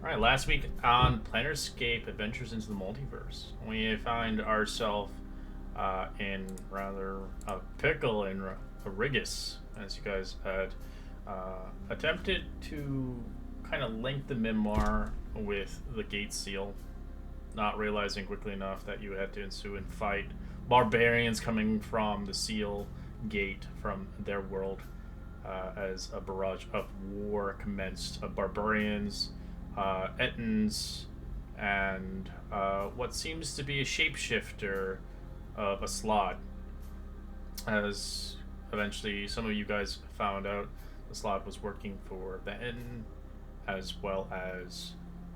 Alright, last week on PlaneScape Adventures into the Multiverse, we find ourselves in rather a pickle in Arigus, as you guys had attempted to kind of link the Mimar with the Gate Seal, not realizing quickly enough that you had to ensue and fight barbarians coming from the Seal Gate from their world as a barrage of war commenced of barbarians, Ettins, and what seems to be a shapeshifter of a slot. As eventually some of you guys found out, the slot was working for the Ettin, as well as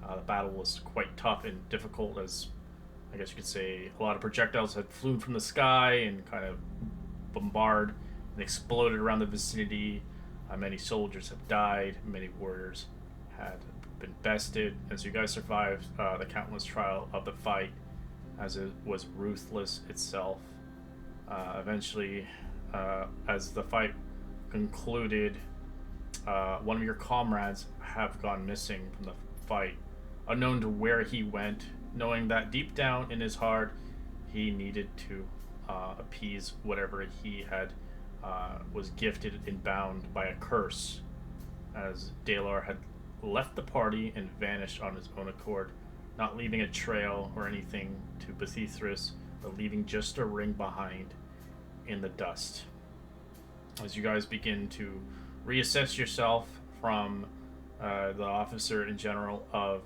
the battle was quite tough and difficult, as I guess you could say a lot of projectiles had flown from the sky and kind of bombarded and exploded around the vicinity. Many soldiers have died, many warriors had been bested, and so you guys survived the countless trial of the fight, as it was ruthless itself. Eventually, as the fight concluded, one of your comrades have gone missing from the fight, unknown to where he went, knowing that deep down in his heart, he needed to appease whatever he had was gifted and bound by a curse, as Dalar had left the party and vanished on his own accord, not leaving a trail or anything to Bethithris, but leaving just a ring behind in the dust. As you guys begin to reassess yourself from the officer in general of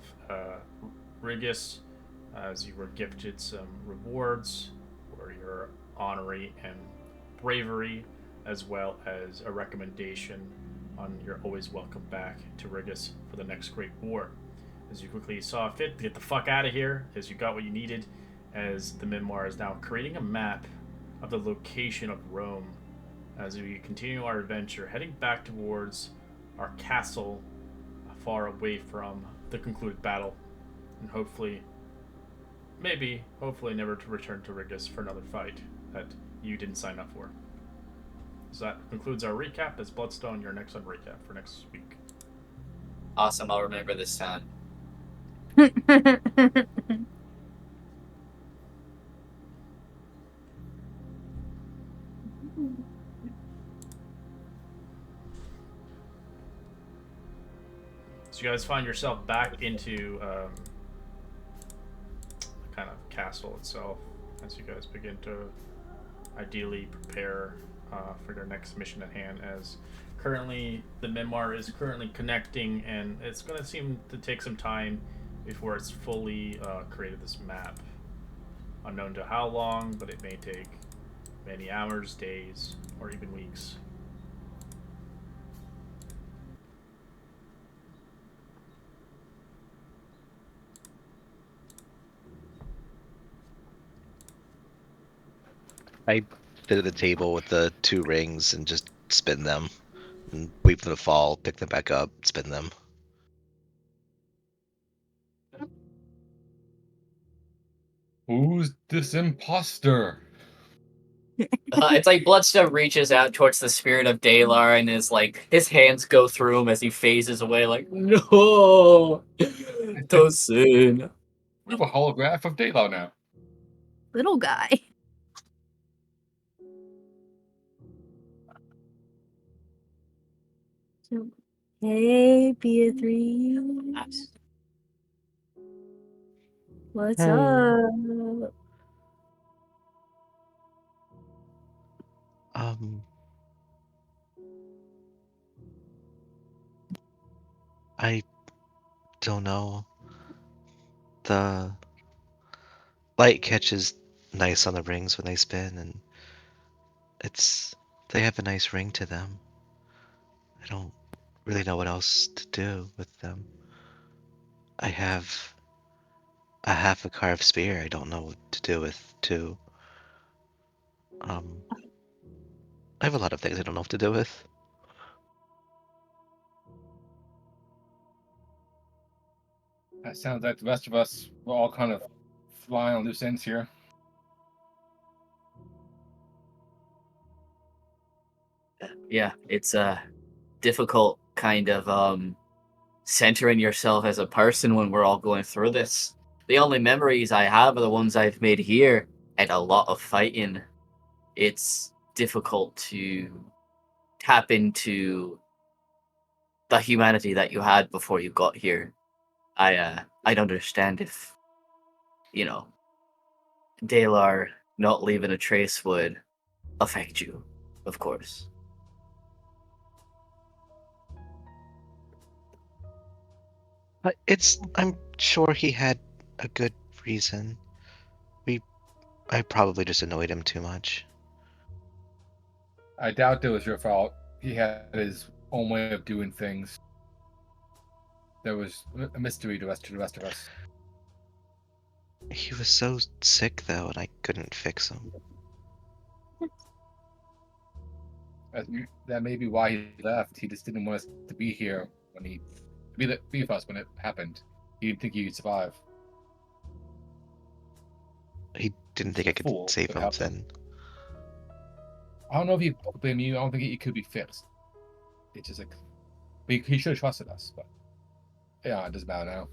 Rigus, as you were gifted some rewards for your honorary and bravery, as well as a recommendation on your always welcome back to Rigus for the next great war. As you quickly saw fit to get the fuck out of here, as you got what you needed, as the Memoir is now creating a map of the location of Rome, as we continue our adventure, heading back towards our castle, far away from the concluded battle, and hopefully never to return to Rigus for another fight that you didn't sign up for. So that concludes our recap. As Bloodstone, your next on recap for next week. Awesome, I'll remember this time. So you guys find yourself back into the kind of castle itself, as you guys begin to ideally prepare for your next mission at hand. As currently the memoir is currently connecting, and it's going to seem to take some time before it's fully created this map. Unknown to how long, but it may take many hours, days, or even weeks. I sit at the table with the two rings and just spin them and wait for them to fall, pick them back up, spin them. Who's this imposter? It's like Bloodstone reaches out towards the spirit of Dalar and is like, his hands go through him as he phases away, like, no! Tosin. We have a holograph of Daylaw now. Little guy. So, hey, Beatrice. What's Hey. up? I don't know. The light catches nice on the rings when they spin, and they have a nice ring to them. I don't really know what else to do with them. I have a half a carved spear I don't know what to do with too. I have a lot of things I don't know what to do with. That sounds like the rest of us were all kind of flying on loose ends here. Yeah, it's a difficult kind of centering yourself as a person when we're all going through this. The only memories I have are the ones I've made here, and a lot of fighting. It's difficult to tap into the humanity that you had before you got here. I'd understand if, you know, Dalar not leaving a trace would affect you, of course. But I'm sure he had a good reason. I probably just annoyed him too much. I doubt it was your fault. He had his own way of doing things. There was a mystery to the rest of us. He was so sick though, and I couldn't fix him. That may be why he left. He just didn't want us to be here when be with us when it happened. He didn't think he'd survive. He didn't think I could Fool, save but him help then. I don't know if he could blame you. I don't think it could be fixed. It's just like he should have trusted us, but yeah, it doesn't matter now.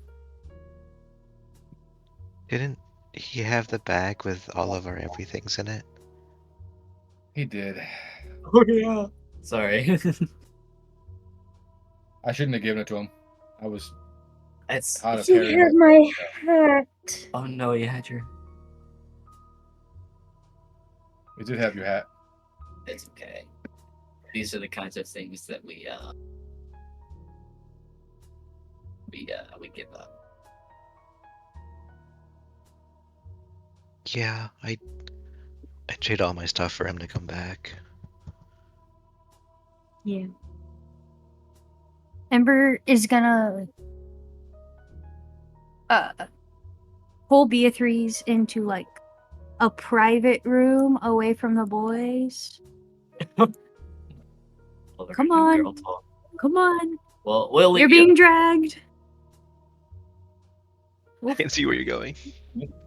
Didn't he have the bag with all of our everythings in it? He did. Oh yeah. Sorry. I shouldn't have given it to him. I was It's tired of You carrying have it. my hat. oh no, you had your. You did have your hat. It's okay. These are the kinds of things that we give up. Yeah, I trade all my stuff for him to come back. Yeah. Ember is gonna pull Beatrice into like a private room away from the boys. Well, they're Come gonna do on. girl talk. Come on. Well, we'll You're leave you. being dragged. I can see where you're going.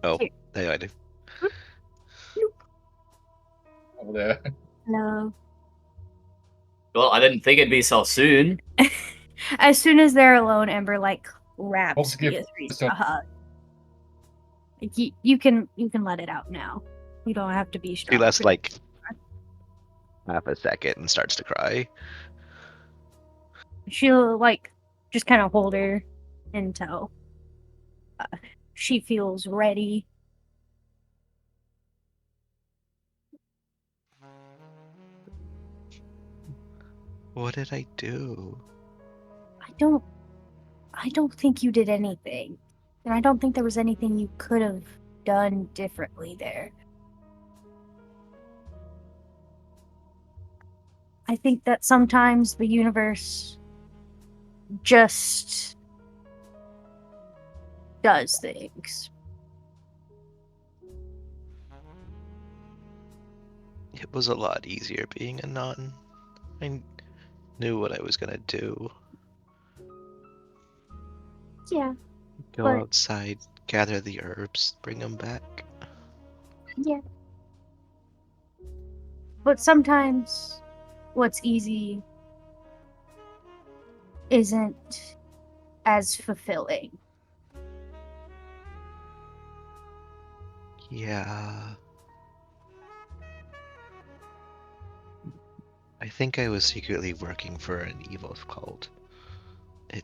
Oh, Here. yeah, I do. Over there. No. Well, I didn't think it'd be so soon. As soon as they're alone, Ember like wraps Folks give Beatrice some- a hug. Like, you can let it out now. You don't have to be He strong. lasts like half a second and starts to cry. She'll like just kind of hold her until she feels ready. What did I do? I don't think you did anything. And I don't think there was anything you could have done differently there. I think that sometimes the universe just does things. It was a lot easier being a nun. I knew what I was gonna do. Yeah, Go But- outside, gather the herbs, bring them back. yeah. But sometimes what's easy isn't as fulfilling. Yeah. I think I was secretly working for an evil cult. It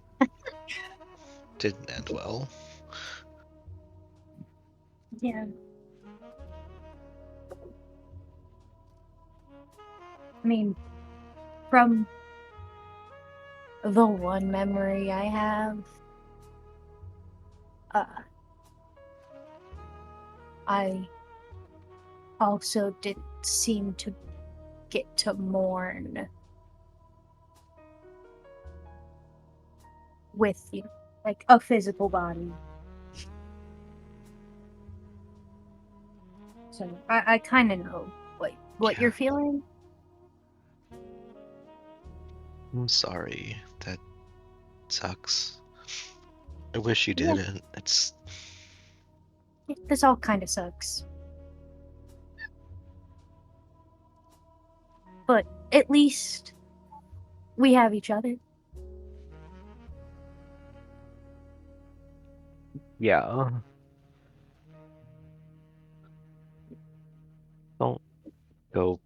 didn't end well. Yeah. I mean, from the one memory I have, I also didn't seem to get to mourn with you, like a physical body. So I kind of know what Yeah. you're feeling. I'm sorry. That sucks. I wish you Yeah. didn't. It's This all kind of sucks. But at least we have each other. Yeah. Don't go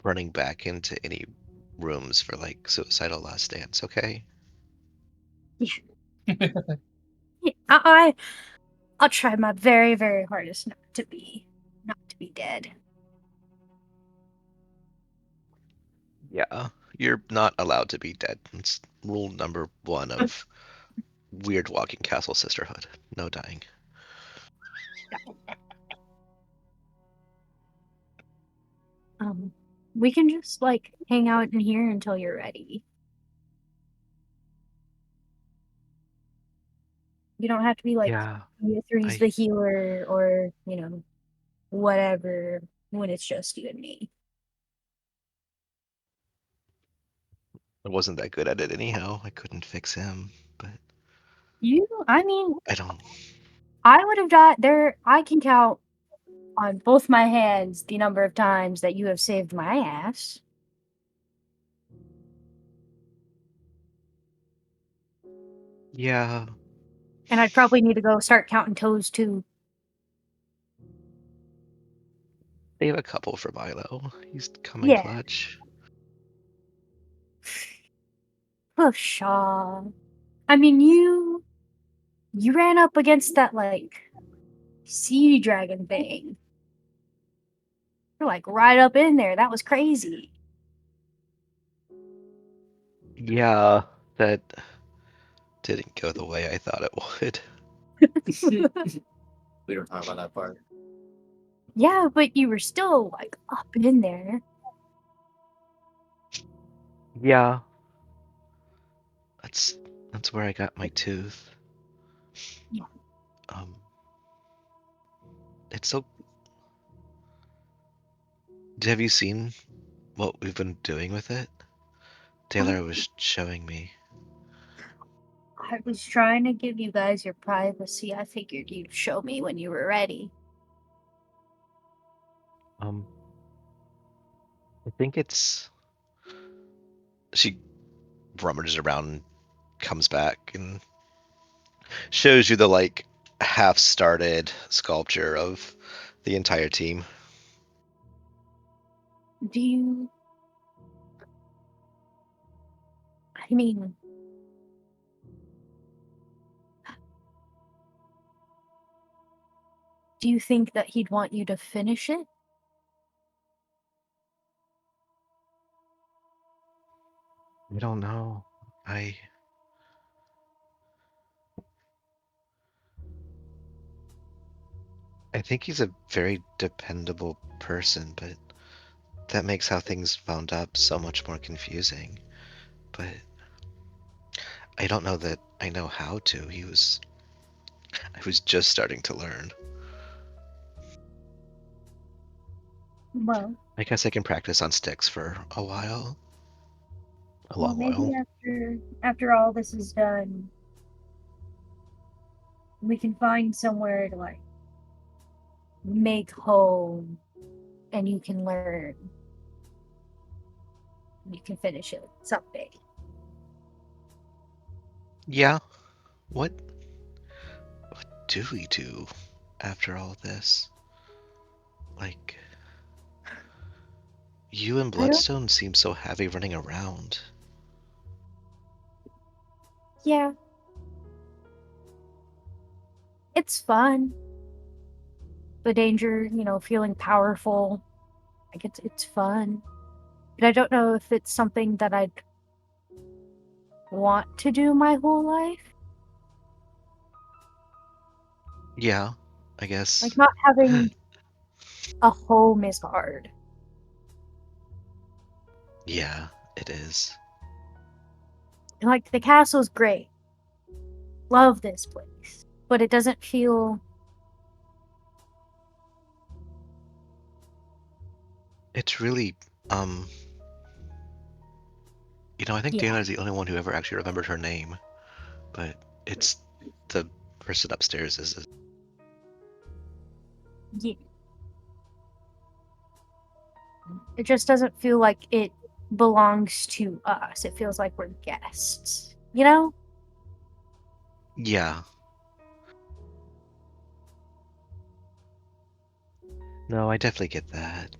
running back into any rooms for like suicidal last dance, okay? Yeah, I'll try my very, very hardest not to be dead. Yeah. You're not allowed to be dead. It's rule number one of Weird Walking Castle Sisterhood. No dying. Um, we can just like hang out in here until you're ready. You don't have to be like Yeah. three's I the healer or whatever when it's just you and me. wasn't that good at it anyhow. I couldn't fix him, but I mean, I don't. I would have died there. I can count on both my hands the number of times that you have saved my ass. Yeah. And I'd probably need to go start counting toes too. Save a couple for Milo. He's coming Yeah. clutch. Oh, Shaw. I mean, you ran up against that like sea dragon thing. You're like right up in there. That was crazy. Yeah, that didn't go the way I thought it would. We don't talk about that part. Yeah, but you were still like up in there. Yeah, that's that's where I got my tooth. Yeah. Um, it's so. Have you seen what we've been doing with it? Taylor was showing me. I was trying to give you guys your privacy. I figured you'd show me when you were ready. Um, I think it's. She rummages around, and comes back, and shows you the like half-started sculpture of the entire team. Do you? I mean, do you think that he'd want you to finish it? I don't know. I I think he's a very dependable person, but that makes how things wound up so much more confusing. But I don't know that I know how to. I was just starting to learn. Well, I guess I can practice on sticks for a while. A well, long maybe while. after all this is done, we can find somewhere to like make home, and you can learn. You can finish it someday. Yeah. What do we do after all this? Like, you and I don't. Bloodstone seem so heavy running around. Yeah, it's fun. The danger, feeling powerful. Like it's fun. But I don't know if it's something that I'd want to do my whole life. Yeah, I Like guess. not having a home is hard. Yeah, it is. And like the castle's great. Love this place. But it doesn't feel It's really, um, I think yeah. Diana is the only one who ever actually remembered her name, but it's the person upstairs is. Yeah. It just doesn't feel like it belongs to us. It feels like we're guests. You know? Yeah, No, I definitely get that.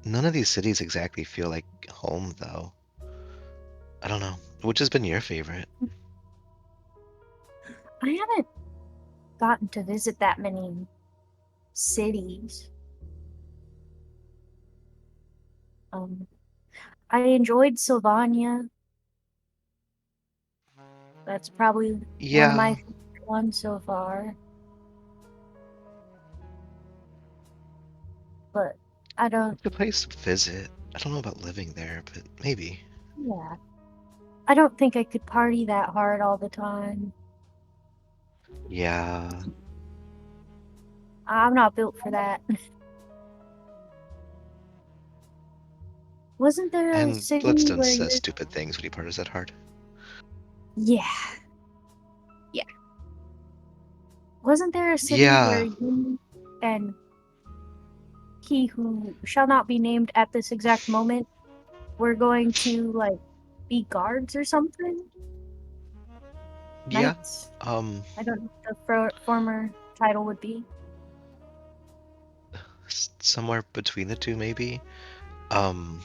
None of these cities exactly feel like home, though. I don't know. Which has been your favorite? I haven't gotten to visit that many cities. I enjoyed Sylvania. That's probably one of Yeah, my favorite ones so far. But I don't. it's a place to visit. I don't know about living there, but maybe. Yeah. I don't think I could party that hard all the time. Yeah. I'm not built for that. Wasn't there a And city Bloodstone where says you're. stupid things when he parties that hard. Yeah. Yeah. Wasn't there a city where Yeah. you and he who shall not be named at this exact moment were going to, like, be guards or something? Yeah. Knights? Um, I don't know what the former title would be. somewhere between the two, maybe. Um,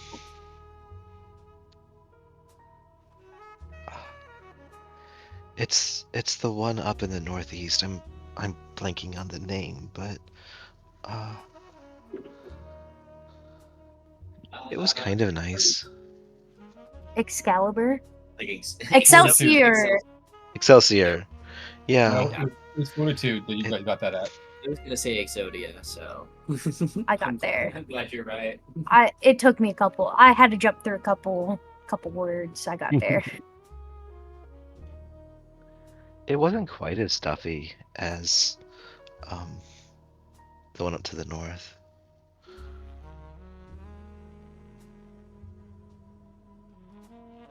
it's the one up in the northeast. I'm blanking on the name, but uh, it was kind of nice. Excalibur? Like Excelsior! Excelsior. Yeah. No, it's Fortitude that you It- guys got that at. I was gonna say Exodia, so I got there. I'm glad you're right. It took me a couple. I had to jump through a couple words. I got there. It wasn't quite as stuffy as um, the one up to the north.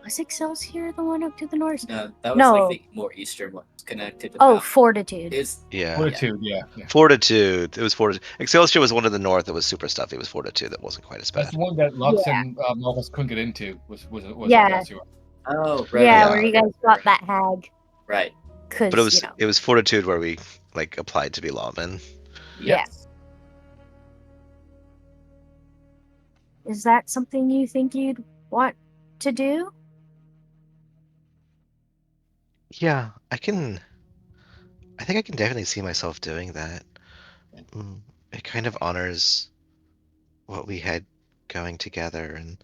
Was Excelsior the one up to the north? No, that was No. like the more eastern one connected to Oh, Mount. Fortitude. Is Yeah. Fortitude, yeah. Fortitude. It was Fortitude. Excelsior was one in the north that was super stuffy. It was Fortitude that wasn't quite as That's bad. the one that Lux Yeah. and Marcus couldn't get into. Was Yeah. Excelsior. Oh, right. Yeah, Yeah. where you guys got that hag. Right. Because, But it was Fortitude where we like applied to be lawmen. Yeah. Is that something you think you'd want to do? Yeah, I think I can definitely see myself doing that. It kind of honors what we had going together, and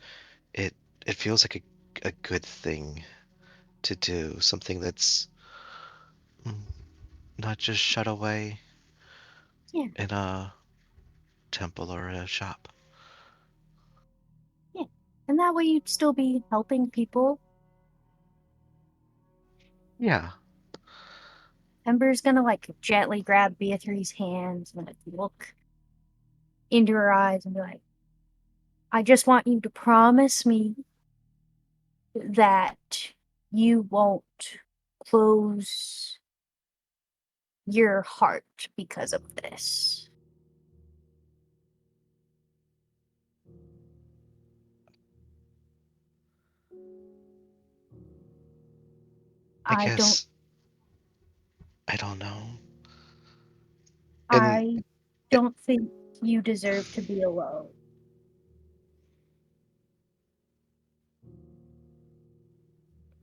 it it feels like a good thing to do, something that's mm, not just shut away Yeah. in a temple or a shop. Yeah. And that way you'd still be helping people. Yeah, Ember's gonna, like, gently grab Beatrice's hands and, like, look into her eyes and be like, I just want you to promise me that you won't close your heart because of this. I I guess I don't know. I don't think you deserve to be alone.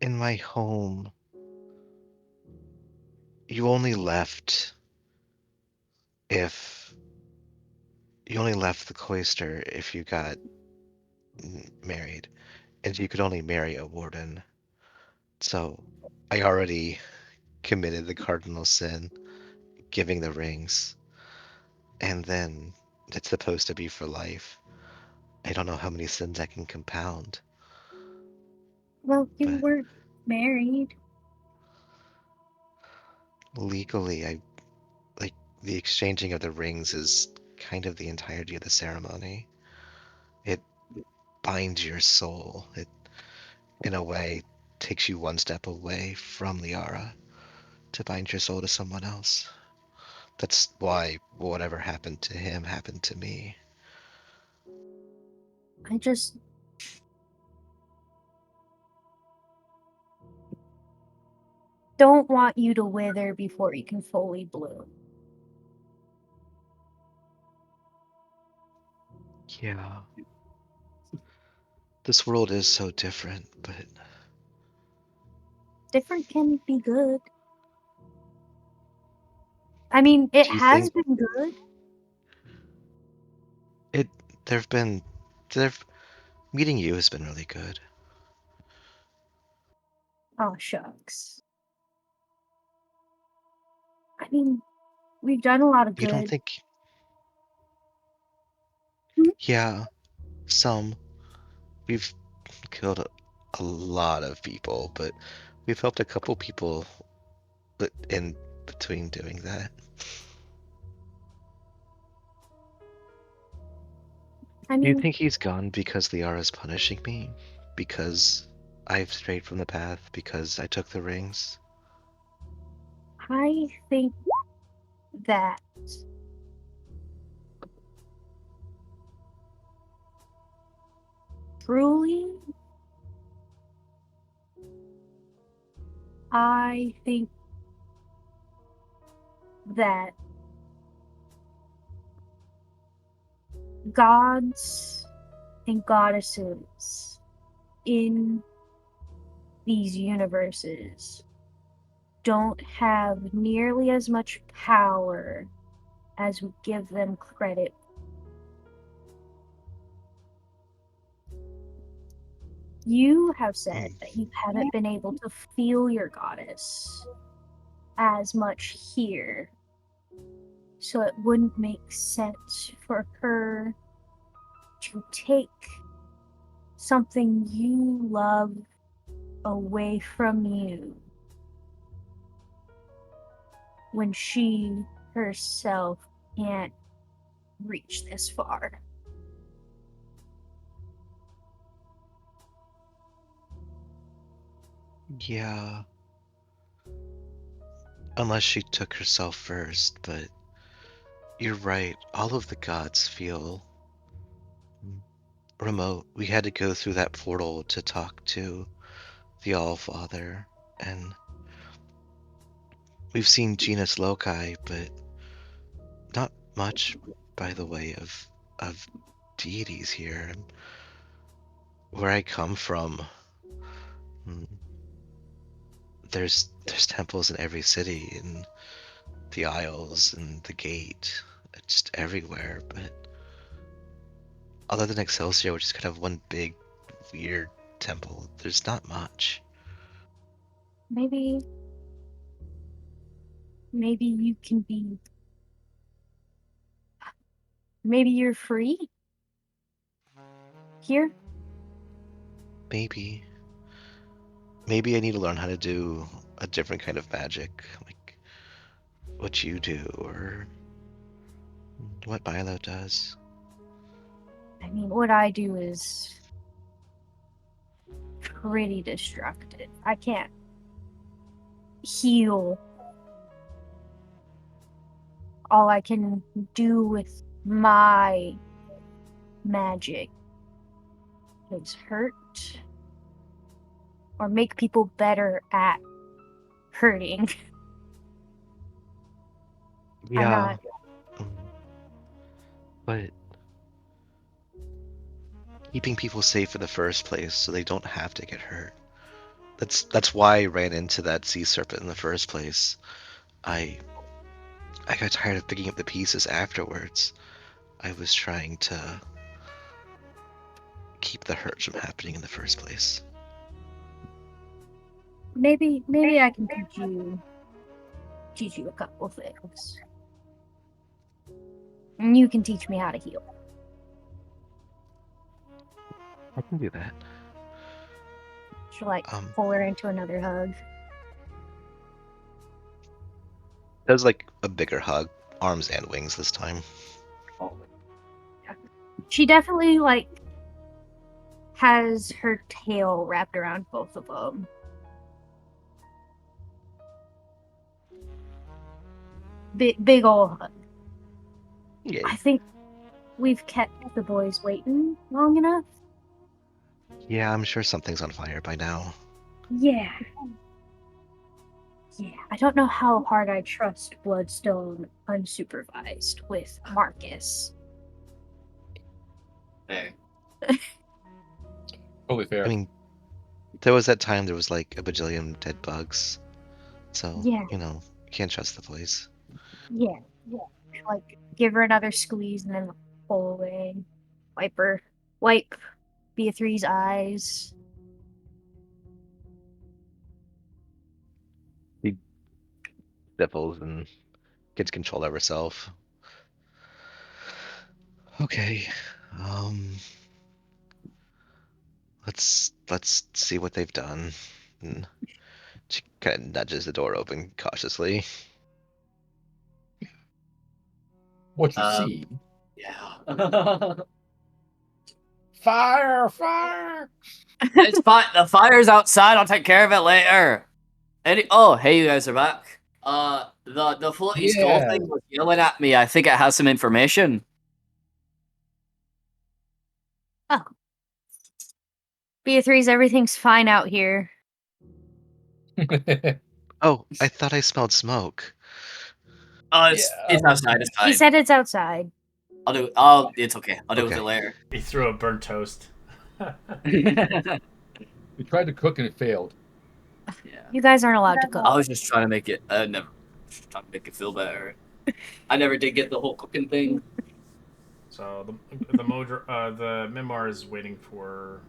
In my home, you only left if you only left the cloister if you got married, and you could only marry a warden. So I already committed the cardinal sin, giving the rings, and then it's supposed to be for life. I don't know how many sins I can compound, Well, you but weren't married. legally, I like the exchanging of the rings is kind of the entirety of the ceremony. It binds your soul. It, in a way, takes you one step away from Liara to bind your soul to someone else. That's why whatever happened to him happened to me. I just don't want you to wither before you can fully bloom. Yeah. This world is so different, but Different can be good. I mean, it do you has think been good. it there've been there meeting you has been really good. Oh, shucks. I mean, we've done a lot of You don't good. think Mhm. yeah, some. We've killed a lot of people, but we've helped a couple people in between doing that. I Do you mean, think he's gone because Liara's punishing me? Because I've strayed from the path? Because I took the rings? I think that truly, I think that gods and goddesses in these universes don't have nearly as much power as we give them credit. You have said Mm, that you haven't been able to feel your goddess as much here, so it wouldn't make sense for her to take something you love away from you when she herself can't reach this far. yeah. Unless she took herself first, but you're right. All of the gods feel remote. We had to go through that portal to talk to the All-Father, and we've seen Genus Loci, but not much by the way of deities here. And where I come from, mm, there's temples in every city, in the Isles and the Gate, just everywhere. But other than Excelsior, which is kind of one big weird temple, there's not much. Maybe you can be, maybe you're free here. Maybe maybe I need to learn how to do a different kind of magic, like what you do or what Milo does. I mean, what I do is pretty destructive. I can't heal. All I can do with my magic is hurt or make people better at hurting. I'm Yeah, not. mm, but keeping people safe in the first place so they don't have to get hurt. That's why I ran into that sea serpent in the first place. I I got tired of picking up the pieces afterwards. I was trying to keep the hurt from happening in the first place. Maybe I can teach you a couple things, and you can teach me how to heal. I can do that. She'll like Um, pull her into another hug. does like a bigger hug, arms and wings this time. She definitely like has her tail wrapped around both of them. Big ol' hug. Yay. I think we've kept the boys waiting long enough. Yeah, I'm sure something's on fire by now. Yeah. Yeah. I don't know how hard I trust Bloodstone unsupervised with Marcus. Hey. Totally fair. I mean, there was that time there was like a bajillion dead bugs. So, Yeah. you know, you can't trust the place. Yeah. Like, give her another squeeze and then pull away. Wipe Beatrice's eyes. He sniffles and gets control of herself. Okay. Um let's see what they've done. And she kind of nudges the door open cautiously. What you Um, see? Yeah. Fire! Fire! It's fine. The fire's outside. I'll take care of it later. Oh, hey, you guys are back. The floaty skull Yeah. thing was yelling at me. I think it has some information. Beatrice, everything's fine out here. Oh, I thought I smelled smoke. Oh, Yeah, it's outside. It's He fine. said it's outside. I'll do. Oh, it's okay. I'll do it with Okay. it later. He threw a burnt toast. Yeah. we tried to cook and it failed. You guys aren't allowed to cook. I was just trying to make it. Just trying to make it feel better. I never did get the whole cooking thing. So the memoir is waiting for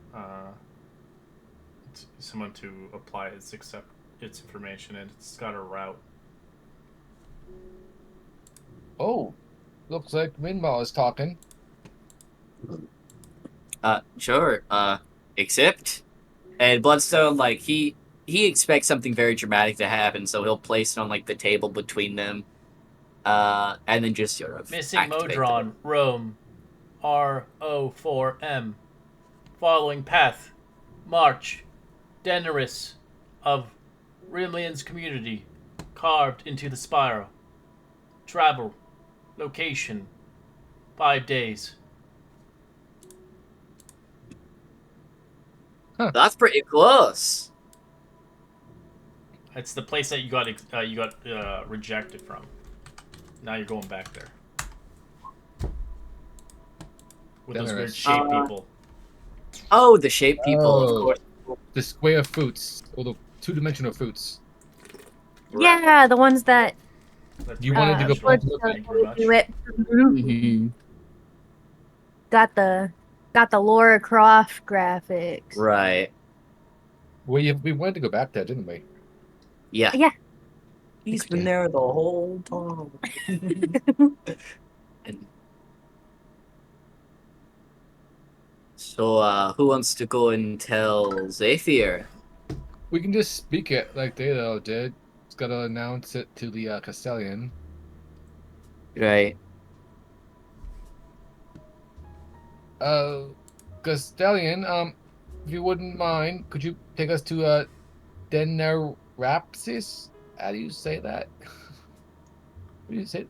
someone to apply accept its information, and it's got a route. Oh, looks like Windball is talking. Sure. Except, and Bloodstone, like he expects something very dramatic to happen, so he'll place it on like the table between them, and then just sort of Missing activate the- Modron, Rome, RO4M. Following path, March, Daenerys of Rimlian's community, carved into the Spire. Travel, location, 5 days. That's pretty close. It's the place that you got rejected from. Now you're going back there with those weird Daenerys. shape people. Oh, the shape people, Oh. of course. The square fruits, or the two-dimensional fruits. Yeah, the ones that That's You pretty wanted to go natural. back- Thank you very much. do it. Mhm. Got the Laura Croft graphics. Right. we wanted to go back there, didn't we? Yeah. Yeah. He's been there the whole time. And- So, who wants to go and tell Zephyr? We can just speak it like Dado did. It's got to announce it to the Castellan. Right. Castellan, if you wouldn't mind, could you take us to Denerapsis? How do you say that? What do you say?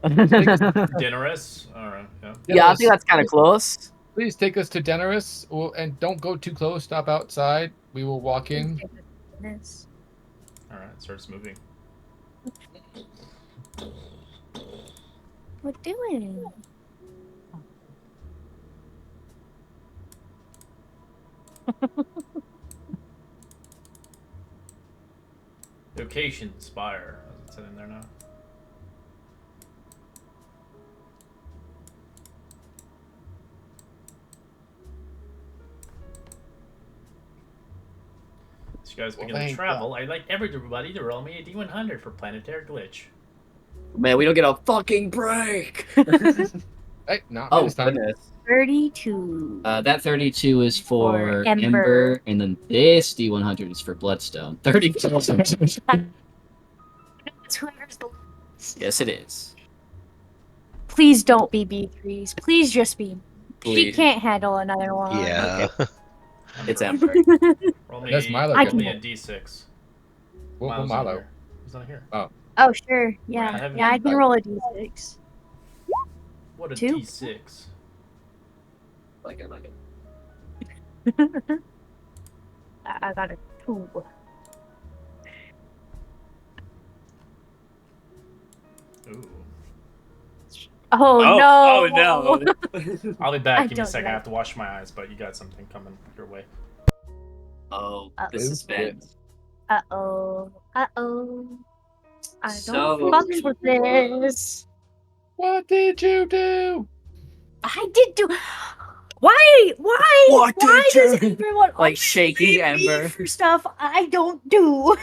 Daenerys? Alright, yeah. Yeah, I think Daenerys, that's kind of close. please take us to Daenerys, and don't go too close. Stop outside. We will walk in. This. Alright, it starts moving. What doing? Location, Spire. As it said in there now. So you guys begin to thank travel. I'd like everybody to roll me a D100 for Planetary Glitch. Man, we don't get a fucking break. Hey, not Oh, this time. goodness. 32. That 32 is for For Ember. Ember, and then this D100 is for Bloodstone. 32. It's whoever's the. Yes, it is. Please don't be B3s. Please just be. She Please. can't handle another one. Yeah. It's Ember. Roll me, That's Milo roll getting me a it. D6. What Milo's not Milo? here. He's not here. Oh, sure. I Yeah. haven't- Yeah, I can roll a D6. What a Two. D6. Like it, like it. I got a 2. Ooh. Oh, Oh no! no! I'll be back. I Give me a don't second. I like- have to wash my eyes, but you got something coming your way. Oh, Uh, the suspense. Uh-oh. Uh-oh. I So- don't fucks with this. What did you do? I did do. Why? What Why did does you- everyone Like always shaking blame me Ember. for stuff I don't do?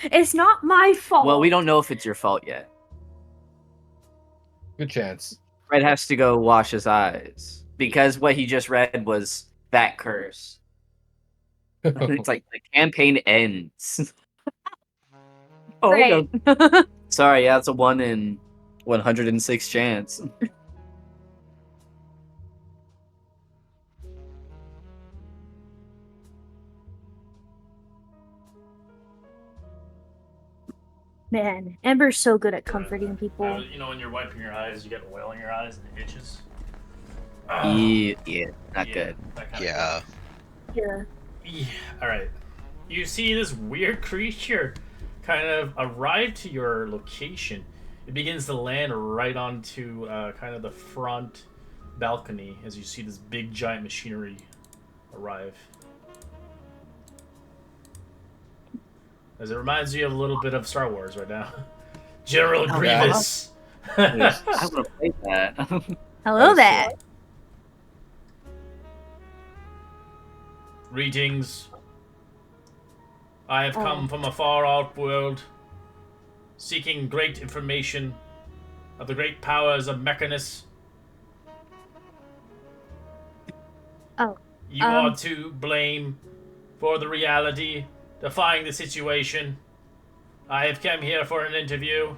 It's not my fault. Well, we don't know if it's your fault yet. Good chance. Fred has to go wash his eyes because what he just read was that curse. It's like the campaign ends. Oh, Right. no. Sorry, yeah, it's a 1 in 106 chance. Man, Ember's so good at comforting people. You know, when you're wiping your eyes, you get oil in your eyes and it itches. Yeah, not Yeah, good. that kinda Yeah. Yeah. Yeah. All right. You see this weird creature kind of arrive to your location. It begins to land right onto kind of the front balcony as you see this big giant machinery arrive. As it reminds you of a little bit of Star Wars right now. General Oh, Grievous. I want to play that. Hello there. Greetings. I have come from a far-off world, seeking great information of the great powers of Mechanus. Oh, You are to blame for the reality, defying the situation. I have come here for an interview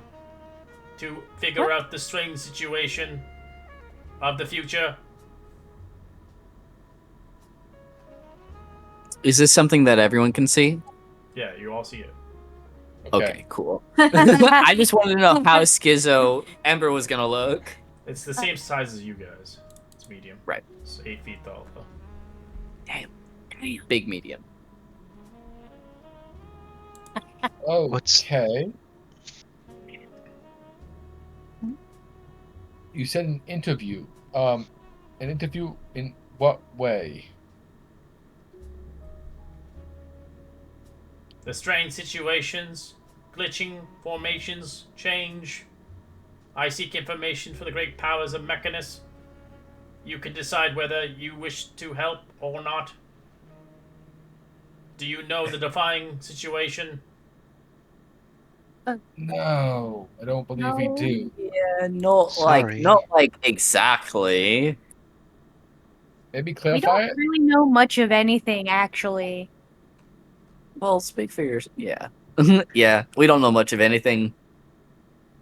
to figure out the strange situation of the future. Is this something that everyone can see? Yeah, you all see it. Okay, cool. I just wanted to know how schizo Ember was gonna look. It's the same size as you guys. It's medium. Right. It's 8 feet tall, though. Damn. Big medium. Okay. You said an interview. An interview in what way? The strange situations, glitching, formations, change. I seek information for the great powers of Mechanus. You can decide whether you wish to help or not. Do you know the defying situation? No, I don't believe we do. Yeah, not Sorry. like exactly. Maybe We clarify don't it? really know much of anything, actually. Well, big figures, yeah. Yeah, we don't know much of anything.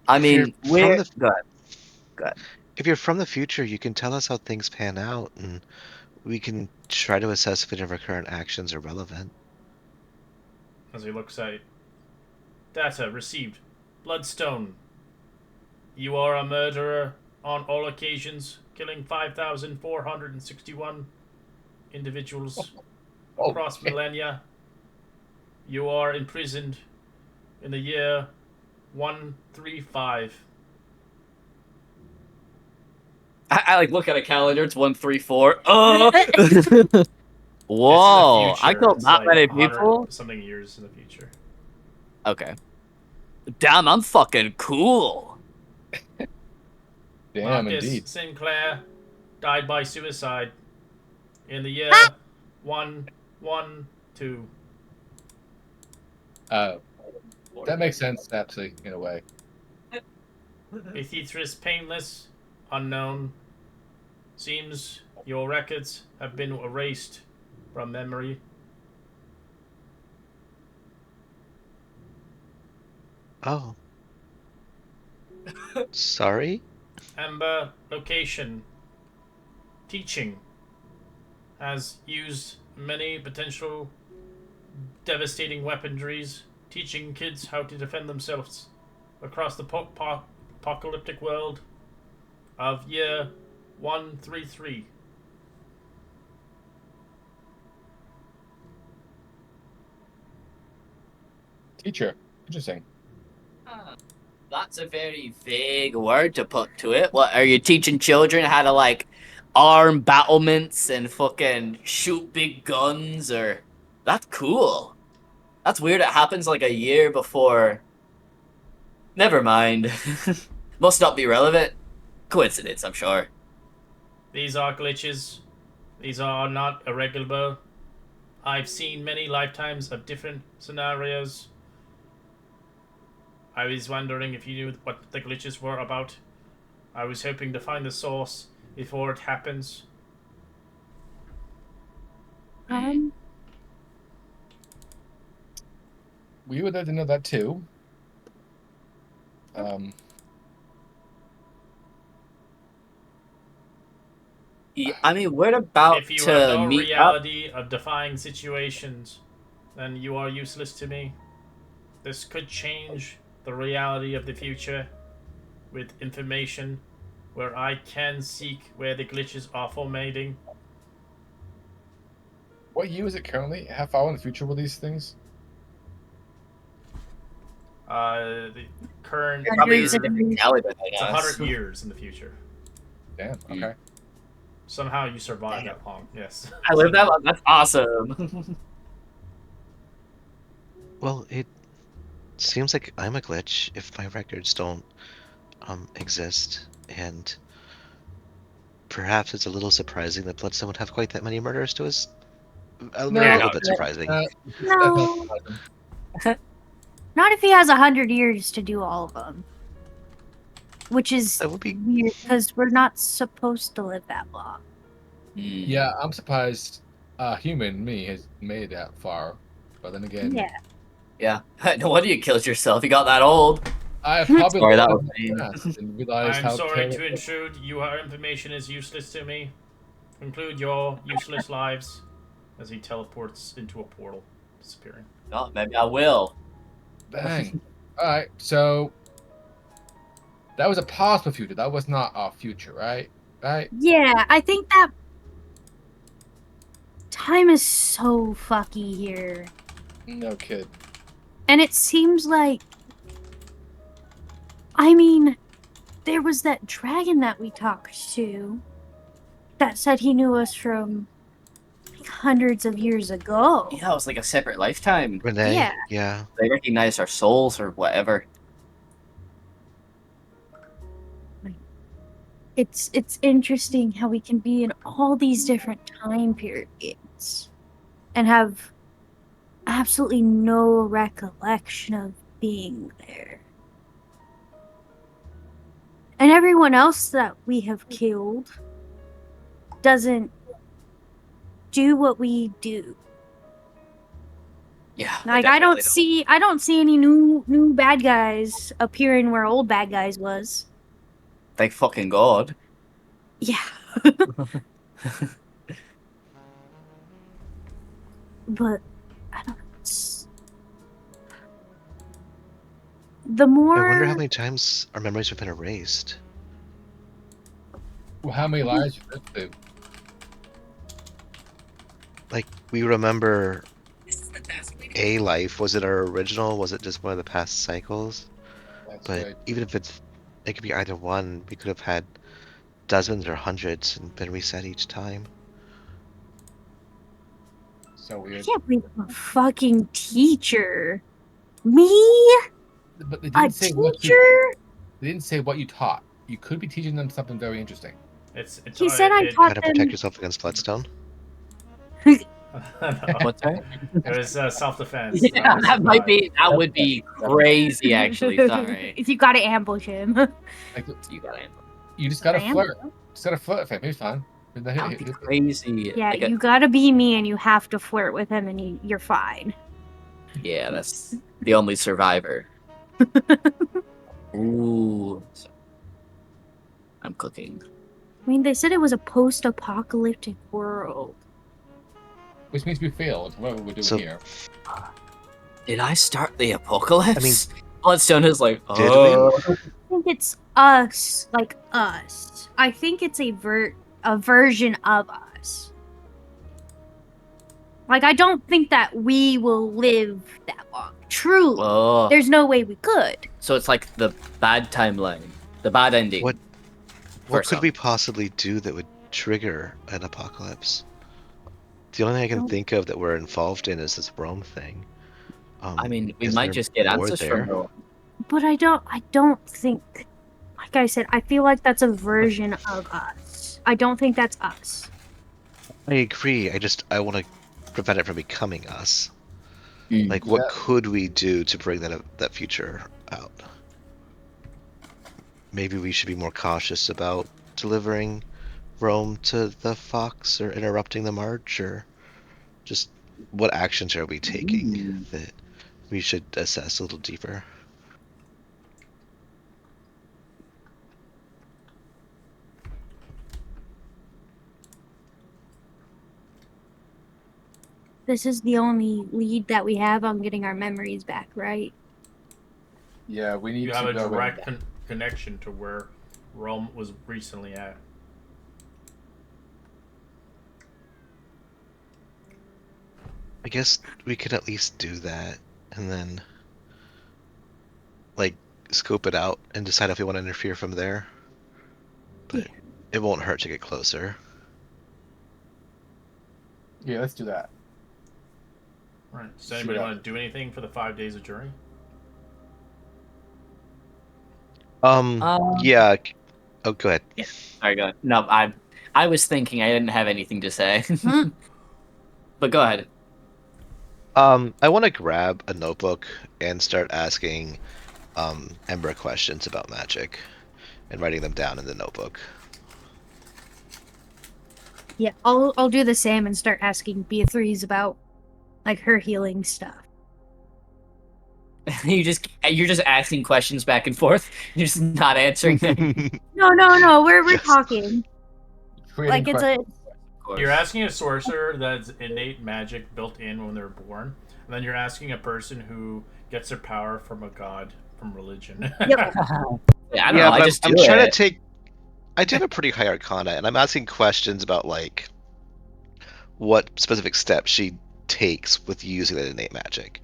I If you're mean, from we're the- good. If you're from the future, you can tell us how things pan out, and we can try to assess if any of our current actions are relevant. As he looks at data received. Bloodstone. You are a murderer on all occasions, killing 5,461 individuals across millennia. You are imprisoned in the year 135. I like look at a calendar. It's 134. Oh, It's in the whoa! I future. killed It's not like many 100 people. something years in the future. Okay. Damn, I'm fucking cool. Damn, Marcus indeed. Sinclair died by suicide in the year 112. That makes sense, actually, in a way. Aethethris Painless, unknown. Seems your records have been erased from memory. Oh. Sorry? Amber location. Teaching. Has used many potential devastating weaponries, teaching kids how to defend themselves across the apocalyptic world of year 133. Teacher. Interesting. That's a very vague word to put to it. What are you teaching children how to like arm battlements and fucking shoot big guns? Or that's cool. That's weird. It happens like a year before. Never mind. Must not be relevant. Coincidence, I'm sure. These are glitches. These are not irregular. I've seen many lifetimes of different scenarios. I was wondering if you knew what the glitches were about. I was hoping to find the source before it happens. We would like to know that too. Yeah, I mean, we're about If you to have no meet up. reality of defying situations, then you are useless to me. This could change the reality of the future with information where I can seek where the glitches are formatting. What year is it currently? How far in the future were these things? The current Probably year, using the calendar, I it's guess. 100 years in the future. Damn. Okay. Somehow you survived that long. Yes. I live that long. That's awesome. Well, it seems like I'm a glitch if my records don't exist, and perhaps it's a little surprising that Bloodstone would have quite that many murders to his. A little bit surprising. No. Not if he has 100 years to do all of them. Which is That would be. weird because we're not supposed to live that long. Yeah, I'm surprised human me has made it that far. But then again, Yeah. No wonder you killed yourself. You got that old. I probably Sorry, that learned was mean. fast and realized I'm how sorry to terrible- intrude. Your information is useless to me. Conclude your useless lives. As he teleports into a portal, disappearing. No, maybe I will. Dang. Alright, so that was a possible future. That was not our future, right? Right? Yeah, I think that time is so fucky here. No kid. And it seems like, I mean, there was that dragon that we talked to that said he knew us from like, hundreds of years ago. Yeah, it was like a separate lifetime. Renee. Yeah. They recognized our souls or whatever. It's interesting how we can be in all these different time periods and have absolutely no recollection of being there. And everyone else that we have killed doesn't do what we do. Yeah. Like I don't see any new bad guys appearing where old bad guys was. Thank fucking God. Yeah. But I don't know. The more I wonder how many times our memories have been erased. Well, how many lives you lived through? Like, we remember a life. Was it our original? Was it just one of the past cycles? That's But right. even if it could be either one, we could have had dozens or hundreds and been reset each time. So I weird. can't believe I'm a fucking teacher. Me? But they A didn't say what teacher? they didn't say what you taught. You could be teaching them something very interesting. It's He said I Try taught to them. protect yourself against Bloodstone. No, What's that? it was self-defense. Yeah, that would be crazy. Actually, sorry. You gotta ambush him. Like, You got it. you just gotta I am. flirt. Just gotta flirt with him. He's fine. That would be crazy. Yeah, Like you gotta be me and you have to flirt with him and you're fine. yeah, that's the only survivor. Ooh. I'm cooking. I mean, they said it was a post-apocalyptic world. Which means we failed. Whatever we're doing So- here. Did I start the apocalypse? I mean, Bloodstone is like, did oh. I think it's us, like us. I think it's a version of us. Like, I don't think that we will live that long. Truly. Oh, There's no way we could. so it's like the bad timeline, the bad ending. What for could some. we possibly do that would trigger an apocalypse? The only thing I can Don't- think of that we're involved in is this Rome thing. I mean, we isn't might there just get more answers there? from Rome. But I don't think, like I said, I feel like that's a version of us. I don't think that's us. I agree. I want to prevent it from becoming us. Mm. Like, what Yeah. could we do to bring that future out? Maybe we should be more cautious about delivering Rome to the Fox or interrupting the march, or just what actions are we taking that we should assess a little deeper? This is the only lead that we have on getting our memories back, right? Yeah, we need You to have a go direct connection to where Rome was recently at. I guess we could at least do that and then like scope it out and decide if we want to interfere from there. But it won't hurt to get closer. Yeah, let's do that. Right. Does anybody want to do anything for the 5 days of journey? Yeah. Oh, go ahead. Yeah. Sorry, go ahead. No, I was thinking I didn't have anything to say. But go ahead. I want to grab a notebook and start asking Ember questions about magic and writing them down in the notebook. Yeah, I'll do the same and start asking Beatrice about like her healing stuff. you're just asking questions back and forth. You're just not answering them. No, we're Yes. talking. Creating Like it's a You're asking a sorcerer that's innate magic built in when they're born, and then you're asking a person who gets their power from a god from religion. Yep. Yeah, I don't know. but I just I'm do trying to it. take. I do have a pretty high arcana, and I'm asking questions about like what specific steps she takes with using that innate magic.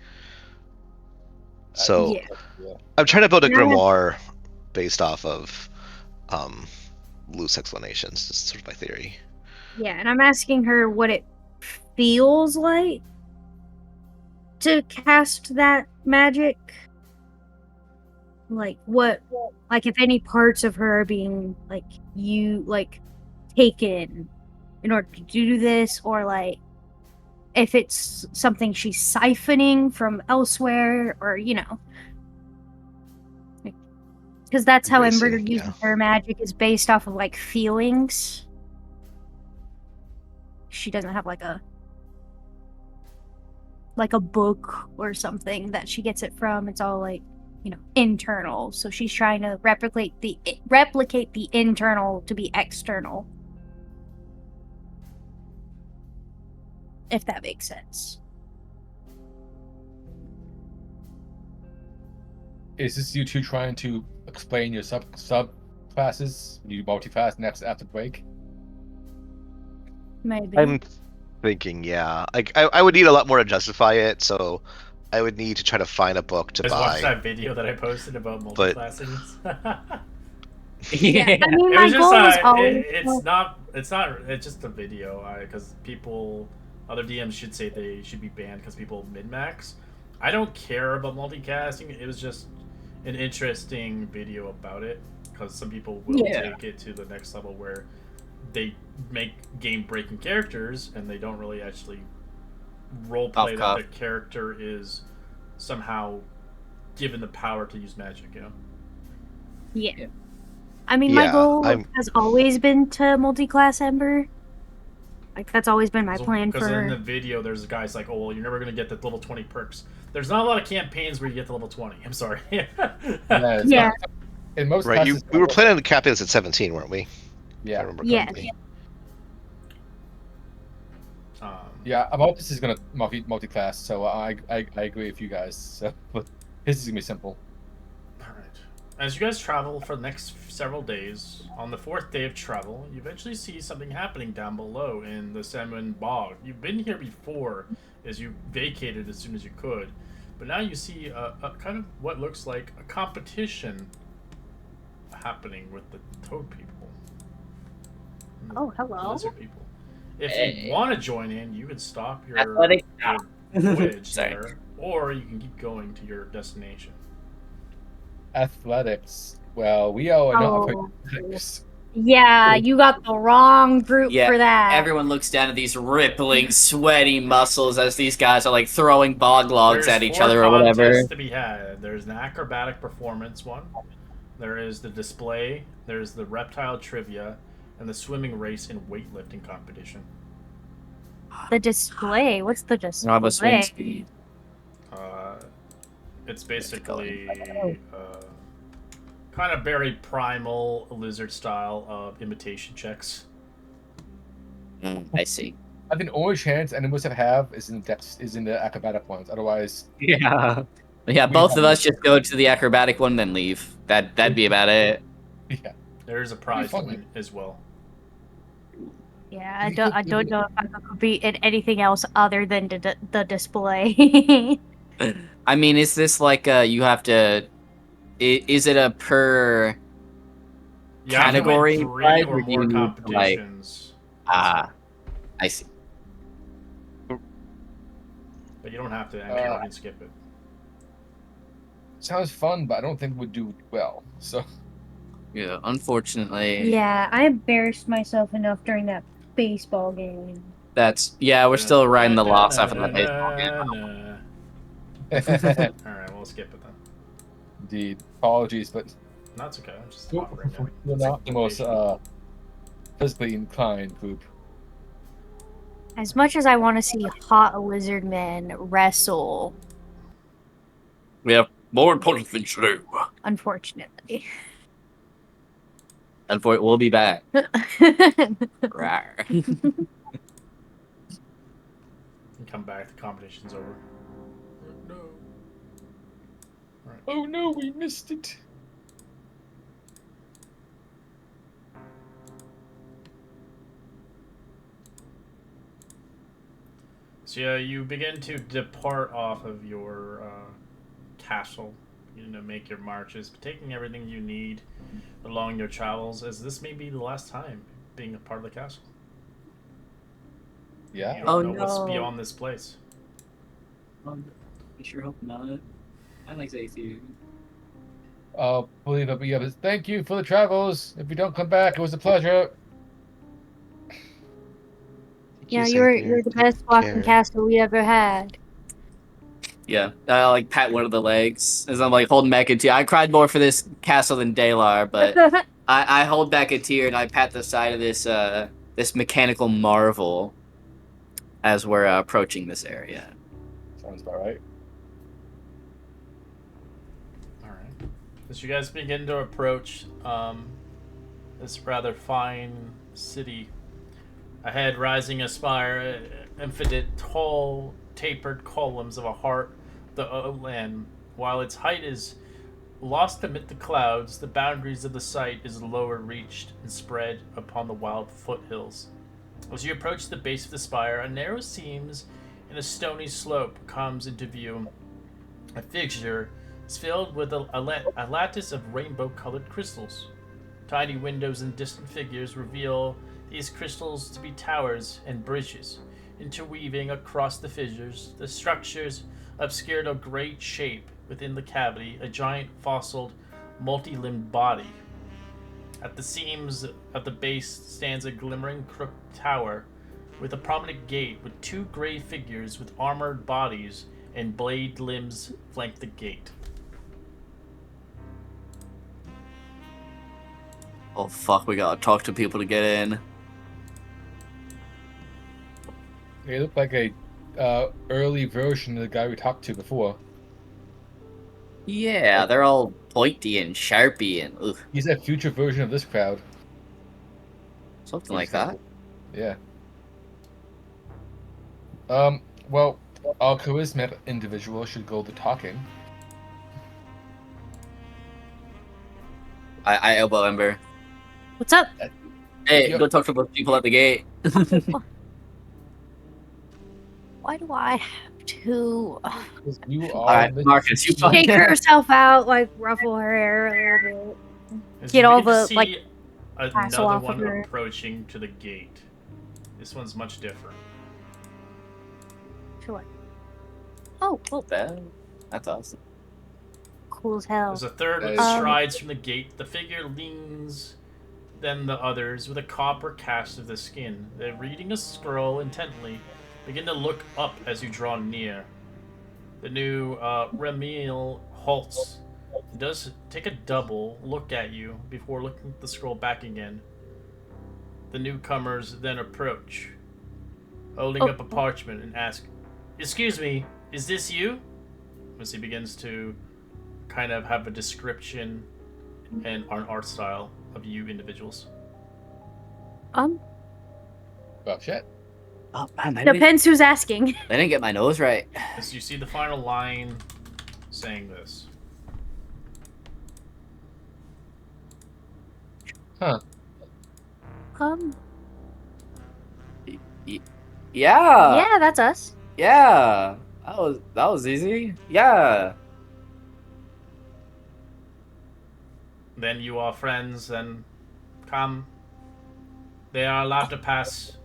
So yeah. I'm trying to build a And I have- grimoire based off of loose explanations. That's sort of my theory. Yeah, and I'm asking her what it feels like to cast that magic. Like like if any parts of her are being taken in order to do this, or like if it's something she's siphoning from elsewhere, or because that's how Ember Embracing, uses yeah. her magic, is based off of like feelings. She doesn't have like a book or something that she gets it from. It's all like internal. So she's trying to replicate the internal to be external, if that makes sense. Is this you two trying to explain your sub classes? You multi-class next after break? Maybe. I'm thinking, yeah. I would need a lot more to justify it, so I would need to try to find a book to Just watch buy. that video that I posted about multi-classing. Yeah, I mean, It my was just goal is always. it's just a video because other DMs should say they should be banned because people min-max. I don't care about multicasting. It was just an interesting video about it because some people will take it to the next level where they make game-breaking characters and they don't really actually roleplay that the character is somehow given the power to use magic, Yeah. I mean, my goal has always been to multi-class Ember. Like, that's always been my plan for... Because in the video, there's guys like, oh, well, you're never going to get the level 20 perks. There's not a lot of campaigns where you get to level 20. I'm sorry. Yeah. In most right, classes, we were planning to cap this at 17, weren't we? Yeah. I remember Yeah. correctly. Yeah, I'm hoping this is gonna multi-class, so I agree with you guys. So, but his is gonna be simple. All right. As you guys travel for the next several days, on the fourth day of travel, you eventually see something happening down below in the Salmon Bog. You've been here before, as you vacated as soon as you could, but now you see a kind of what looks like a competition happening with the Toad people. And the Oh, hello. Lizard people. If Hey. you want to join in, you can stop your Athletic. voyage Sorry. there, or you can keep going to your destination. Athletics. Well, we are not Oh. athletics. Yeah, you got the wrong group Yeah, for that. everyone looks down at these rippling, sweaty muscles as these guys are like throwing bog logs There's at each 4 other or whatever. contests to be had. There's an acrobatic performance one. There is the display. There's the reptile trivia, and the swimming race and weightlifting competition. The display. What's the display? I have a swing speed. It's basically kind of very primal lizard style of imitation checks. I see. I think the only chance any of us have is in the acrobatic ones. Otherwise, Yeah. Yeah, We both of have- us just go to the acrobatic one, then leave. That'd be about it. yeah. There is a prize to fun. win as well. Yeah, I don't know if I could compete in anything else other than the display. I mean, is this like you have to? Is it a per You have to win category 3 prize, or or do you more need to, like? competitions. I see. But you don't have to. I mean, you can skip it. Sounds fun, but I don't think we'd do well. So Yeah, unfortunately. Yeah, I embarrassed myself enough during that baseball game. We're still riding the loss off of that baseball game. Alright, we'll skip it then. indeed, apologies, but That's okay. I'm just offering it. we're not the most physically inclined group. As much as I want to see hot lizard men wrestle, We have more important things to do. unfortunately. We'll be back. Rawr. You come back, the competition's over. No. Oh no, we missed it. So yeah, you begin to depart off of your castle, make your marches, taking everything you need along your travels, as this may be the last time being a part of the castle. Yeah. You don't know what's no. beyond this place. I sure hope not. I like Zazu. Believe it, but yeah, but thank you for the travels. If you don't come back, it was a pleasure. Yeah, you're the best walking castle we ever had. Yeah, I like pat one of the legs as I'm like holding back a tear. I cried more for this castle than Dalar, but I hold back a tear and I pat the side of this this mechanical marvel as we're approaching this area. Sounds about right. Alright. As you guys begin to approach this rather fine city, ahead rising a spire, infinite tall, tapered columns of a heart, the land. While its height is lost amid the clouds, the boundaries of the site is lower reached and spread upon the wild foothills. As you approach the base of the spire, a narrow seams in a stony slope comes into view. A fissure is filled with a lattice of rainbow-colored crystals. Tiny windows and distant figures reveal these crystals to be towers and bridges. Interweaving across the fissures, the structures obscured a great shape within the cavity, a giant fossiled, multi-limbed body. At the seams of the base stands a glimmering crooked tower with a prominent gate with 2 gray figures with armored bodies and blade limbs flank the gate. Oh fuck, we gotta talk to people to get in. They look like a early version of the guy we talked to before. Yeah, they're all pointy and sharpy and ugh, He's a future version of this crowd. something like that. Yeah. Well, our charismatic individual should go the talking. I elbow Ember. What's up? Hey, Yep. go talk to those people at the gate. Why do I have to 'Cause you are Alright, Marcus, you Mr. shake herself out, like ruffle her hair a little bit, As get you all begin to the like see hassle another off of one her? approaching to the gate. This one's much different. She's like, oh, cool, That's awesome. cool as hell. As a third That is strides from the gate, the figure leans than the others with a copper cast of the skin. They're reading a scroll intently. Begin to look up as you draw near. The new Remiel halts and does take a double look at you before looking at the scroll back again. The newcomers then approach, holding up a parchment, and ask, "Excuse me, is this you?" As he begins to kind of have a description and an art style of you individuals. Well, shit. Oh man, Depends who's asking. they didn't get my nose right. As you see the final line saying this. Huh. Yeah. Yeah, that's us. Yeah. That was easy. Yeah. Then you are friends, and come. They are allowed to pass.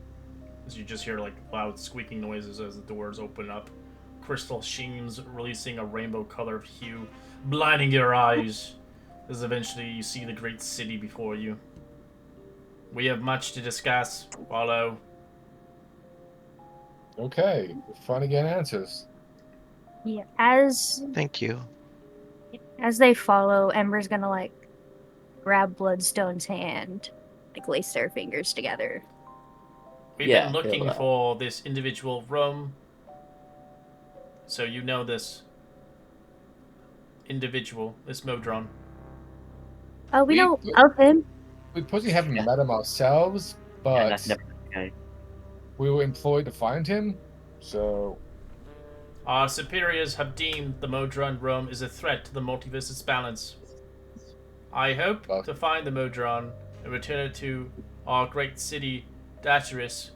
As you just hear like loud squeaking noises as the doors open up. Crystal sheens releasing a rainbow color of hue, blinding your eyes. As eventually you see the great city before you. We have much to discuss. Follow. Okay. We're finally getting answers. Yeah, as Thank you. they follow, Ember's gonna like grab Bloodstone's hand, like lace their fingers together. We've Yeah, been looking he'll, for this individual room. So you know this individual, this Modron. Oh, we We- know of him. We probably haven't Yeah. met him ourselves, Yeah, but that's never okay. we were employed to find him. So Our superiors have deemed the Modron room is a threat to the multiverse's balance. I hope Well- to find the Modron and return it to our great city, Dacheris,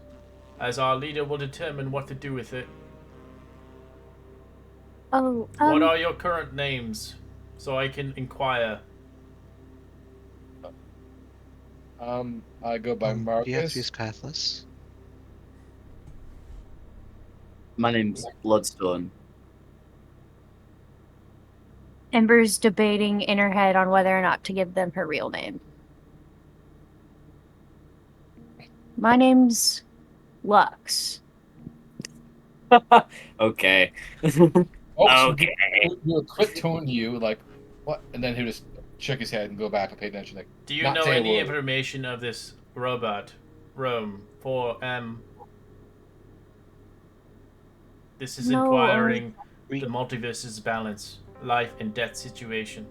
as our leader will determine what to do with it. Oh, What are your current names, so I can inquire? I go by Do you have to Marcus. use Pathless? My name's Bloodstone. Ember's debating in her head on whether or not to give them her real name. My name's Lux. Okay. Oh, Okay. we were quick tone to you, like, what? And then he just shook his head and go back and pay attention. Like, Do you not know say a any word. information of this robot, Rome 4M? This is No, inquiring We- the multiverse's balance, life and death situation.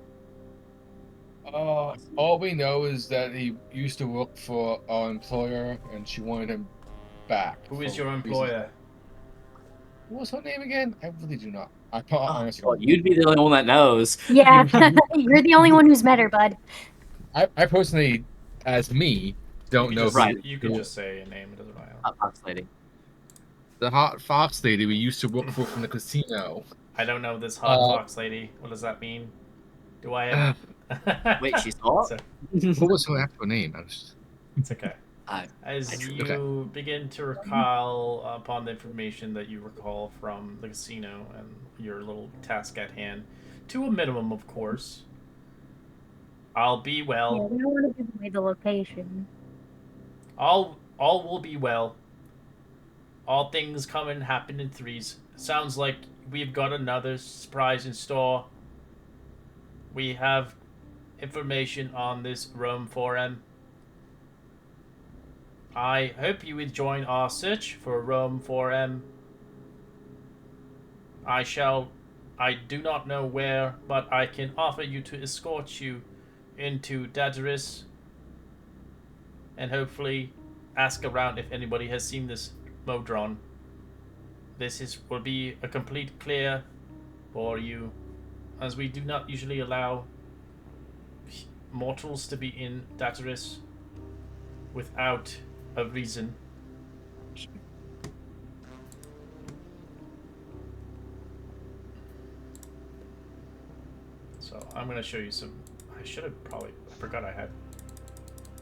All we know is that he used to work for our employer, and she wanted him back. Who is for your reasons- employer? What was her name again? I really do not. I Oh, honestly well, don't. you'd be the only one that knows. Yeah, you're the only one who's met her, bud. I personally, as me, don't know. Right. You could just say a name, it doesn't matter. Hot Fox lady. The hot fox lady we used to work for from the casino. I don't know this hot fox lady. What does that mean? Do I have... Wait, she's hot? So, What was her actual name? it's okay. I As true. you begin to recall upon the information that you recall from the casino and your little task at hand, to a minimum, of course. I'll be Yeah, well. we don't want to give away the location. All will be well. All things come and happen in threes. Sounds like we've got another surprise in store. We have information on this Rome 4M. I hope you would join our search for Rome 4M. I do not know where, but I can offer you to escort you into Dadaris and hopefully ask around if anybody has seen this Modron. Will be a complete clear for you, as we do not usually allow mortals to be in Dataris without a reason. So I'm gonna show you some. I should have probably. I forgot I had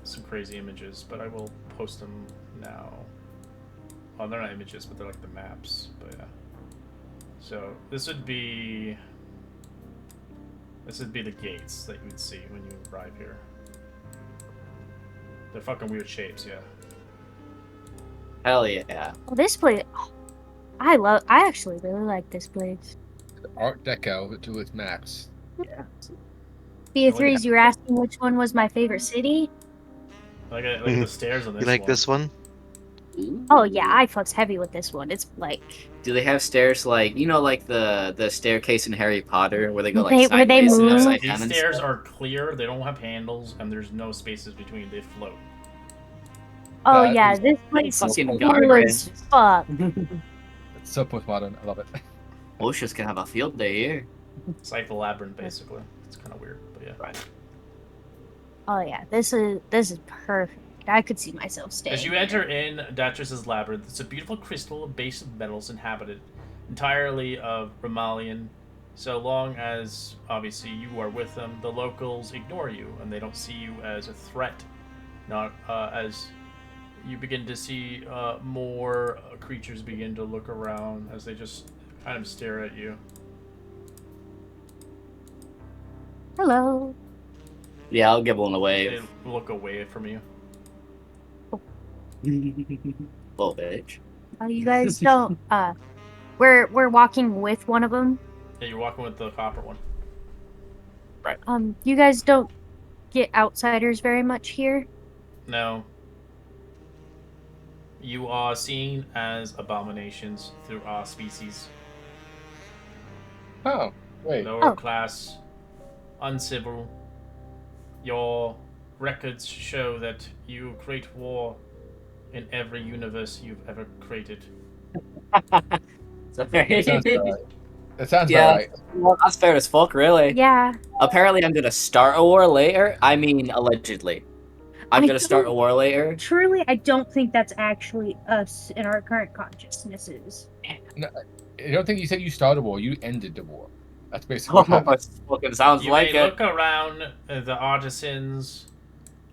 some crazy images, but I will post them now. Well, they're not images, but they're like the maps. But yeah. So this would be the gates that you would see when you arrive here. They're fucking weird shapes, yeah. Hell yeah. Well, this place, I actually really like this place. Art Deco to its max. Yeah. Beatrice, you were asking which one was my favorite city? Like the stairs on this You like one. this one? Oh yeah, I fucks heavy with this one. It's like Do they have stairs like like the staircase in Harry Potter where they go like Where they sideways and move? upside These down and stairs stuff? are clear, they don't have handles, and there's no spaces between. They float. oh That yeah, is this place is fucking cool guardrails. as fuck. It's so postmodern. I love it. Osh's gonna have a field day here. It's like the labyrinth, basically. It's kind of weird, but yeah. Right. Oh yeah, this is perfect. I could see myself staying. As you here. enter in Datris's labyrinth, it's a beautiful crystal base of metals inhabited entirely of Romalian. So long as, obviously, you are with them, the locals ignore you, and they don't see you as a threat. Not as you begin to see more creatures begin to look around as they just kind of stare at you. Hello. Yeah, I'll give one away. They look away from you. Little bitch. You guys don't. We're walking with one of them. Yeah, you're walking with the copper one. You guys don't get outsiders very much here. No. You are seen as abominations through our species. Oh, wait. Lower class, uncivil. Your records show that you create war in every universe you've ever created. That sounds right. That sounds Yeah. right. Well, that's fair as fuck, really. Yeah. Apparently, I'm gonna start a war later. I mean, allegedly. I'm I gonna start a don't- war later. Truly, I don't think that's actually us in our current consciousnesses. I don't think you said you started a war. You ended the war. That's basically Oh, what happened. it fucking sounds You like may it. look around the artisans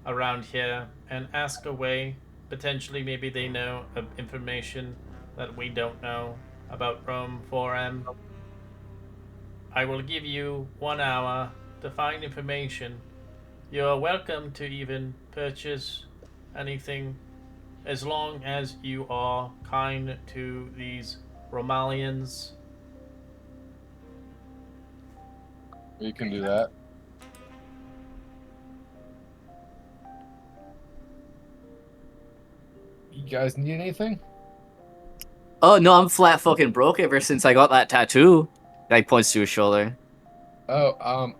around here and ask away. Potentially, maybe they know of information that we don't know about Rome 4M. I will give you 1 hour to find information. You're welcome to even purchase anything as long as you are kind to these Romalians. You can do that. You guys need anything? Oh no, I'm flat fucking broke ever since I got that tattoo. Guy points to his shoulder. Oh,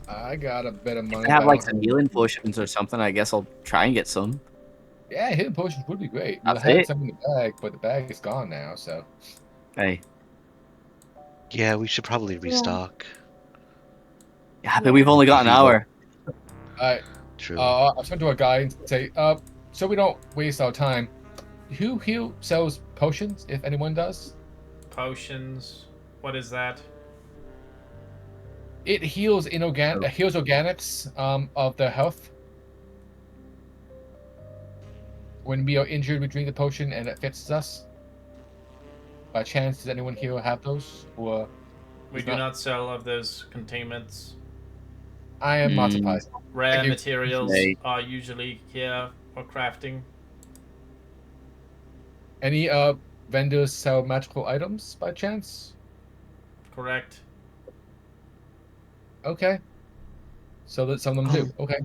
I got a bit of money. I have but like don't some have- healing potions or something. I guess I'll try and get some. Yeah, hidden potions would be great. You That's had it. some in the bag, but the bag is gone now. So Hey. Yeah, we should probably restock. Yeah, but we've only got an hour. True. I'll turn to a guy and say, so we don't waste our time. Who sells potions? If anyone does, Potions. What is that? it heals heals organics of the health. When we are injured, we drink the potion and it fixes us. By chance, does anyone here have those? Or We do not sell of those containments. I am not surprised. Rare Thank you. materials Hey. are usually here for crafting. Any vendors sell magical items by chance? Correct. Okay. So that some of them do. Okay.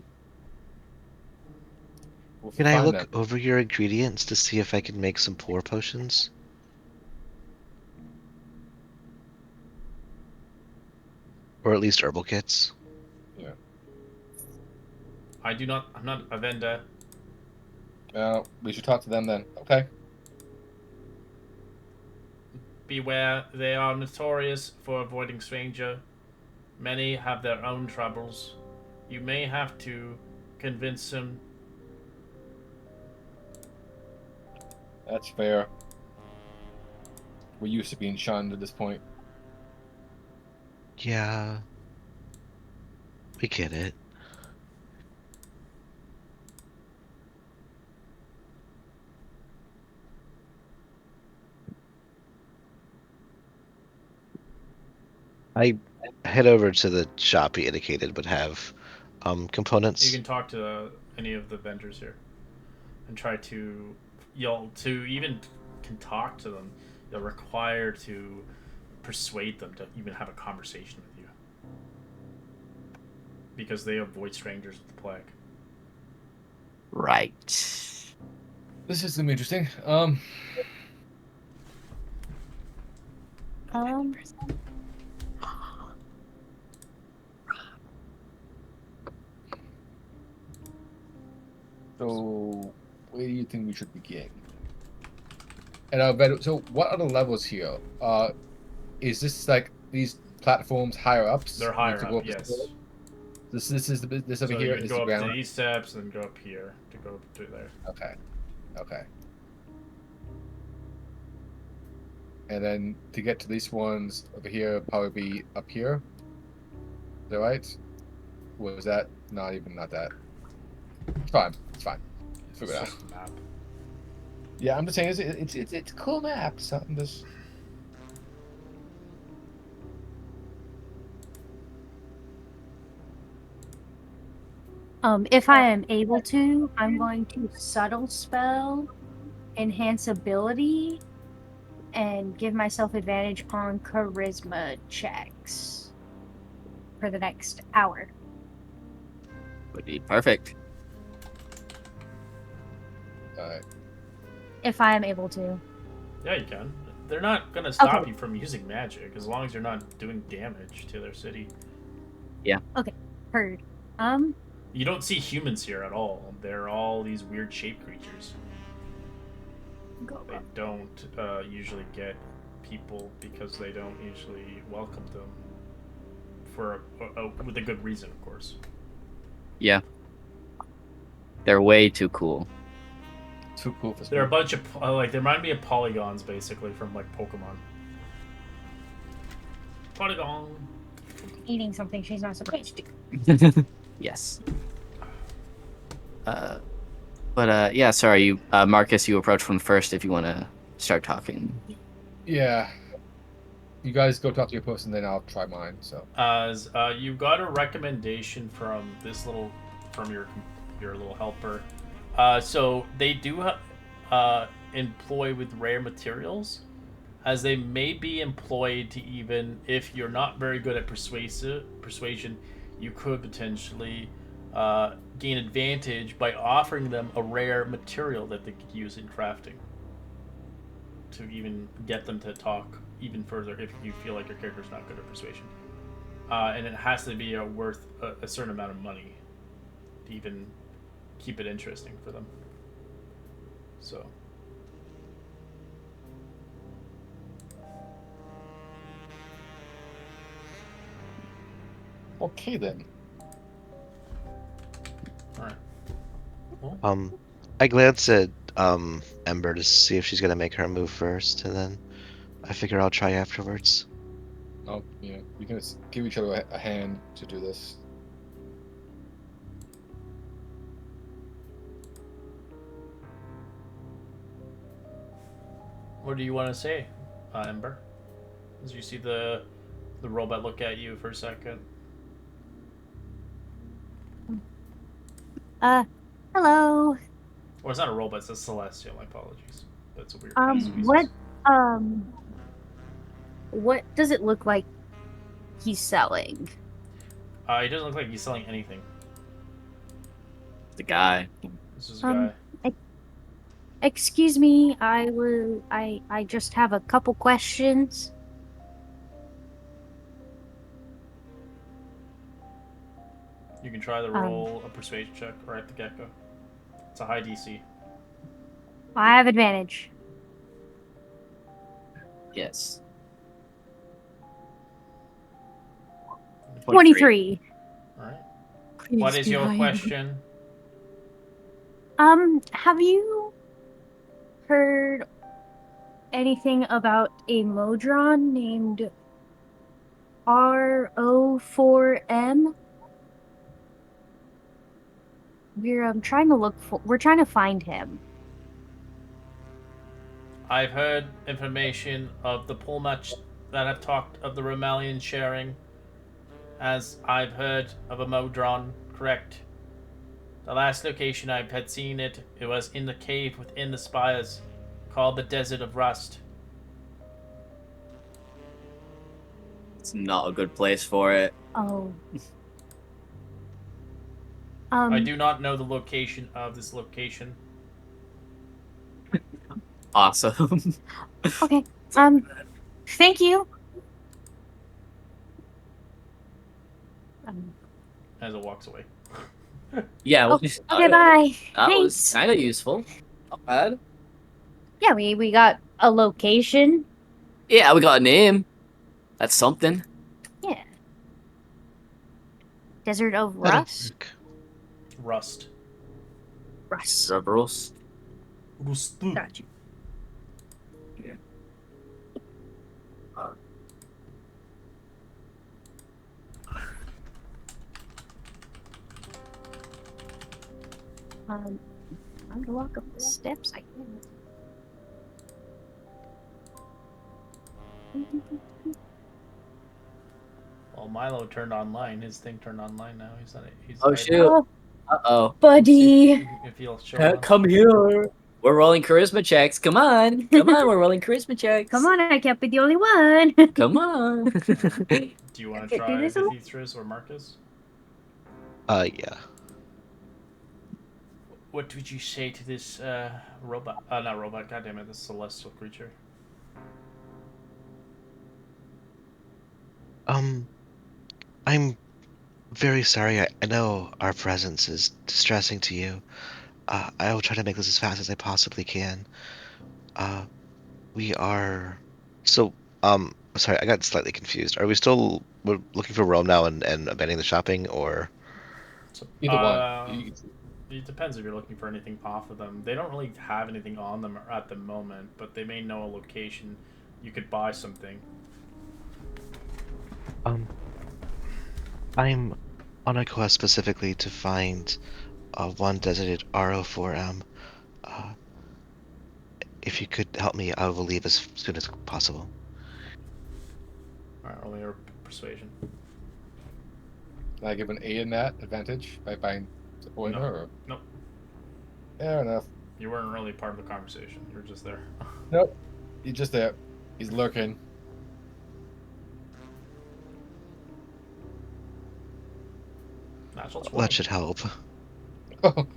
We'll Can I find look them. over your ingredients to see if I can make some pour potions? Or at least herbal kits? I'm not a vendor. We should talk to them then. Okay. Beware, they are notorious for avoiding stranger. Many have their own troubles. you may have to convince him. That's fair. We're used to being shunned at this point. Yeah, we get it. I head over to the shop he indicated would have components. You can talk to any of the vendors here and try to, to even can talk to them, you'll require to persuade them to even have a conversation with you because they avoid strangers with the plague. Right. This is gonna be interesting. So where do you think we should begin? And so what are the levels here? Is this like these platforms higher ups? They're We higher have to go up, yes. This is this over So here you is go the up to ground. these steps and go up here to go to there. Okay. Okay. And then to get to these ones over here, probably be up here. Is that right? Was that not that? It's fine. It's fine. It's Figure it out. just a map. Yeah, I'm just saying it's a cool map. So I'm just. If I am able to, I'm going to subtle spell, enhance ability, and give myself advantage on charisma checks for the next hour. Would be perfect. Alright. If I am able to. Yeah, you can. They're not gonna stop Okay. you from using magic as long as you're not doing damage to their city. Heard. You don't see humans here at all. They're all these weird shape creatures. Go They up. don't usually get people because they don't usually welcome them for with a good reason, of course. Yeah. They're way too cool. Too cool for They're a school. bunch of they remind me of polygons basically from like Pokemon. Polygon. Eating something she's not supposed to. Yes. Yeah, sorry, you Marcus, you approach from first if you want to start talking. Yeah. You guys go talk to your person, then I'll try mine. So. As you got a recommendation from your little helper. So they do employ with rare materials, as they may be employed to even if you're not very good at persuasion, you could potentially gain advantage by offering them a rare material that they could use in crafting to even get them to talk even further if you feel like your character's not good at persuasion. And it has to be worth a certain amount of money to even keep it interesting for them. So. Okay then. All right. Well, I glance at Ember to see if she's gonna make her move first, and then I figure I'll try afterwards. Oh yeah, we can just give each other a hand to do this. what do you want to say, Ember? As you see the robot look at you for a second. Hello. Or it's not a robot; it's a celestial. My apologies. That's a weird Um, species. what, what does it look like he's selling? He doesn't look like he's selling anything. The guy. This is a guy. Excuse me, I just have a couple questions. You can try to roll a persuasion check right at the get-go. It's a high DC. I have advantage. Yes. 23. All right. What He's is your behind. question? Have you heard anything about a Modron named RO4M? We're trying to we're trying to find him. I've heard information of the pool match that have talked of the Romalian sharing, as I've heard of a Modron, correct? The last location I had seen it was in the cave within the spires, called the Desert of Rust. It's not a good place for it. Oh. I do not know the location of this location. Awesome. Okay. Thank you. As it walks away. Yeah. Oh, well, okay, bye. That was Thanks. kind of useful. Not bad. Yeah, we got a location. Yeah, we got a name. That's something. Yeah. Desert of That'll Rust. work. Rust. Rust. Cerberus. Rust. Gotcha. I'm to walk up the steps, I guess. Well, Milo turned online. His thing turned online now. He's on it. He's Oh, hiding. shoot. Oh, Uh-oh. buddy. If he'll show up. Come here. We're rolling charisma checks. Come on. Come on, we're rolling charisma checks. Come on, I can't be the only one. Come on. Do you want to Can't do try this alone. Dithethris or Marcus? Yeah. What would you say to this robot? Not robot. Goddammit, this celestial creature. I'm very sorry. I know our presence is distressing to you. I will try to make this as fast as I possibly can. We are. So, sorry, I got slightly confused. Are we still we're looking for Rome now and abandoning the shopping, or? So, Either one. it depends if you're looking for anything off of them. They don't really have anything on them at the moment, but they may know a location. You could buy something. I'm on a quest specifically to find one designated RO4M. If you could help me, I will leave as soon as possible. Alright, only your persuasion. Can I give an A in that advantage by buying supporting her? Or? Nope. Fair enough. You weren't really part of the conversation. You were just there. Nope. He's just there. He's lurking. Natural 20. That should help.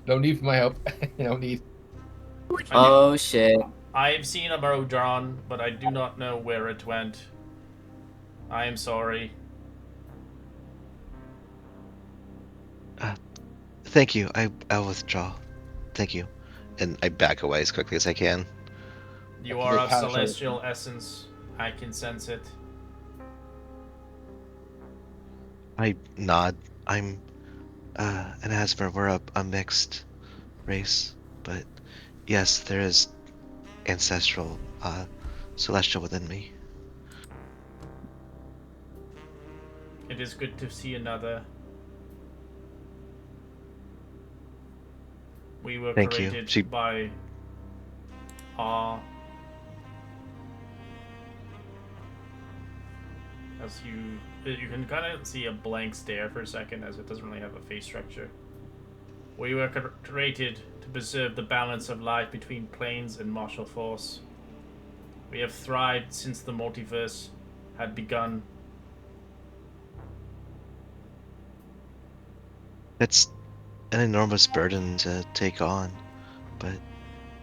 No need for my help. No need. Oh, shit. I've seen a Modron, but I do not know where it went. I am sorry. Thank you. I'll withdraw. Thank you. And I back away as quickly as I can. You That's a are bit of passionate. celestial essence. I can sense it. I nod. I'm an Asper. We're a mixed race, but yes, there is ancestral celestial within me. It is good to see another. We were Thank you. created by our. As you can kind of see a blank stare for a second, as it doesn't really have a face structure. We were created to preserve the balance of life between planes and martial force. We have thrived since the multiverse had begun. It's an enormous burden to take on, but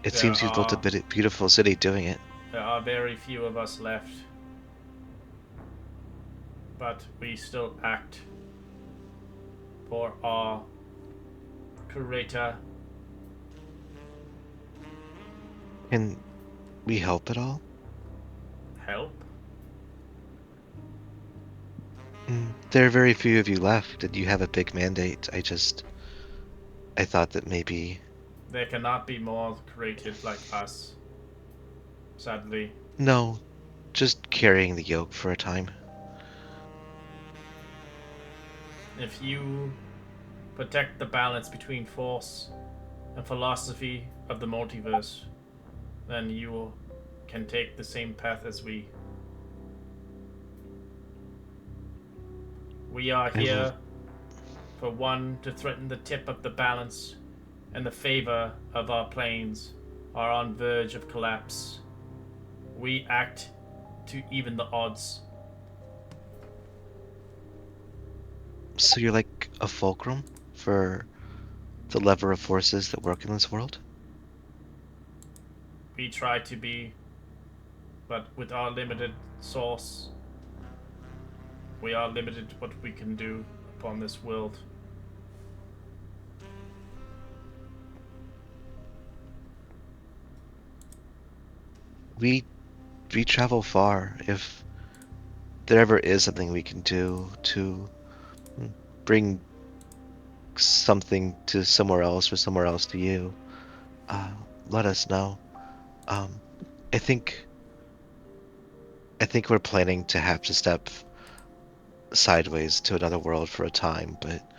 it seems you've built a beautiful city doing it. There are very few of us left. But we still act for our creator. Can we help at all? Help? There are very few of you left, and you have a big mandate. I thought that maybe. There cannot be more created like us. Sadly. No, just carrying the yoke for a time. If you protect the balance between force and philosophy of the multiverse, then you can take the same path as we. We are I will. here for one to threaten the tip of the balance, and the favor of our planes are on verge of collapse. We act to even the odds. So you're like a fulcrum for the lever of forces that work in this world? We try to be, but with our limited source, we are limited what we can do upon this world. We travel far. If there ever is something we can do to bring something to somewhere else or somewhere else to you, uh, let us know. Um, I think we're planning to have to step sideways to another world for a time, but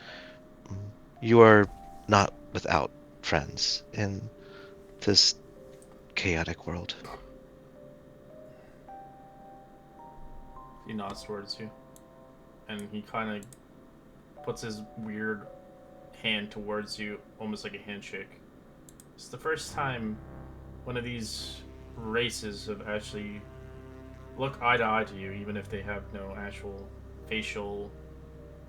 you are not without friends in this chaotic world. He nods towards you, and he kind of puts his weird hand towards you, almost like a handshake. It's the first time one of these races have actually looked eye to eye to you, even if they have no actual facial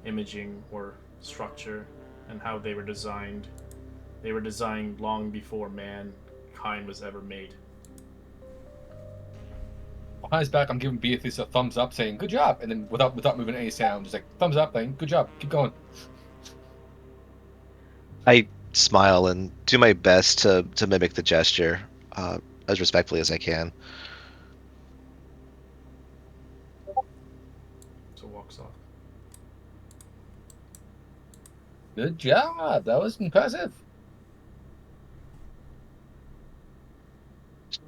imaging or structure, and how they were designed. They were designed long before mankind was ever made. Behind his back, I'm giving Beatrice a thumbs up, saying "good job," and then without moving any sound, just like thumbs up, saying "good job, keep going." I smile and do my best to mimic the gesture as respectfully as I can. So walks off. Good job. That was impressive.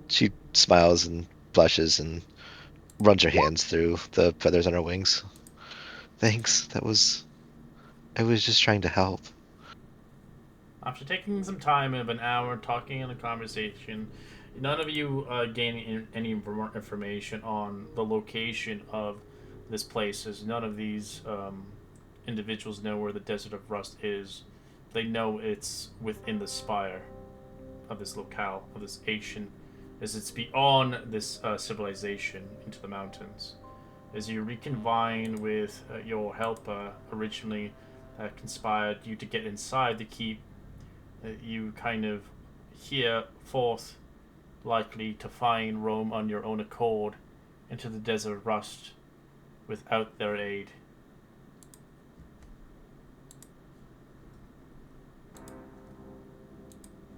She smiles and blushes and runs her hands through the feathers on her wings. Thanks. I was just trying to help. After taking some time of an hour talking in a conversation, none of you gain any more information on the location of this place, as none of these individuals know where the Desert of Rust is. They know it's within the spire of this locale, of this ancient, as it's beyond this civilization into the mountains. As you reconvene with your helper originally conspired you to get inside the keep, you kind of hear forth likely to find Rome on your own accord into the Desert of Rust without their aid.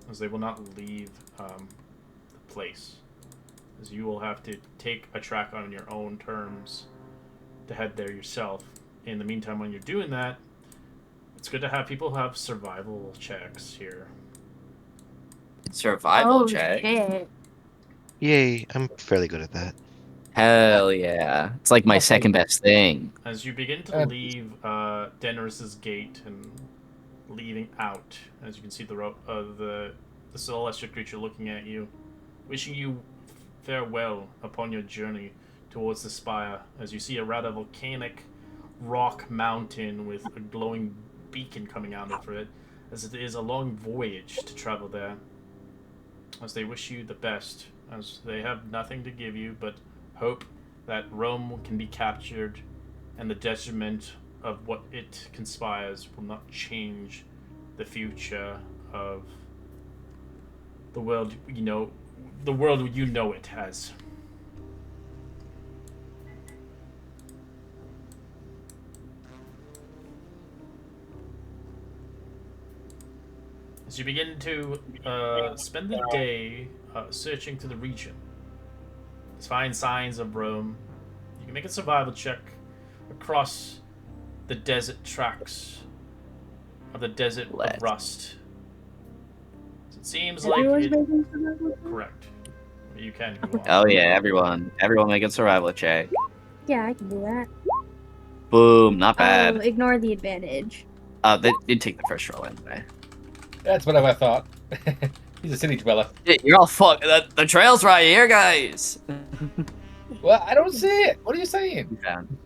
As they will not leave the place. As you will have to take a track on your own terms to head there yourself. In the meantime, when you're doing that, it's good to have people have survival checks here. Survival check. Shit. Yay, I'm fairly good at that. Hell yeah. It's like my second best thing. As you begin to leave Denris's gate and leaving out, as you can see the celestial creature looking at you, wishing you farewell upon your journey towards the spire, as you see a rather volcanic rock mountain with a glowing beacon coming out of it, as it is a long voyage to travel there. As they wish you the best, as they have nothing to give you but hope that Rome can be captured and the detriment of what it conspires will not change the future of the world the world you know it as. As you begin to spend the day searching through the region, to find signs of Rome, you can make a survival check across the desert tracks of the desert Let's. of rust. So it seems like Everyone's it, making survival check? correct. You can if you want. Oh yeah, everyone making survival check. Yeah, I can do that. Boom, not Oh, bad. ignore the advantage. They did take the first roll anyway. That's what I thought. He's a city dweller. You're all fuck. The trail's right here, guys. Well, I don't see it. What are you saying? You found.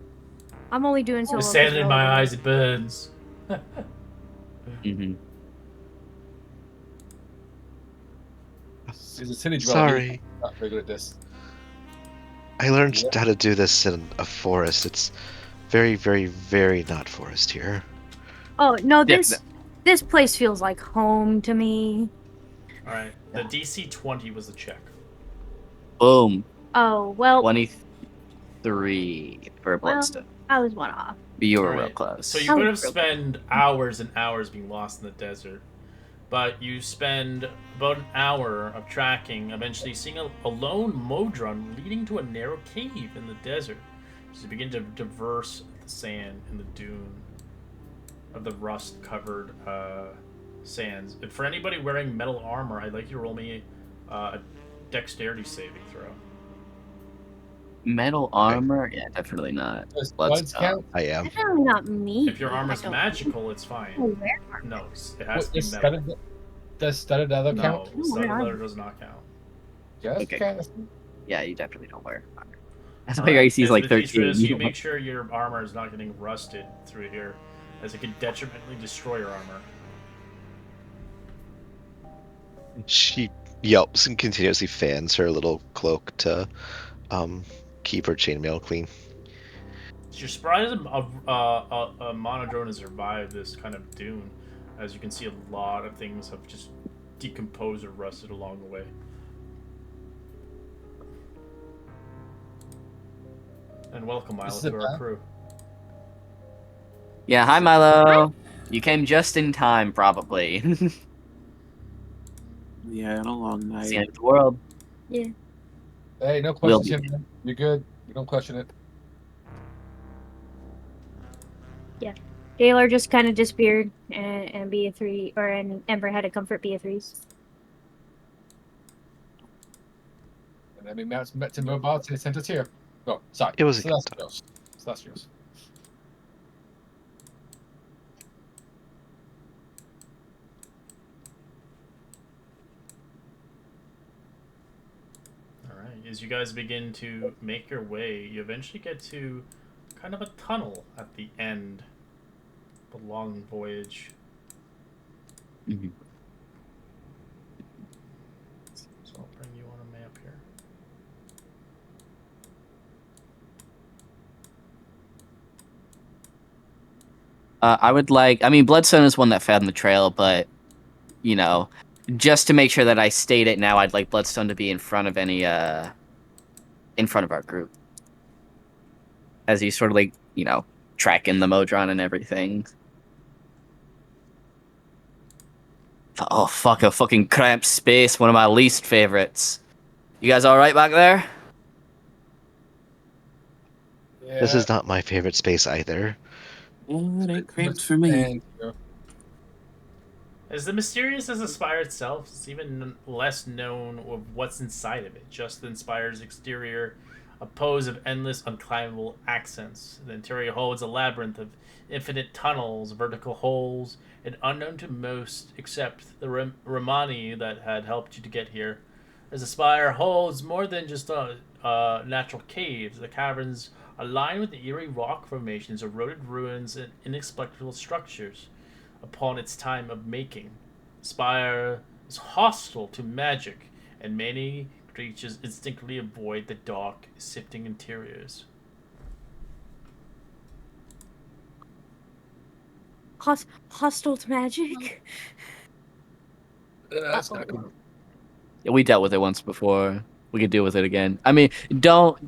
I'm only doing so. The sand in my eyes, it burns. Mm-hmm. He's a city dweller. Sorry. He's not very good at this. I learned Yeah. how to do this in a forest. It's very, very, very not forest here. Oh no, Yeah, this place feels like home to me. All right. The DC 20 was the check. Boom. Oh well, 23 for Bloodstone. I was one off. But you were All real right. close. So you could have spent hours and hours being lost in the desert, but you spend about an hour of tracking, eventually seeing a lone modron leading to a narrow cave in the desert. As you begin to traverse the sand in the dune of the rust-covered sands. And for anybody wearing metal armor, I'd like you to roll me a dexterity saving throw. Metal armor? Yeah, definitely not. Does Let's studs count? I am. Definitely not me. If your armor's I don't magical, it's know fine. where armor. No, it has to be Does metal. studded leather No, count? studded where leather does not count. Yes, Okay. count. Yeah, you definitely don't wear armor. That's why Alright, your AC is as like with 13. Beatrice, you make sure your armor is not getting rusted through here, as it could detrimentally destroy your armor. She yelps and continuously fans her little cloak to keep her chainmail clean. You're surprised a monodrone has survived this kind of dune, as you can see a lot of things have just decomposed or rusted along the way. And welcome, Milo, This is to a our bad- crew. Yeah, hi Milo. You came just in time, probably. Yeah, and a long It's night. the end of the world. Hey, no Will questions, be. man. You're good. You don't question it. Gaylor just kind of disappeared, and BA3 and Ember had to comfort BA3s. And then we met some robots and they sent us here. Oh, sorry. It was a good Celestials. Celestials. Alright, as you guys begin to make your way, you eventually get to kind of a tunnel at the end of the long voyage. Mhm. So I'll bring you on a map here. I mean, Bloodstone is one that found the trail, but, you know, just to make sure that I state it now, I'd like Bloodstone to be in front of in front of our group. As he's sort of like, you know, tracking the Modron and everything. Oh, fuck, a fucking cramped space, one of my least favorites. You guys alright back there? Yeah. This is not my favorite space either. Oh, it ain't cramped for me. And, As the mysterious as the Spire itself, it's even less known of what's inside of it. Just the Spire's exterior, a pose of endless, unclimbable accents. The interior holds a labyrinth of infinite tunnels, vertical holes, and unknown to most except the Romani that had helped you to get here. As the Spire holds more than just natural caves, the caverns are lined with eerie rock formations, eroded ruins, and inexplicable structures. Upon its time of making, Spire is hostile to magic, and many creatures instinctively avoid the dark, sifting interiors. Hostile to magic. that's not good. Yeah, we dealt with it once before. We could deal with it again. I mean, don't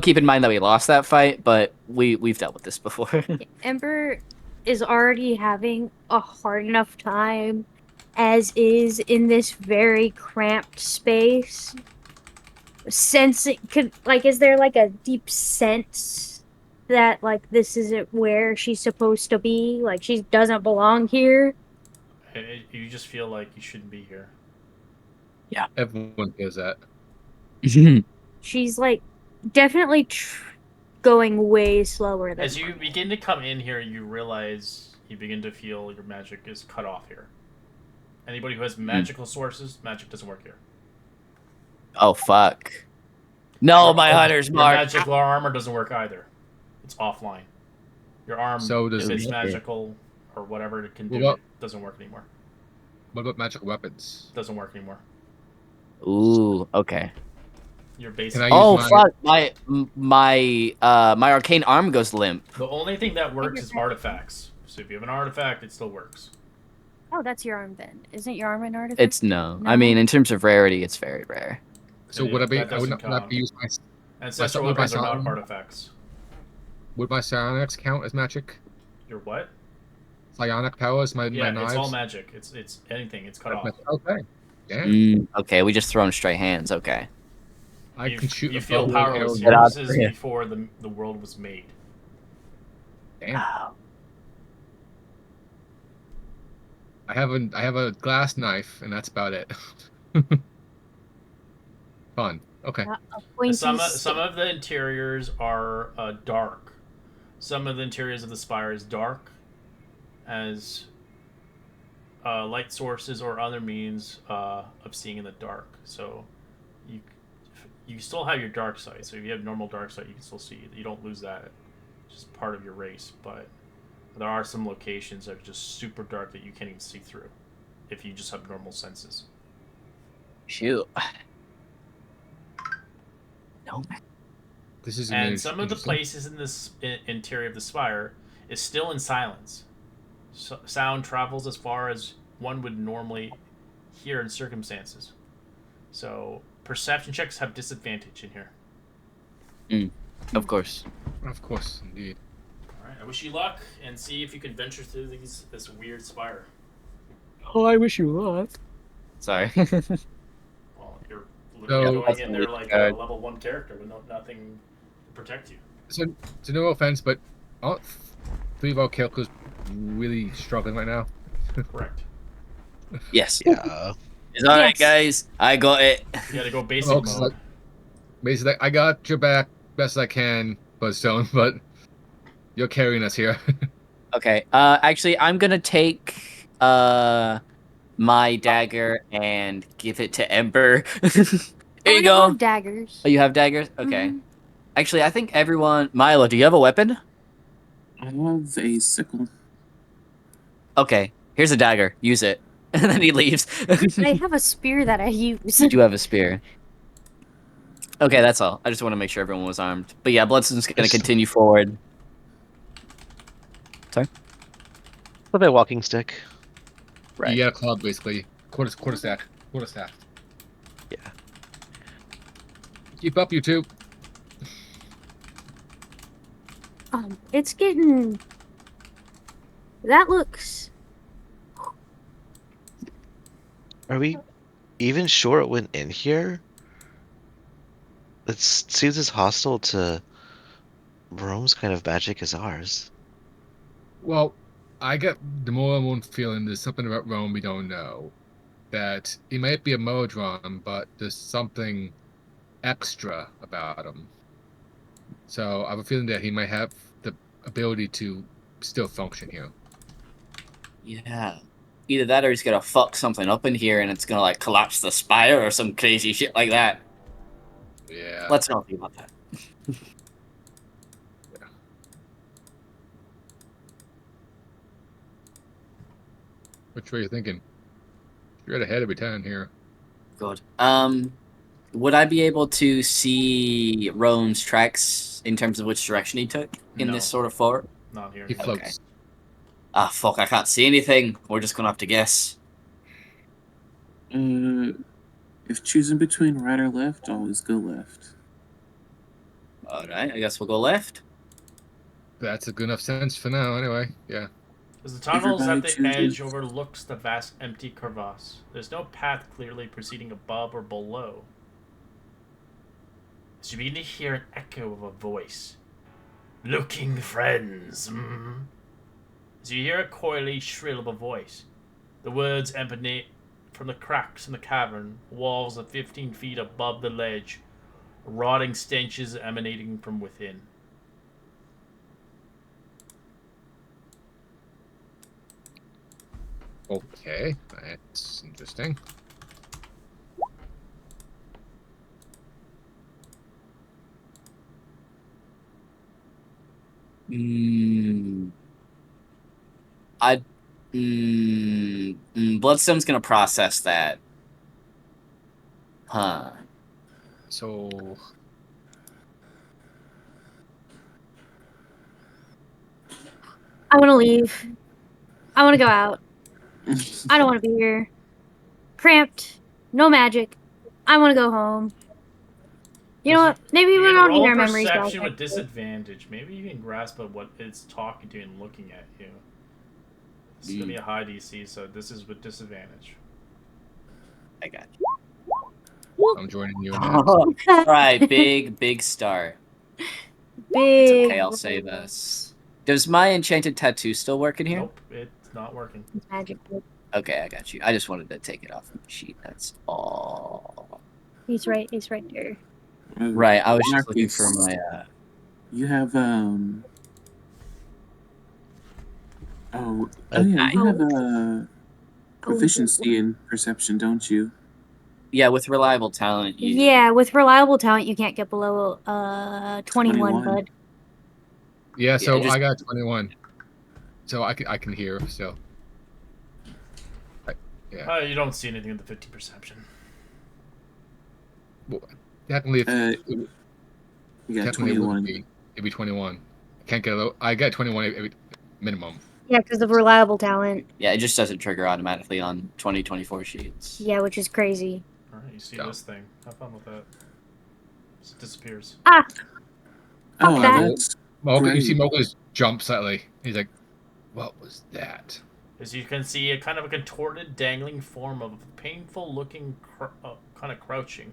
keep in mind that we lost that fight, but we've dealt with this before. Ember is already having a hard enough time as is in this very cramped space. Sensing, is there like a deep sense that like this isn't where she's supposed to be? Like she doesn't belong here? You just feel like you shouldn't be here. Everyone does that. She's like definitely going way slower than As you begin to come in here, you realize you begin to feel your magic is cut off here. Anybody who has magical sources, magic doesn't work here. Oh fuck! No, my hunter's Your mark. magical armor doesn't work either. It's offline. Your arm, So does if it's the- magical or whatever it can do, Well, it doesn't work anymore. What about magical weapons? Doesn't work anymore. Ooh, okay. You're basically. Can I Oh use my- fuck! My arcane arm goes limp. The only thing that works is artifacts. So if you have an artifact, it still works. Oh, that's your arm then. Isn't your arm an artifact? It's no. I mean, in terms of rarity, it's very rare. So Yeah, would I be? that I would doesn't not be count. use my. Ancestral would my weapons are not sound- artifacts. Would my psionics count as magic? Your what? Psionic powers, my Yeah, knives. it's all magic. It's anything. It's cut off. Okay. Yeah. Okay, we just throwing straight hands. Okay. I You, can shoot. you a feel bow and powerless. arrow. Get out. Yours is Yeah. before the world was made. Damn. Oh, I have a glass knife, and that's about it. Fun. Okay. A pointy Some stick. of the interiors are dark. Some of the interiors of the spire is dark, as light sources or other means of seeing in the dark. So you still have your dark sight. So if you have normal dark sight, you can still see. You don't lose that. It's just part of your race. But there are some locations that are just super dark that you can't even see through if you just have normal senses. shoot. No. This is And some of the interesting. places in this interior of the spire is still in silence. So, sound travels as far as one would normally hear in circumstances. So perception checks have disadvantage in here. Of course. Of course, indeed. All right, I wish you luck and see if you can venture through this weird spire. Oh, I wish you luck. Sorry. Well, you're literally So- going in there like a level 1 character with nothing to protect you. So no offense, but aren't three of our characters really struggling right now? Correct. Yes. Yeah. It's all right, Yes. guys. I got it. You gotta go basic Oh, 'cause, mode. like, basically, I got your back best I can, Buzzstone, but you're carrying us here. Okay. Actually, I'm gonna take my dagger and give it to Ember. Here you I go. have daggers. Oh, you have daggers? Okay. Mhm. Actually, I think everyone. Milo, do you have a weapon? I have a sickle. Okay. Here's a dagger. Use it. And then he leaves. I have a spear that I use. You do have a spear. Okay, that's all. I just want to make sure everyone was armed. But yeah, Bloodstone's gonna Yes. continue forward. With my walking stick. Right. You got a club, basically. Quarter stack. Yeah. Keep up, you two. It's getting. That looks. Are we even sure it went in here? It seems as hostile to Rome's kind of magic as ours. Well, I get the more and more feeling there's something about Rome we don't know. That he might be a Modron, but there's something extra about him. So I have a feeling that he might have the ability to still function here. Yeah. Either that or he's gonna fuck something up in here and it's gonna like collapse the spire or some crazy shit like that. Yeah. Let's not think about that. Which way are you thinking? You're at ahead every time here. Good. Would I be able to see Rome's tracks in terms of which direction he took in No. this sort of fort? Not here. He no. floats. Ah, fuck, I can't see anything. We're just gonna have to guess. If choosing between right or left, always go left. Alright, I guess we'll go left. That's a good enough sense for now, anyway. Yeah. As the tunnels at Everybody the edge chooses. overlooks the vast empty crevasse. There's no path clearly proceeding above or below. As you begin to hear an echo of a voice. Looking friends, As you hear a coyly shrill of a voice, the words emanate from the cracks in the cavern, walls of 15 feet above the ledge, rotting stenches emanating from within. Okay, that's interesting. I Bloodstone's gonna process that. Huh. So I want to leave. I want to go out. I don't want to be here. Cramped. No magic. I want to go home. You know what? Maybe we You can don't need roll our memories back. perception with disadvantage. Maybe you can grasp at what it's talking to and looking at you. It's gonna be a high DC, so this is with disadvantage. I got you. I'm joining you in that. All right, big star. Big. It's okay, I'll say this. Does my enchanted tattoo still work in here? Nope, it's not working. Magic. Okay, I got you. I just wanted to take it off the sheet. That's all. He's right. He's right there. Right, I was just looking Marcus, for my. You have Oh, yeah, Okay. you have a proficiency in perception, don't you? Yeah, with reliable talent. Yeah, with reliable talent, you can't get below 21, 21. bud. Yeah, so just- I got 21. So I can hear still. Yeah. You don't see anything with the 50 perception. Well, technically, if, You got technically 21. it'd be 21. I can't get a low. I got 21 every minimum. Yeah, because of reliable talent. Yeah, it just doesn't trigger automatically on 2024 sheets. Yeah, which is crazy. Alright, you see So. this thing. Have fun with that. It disappears. Ah! Oh, that. that's Mocha, you great. see Mocha just jump slightly. He's like, "What was that?" As you can see, a kind of a contorted, dangling form of painful-looking, kind of crouching.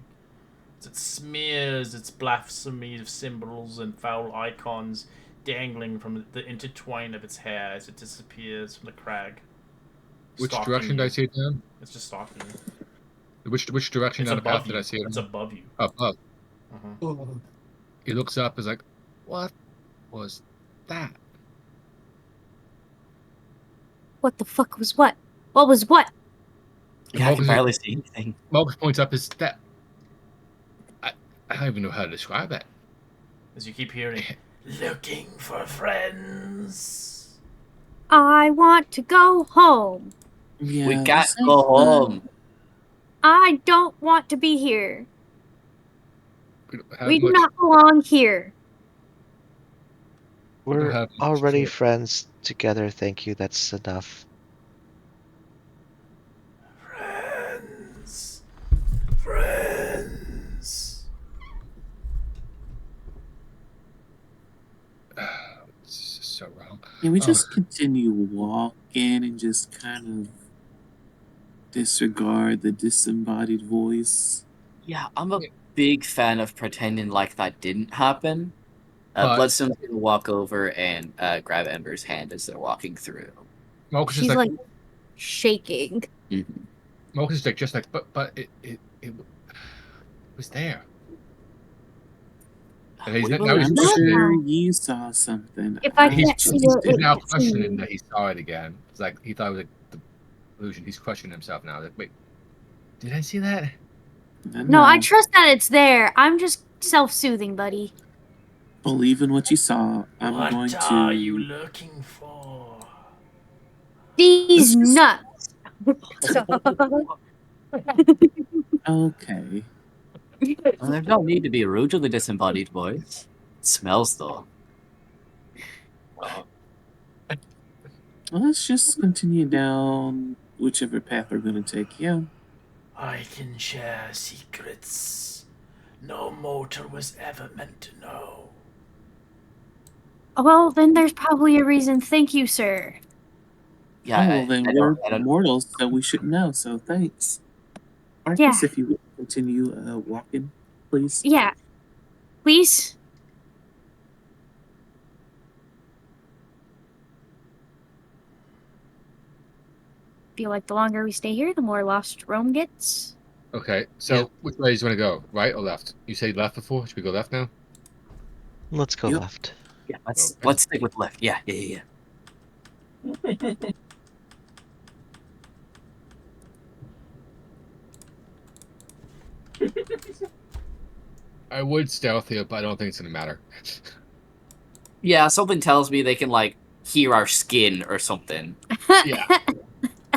As it smears its blasphemy of symbols and foul icons dangling from the intertwine of its hair as it disappears from the crag. Which Stalking direction did you. I see it down? It's just stalking you. Which direction It's down the path above did you. I see it? It's above you. Above. Uh-huh. He looks up. Is like, "What was that?" What the fuck was what? What was what? Yeah, I can barely see anything. Mocha points up. Is that? I don't even know how to describe that. As you keep hearing, looking for friends. I want to go home. Yeah, We got this to go home. I don't want to be here. We don't have We do much. not belong here. We're have much already choice. friends together, thank you. That's enough. Friends. Friends. It's just so wrong. Can we just continue walking and just kind of disregard the disembodied voice? Yeah, I'm a big fan of pretending like that didn't happen. Bloodstone's gonna walk over and grab Ember's hand as they're walking through. Mocha's She's just like shaking. Mm-hmm. Mocha's just like, but it was there. And he's now he's I'm questioning. sure you saw something. If I I'm can't see just- it, He's now it's questioning me. that he saw it again. It's like he thought it was like the illusion. He's questioning himself now. Like, wait, did I see that? No, I trust that it's there. I'm just self-soothing, buddy. Believe in what you saw. I'm What going are to. you looking for? These This is- nuts. Okay. Well, there's no need to be rude to the disembodied voice. It smells though. Well, let's just continue down whichever path we're going to take. Yeah. I can share secrets no mortal was ever meant to know. Well, then there's probably a reason. Thank you, sir. Yeah, Oh, well, then I we're don't- mortals, so we should know. So thanks. Marcus, Yeah. if you would continue walking, please. Yeah. Please? feel like the longer we stay here, the more lost Rome gets. Okay, so Yeah. which way do you want to go? Right or left? You say left before. Should we go left now? Let's go Yep. left. Yeah, let's Okay. let's stick with left. Yeah. I would stealth here, but I don't think it's gonna matter. Yeah, something tells me they can like hear our skin or something. Yeah.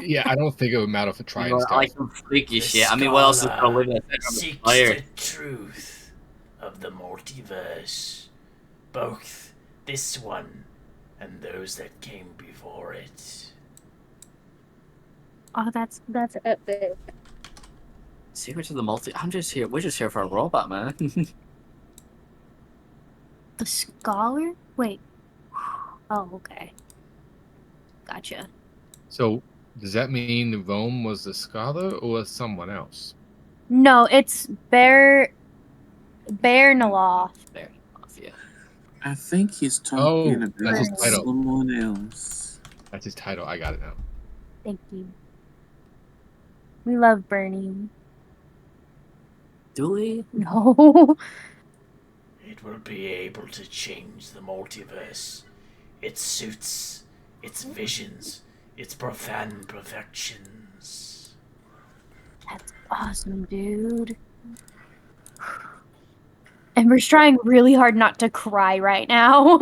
Yeah, I don't think it would matter for You trying know, stealth. like some freaky The shit. I mean, what else is gonna live in scholar the center of the seeks fire? the truth of the multiverse, both this one and those that came before it. Oh, that's epic. Secrets of the multi. I'm just here. We're just here for a robot, man. The scholar? Wait. Oh, okay. Gotcha. So does that mean Rome was the scholar or someone else? No, it's Bear Naloth. Very off, yeah. I think he's Oh, talking that's about his title. someone else. That's his title. I got it now. Thank you. We love Bernie. Do we? No. It will be able to change the multiverse. Its suits, its visions, its profound perfections. That's awesome, dude. Ember's trying really hard not to cry right now.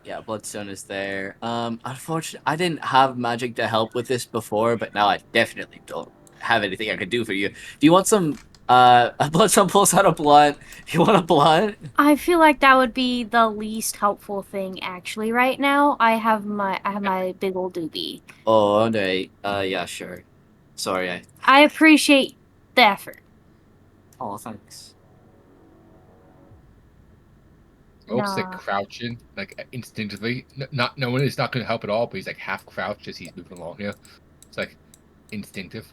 Yeah, Bloodstone is there. Unfortunately, I didn't have magic to help with this before, but now I definitely don't have anything I can do for you. Do you want some? Bloodstone pulls out a blunt. You want a blunt? I feel like that would be the least helpful thing actually right now. I have my big old doobie. Oh, okay. Yeah, sure. Sorry. I appreciate the effort. Oh, thanks. Rope's like Nah. crouching, like instinctively. Not knowing it's not going to help at all, but he's like half crouched as he's moving along here. It's like instinctive.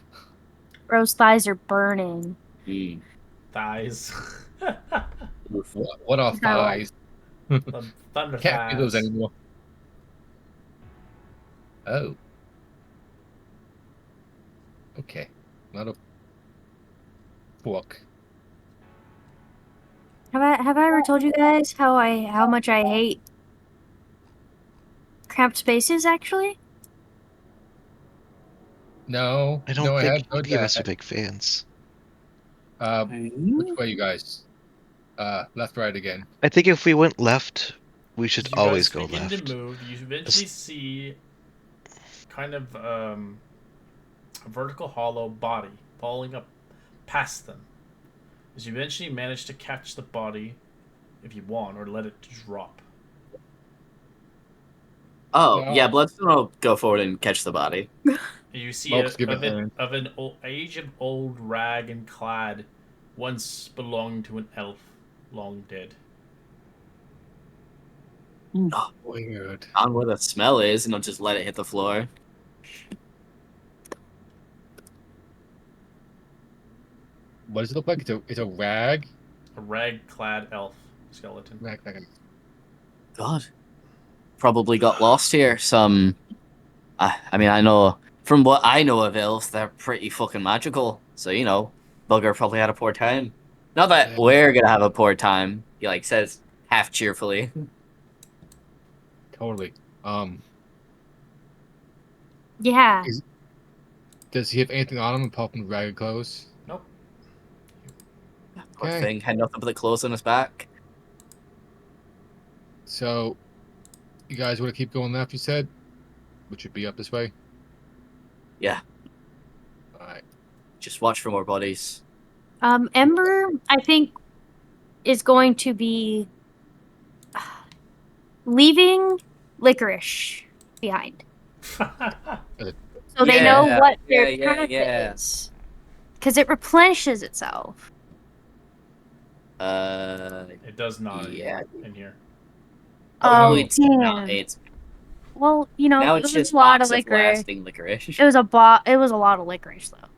Bro's thighs are burning. Mm. Thighs. What are Is that all? thighs? The thunder Can't feel those thighs. anymore. Oh. Okay. Not a book. Have I ever told you guys how much I hate cramped spaces actually? No. I don't No, I think have heard any of us are that. big fans. Which way, you guys? Left, right again. I think if we went left, we should As you always guys go begin left. to move, you eventually see kind of a vertical hollow body falling up past them. As you eventually manage to catch the body, if you want, or let it drop. Oh, No. yeah, Bloodstone will go forward and catch the body. You see Mope's giving of an age of old rag and clad, once belonged to an elf, long dead. Weird. On where the smell is, and I'll just let it hit the floor. What does it look like? It's a rag. A rag-clad elf skeleton. Rag. God. Probably got lost here. I mean, I know, from what I know of elves, they're pretty fucking magical. So, you know, Bugger probably had a poor time. Not that Yeah. we're gonna have a poor time, he, like, says half cheerfully. Totally. Yeah. Does he have anything on him apart from ragged clothes? Nope. Poor Okay. thing, had nothing but the clothes on his back. So, you guys want to keep going left? You said, which would be up this way. Yeah, All right. just watch for more bodies. Ember, I think, is going to be leaving licorice behind. So they know Yeah, what their yeah, path yeah. is. Because it replenishes itself. It does not Yeah. in here. Oh, Oh, it's damn. not. It's Well, you know, now it it's was just a lot of box of licorice. lasting licorice. It was a lot of licorice though.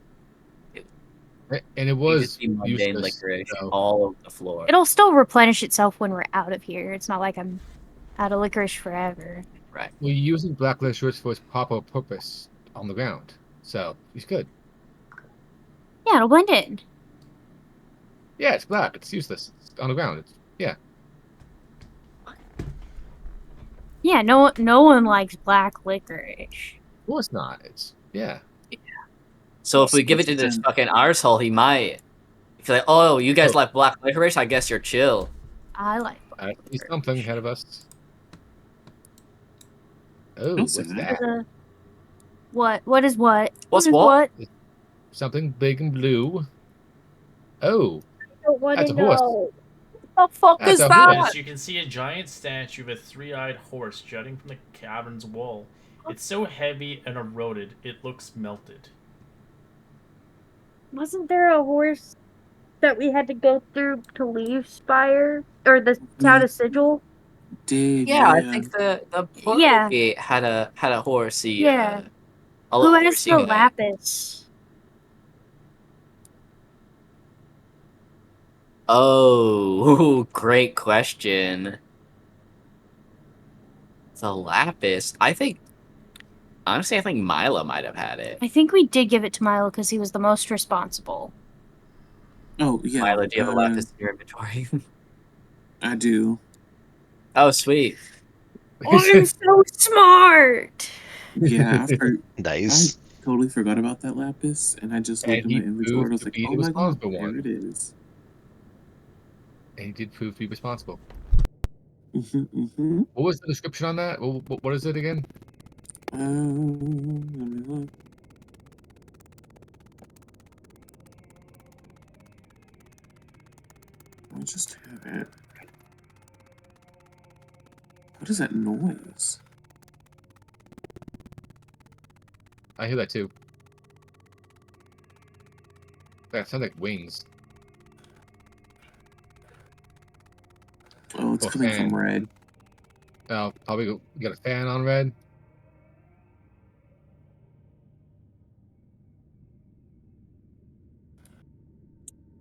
And it You was just see mundane useless. licorice So, all over the floor. It'll still replenish itself when we're out of here. It's not like I'm out of licorice forever. Right. we're using black licorice for its proper purpose on the ground. So he's good. Yeah, it'll blend in. Yeah, it's black. It's useless. It's on the ground. It's yeah. Yeah, no one likes black licorice. Of course not. It's yeah. So if we give it What's to this then? fucking arsehole, he might. If like, oh, you guys Oh. like black licorice, I guess you're chill. I like I black see licorice. something ahead of us. Oh, Don't say what's that. that? What is what? What's What is what? what? Something big and blue. Oh, I don't want that's to a horse. know. What the fuck That's is a that? horse. Yes, you can see a giant statue of a three-eyed horse jutting from the cavern's wall. It's so heavy and eroded, it looks melted. Wasn't there a horse that we had to go through to leave Spire or the town of Sigil? Did Yeah, I yeah. think the portal Yeah. gate had a horsey, Yeah. a Who little has horsey the guy. lapis? Oh, great question. The lapis. Honestly, I think Mila might have had it. I think we did give it to Milo because he was the most responsible. Oh yeah. Mila, do you have a lapis in your inventory? I do. Oh, sweet. I'm so smart. Yeah, I Nice. totally forgot about that lapis, and I just looked And in my he inventory and proved I was to like, be oh the my god, responsible there one. it is. And he did prove to be responsible. Mm-hmm. What was the description on that? What is it again? Let me look. I just have it. What is that noise? I hear that too. That sounds like wings. Oh, it's Or coming from fan. red. Oh, probably you got a fan on red.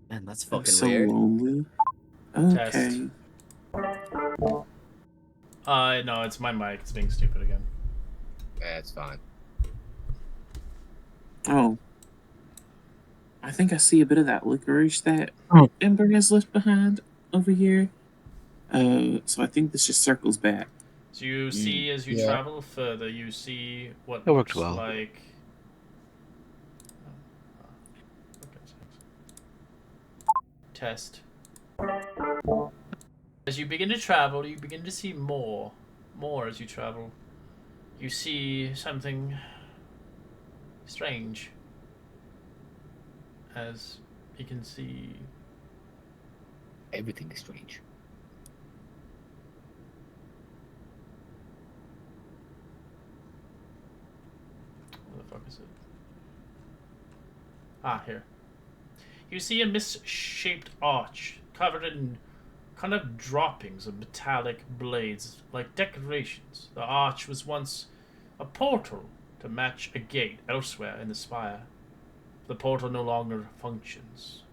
Man, that's I'm fucking so weird. lonely. Test. Okay. No, it's my mic. It's being stupid again. That's fine. Oh. I think I see a bit of that licorice that Oh. Ember has left behind over here. So I think this just circles back. So you see, as you Yeah. travel further, you see what It worked looks well. like. Test. As you begin to travel, you begin to see more as you travel. You see something strange. As you can see, Everything is strange. where the fuck is it? Ah, here. You see a misshaped arch covered in kind of droppings of metallic blades, like decorations. The arch was once a portal to match a gate elsewhere in the spire. The portal no longer functions.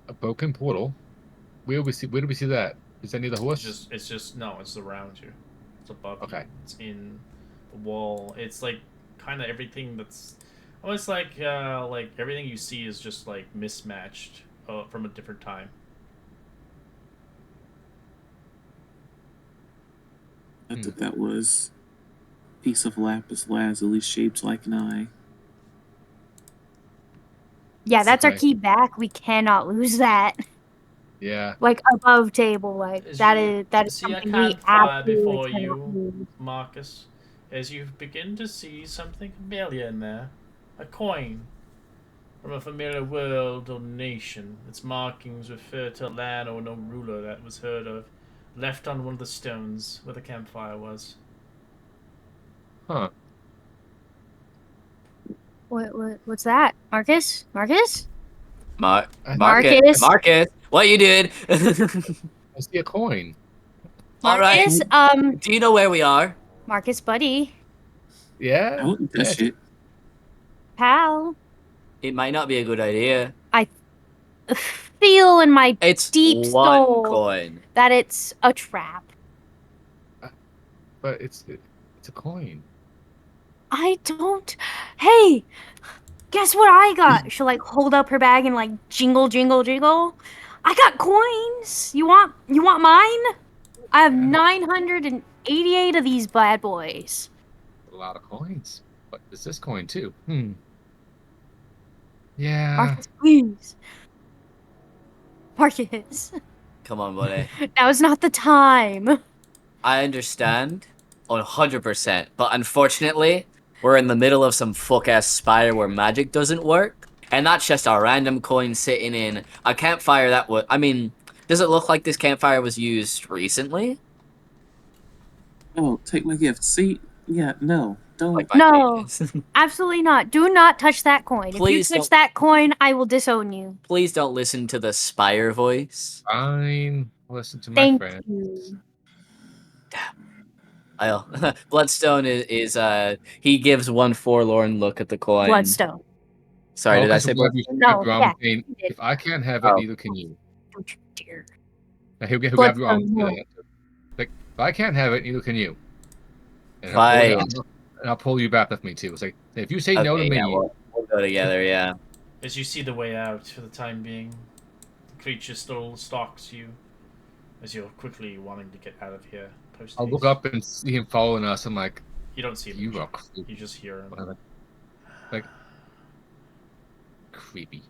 A broken portal. Where do we see that? Is that near the horse? It's just no, it's around you. It's above you. Okay. It's in the wall. It's like kind of everything that's almost like everything you see is just like mismatched from a different time. I thought that was a piece of lapis lazuli shaped like an eye. Yeah, that's our Okay. key back. We cannot lose that. Yeah. Like above table, like As that you is see a something we campfire absolutely before cannot you, lose. Marcus, as you begin to see something familiar in there. A coin from a familiar world or nation. Its markings refer to a land or no ruler that was heard of, left on one of the stones where the campfire was. Huh. What's that? Marcus? Marcus? Marcus, Marcus? Marcus, what you did? I see a coin. All right. Marcus? Do you know where we are? Marcus, buddy. Yeah. I wouldn't touch Yeah. it. Pal. It might not be a good idea. I feel in my It's deep one soul coin. that it's a trap. but it's a coin. I don't. Hey, guess what I got? She'll like hold up her bag and like jingle, jingle, jingle. I got coins. You want mine? I have 988 of these bad boys. A lot of coins. But it's this coin too. Yeah. Marcus, please. Marcus, Come on, buddy. now is not the time. I understand 100%, but unfortunately, we're in the middle of some fuck-ass Spire where magic doesn't work, and that's just a random coin sitting in a campfire that was... I mean, does it look like this campfire was used recently? Oh, take my gift. See? Yeah, no. Don't. Like my No. penis. Absolutely not. Do not touch that coin. Please if you touch don't. that coin, I will disown you. Please don't listen to the Spire voice. Fine. Listen to my Thank friend. you. Bloodstone is he gives one forlorn look at the coin. Bloodstone. Sorry, did I say Blood? Bloodstone? No, yeah, saying, you did. if I can't have it, Oh. neither can you. Don't you dare. Now, he'll grab your arm. Bloodstone, no. Like, if I can't have it, neither can you. And Fine. I'll pull you back with me too. It's like, if you say no to Okay, me, yeah, we'll go together, yeah. As you see the way out for the time being, the creature still stalks you as you're quickly wanting to get out of here. I'll look up and see him following us. I'm like, You don't see him. you are creepy. You just hear him. Like, creepy.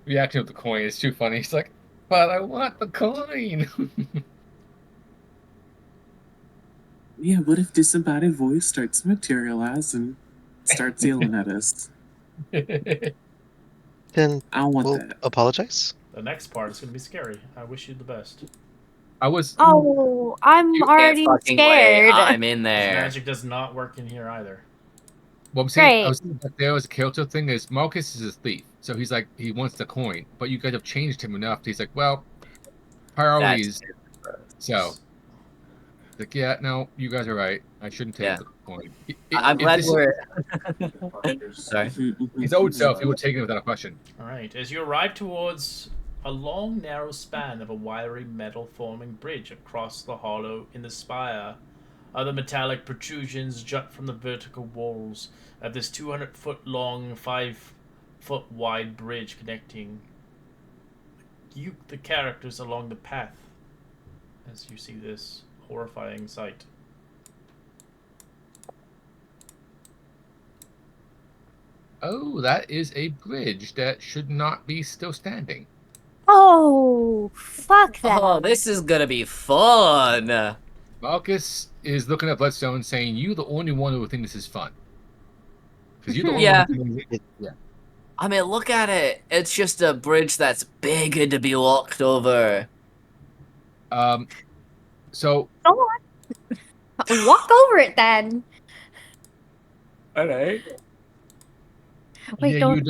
Reaction of the coin is too funny. He's like, but I want the coin. Yeah, what if disembodied voice starts to materialize and starts yelling at us? Then I don't want we'll that. apologize. The next part is going to be scary. I wish you the best. I was. Oh, I'm You already can't fucking wait. scared. I'm in This there. magic does not work in here either. Well, I'm saying, Great. I was saying that there was a character thing. Is Marcus is a thief, so he's like he wants the coin, but you guys have changed him enough. He's like, well, priorities. So, like, yeah, no, you guys are right. I shouldn't take Yeah. the coin. I'm glad this- we're... Sorry. His old self, he would take it without a question. Alright, as you arrive towards a long, narrow span of a wiry metal forming bridge across the hollow in the spire, other metallic protrusions jut from the vertical walls of this 200-foot long, 5-foot wide bridge connecting you, the characters, along the path as you see this horrifying sight. Oh, that is a bridge that should not be still standing. Oh, fuck that. Oh, this is gonna be fun. Marcus is looking at Bloodstone saying, "You the only one who would think this is fun." Because you're the only Yeah. one. Yeah. I mean, look at it. It's just a bridge that's big to be walked over. So Go on. Walk over it then. All right. Wait, yeah, don't.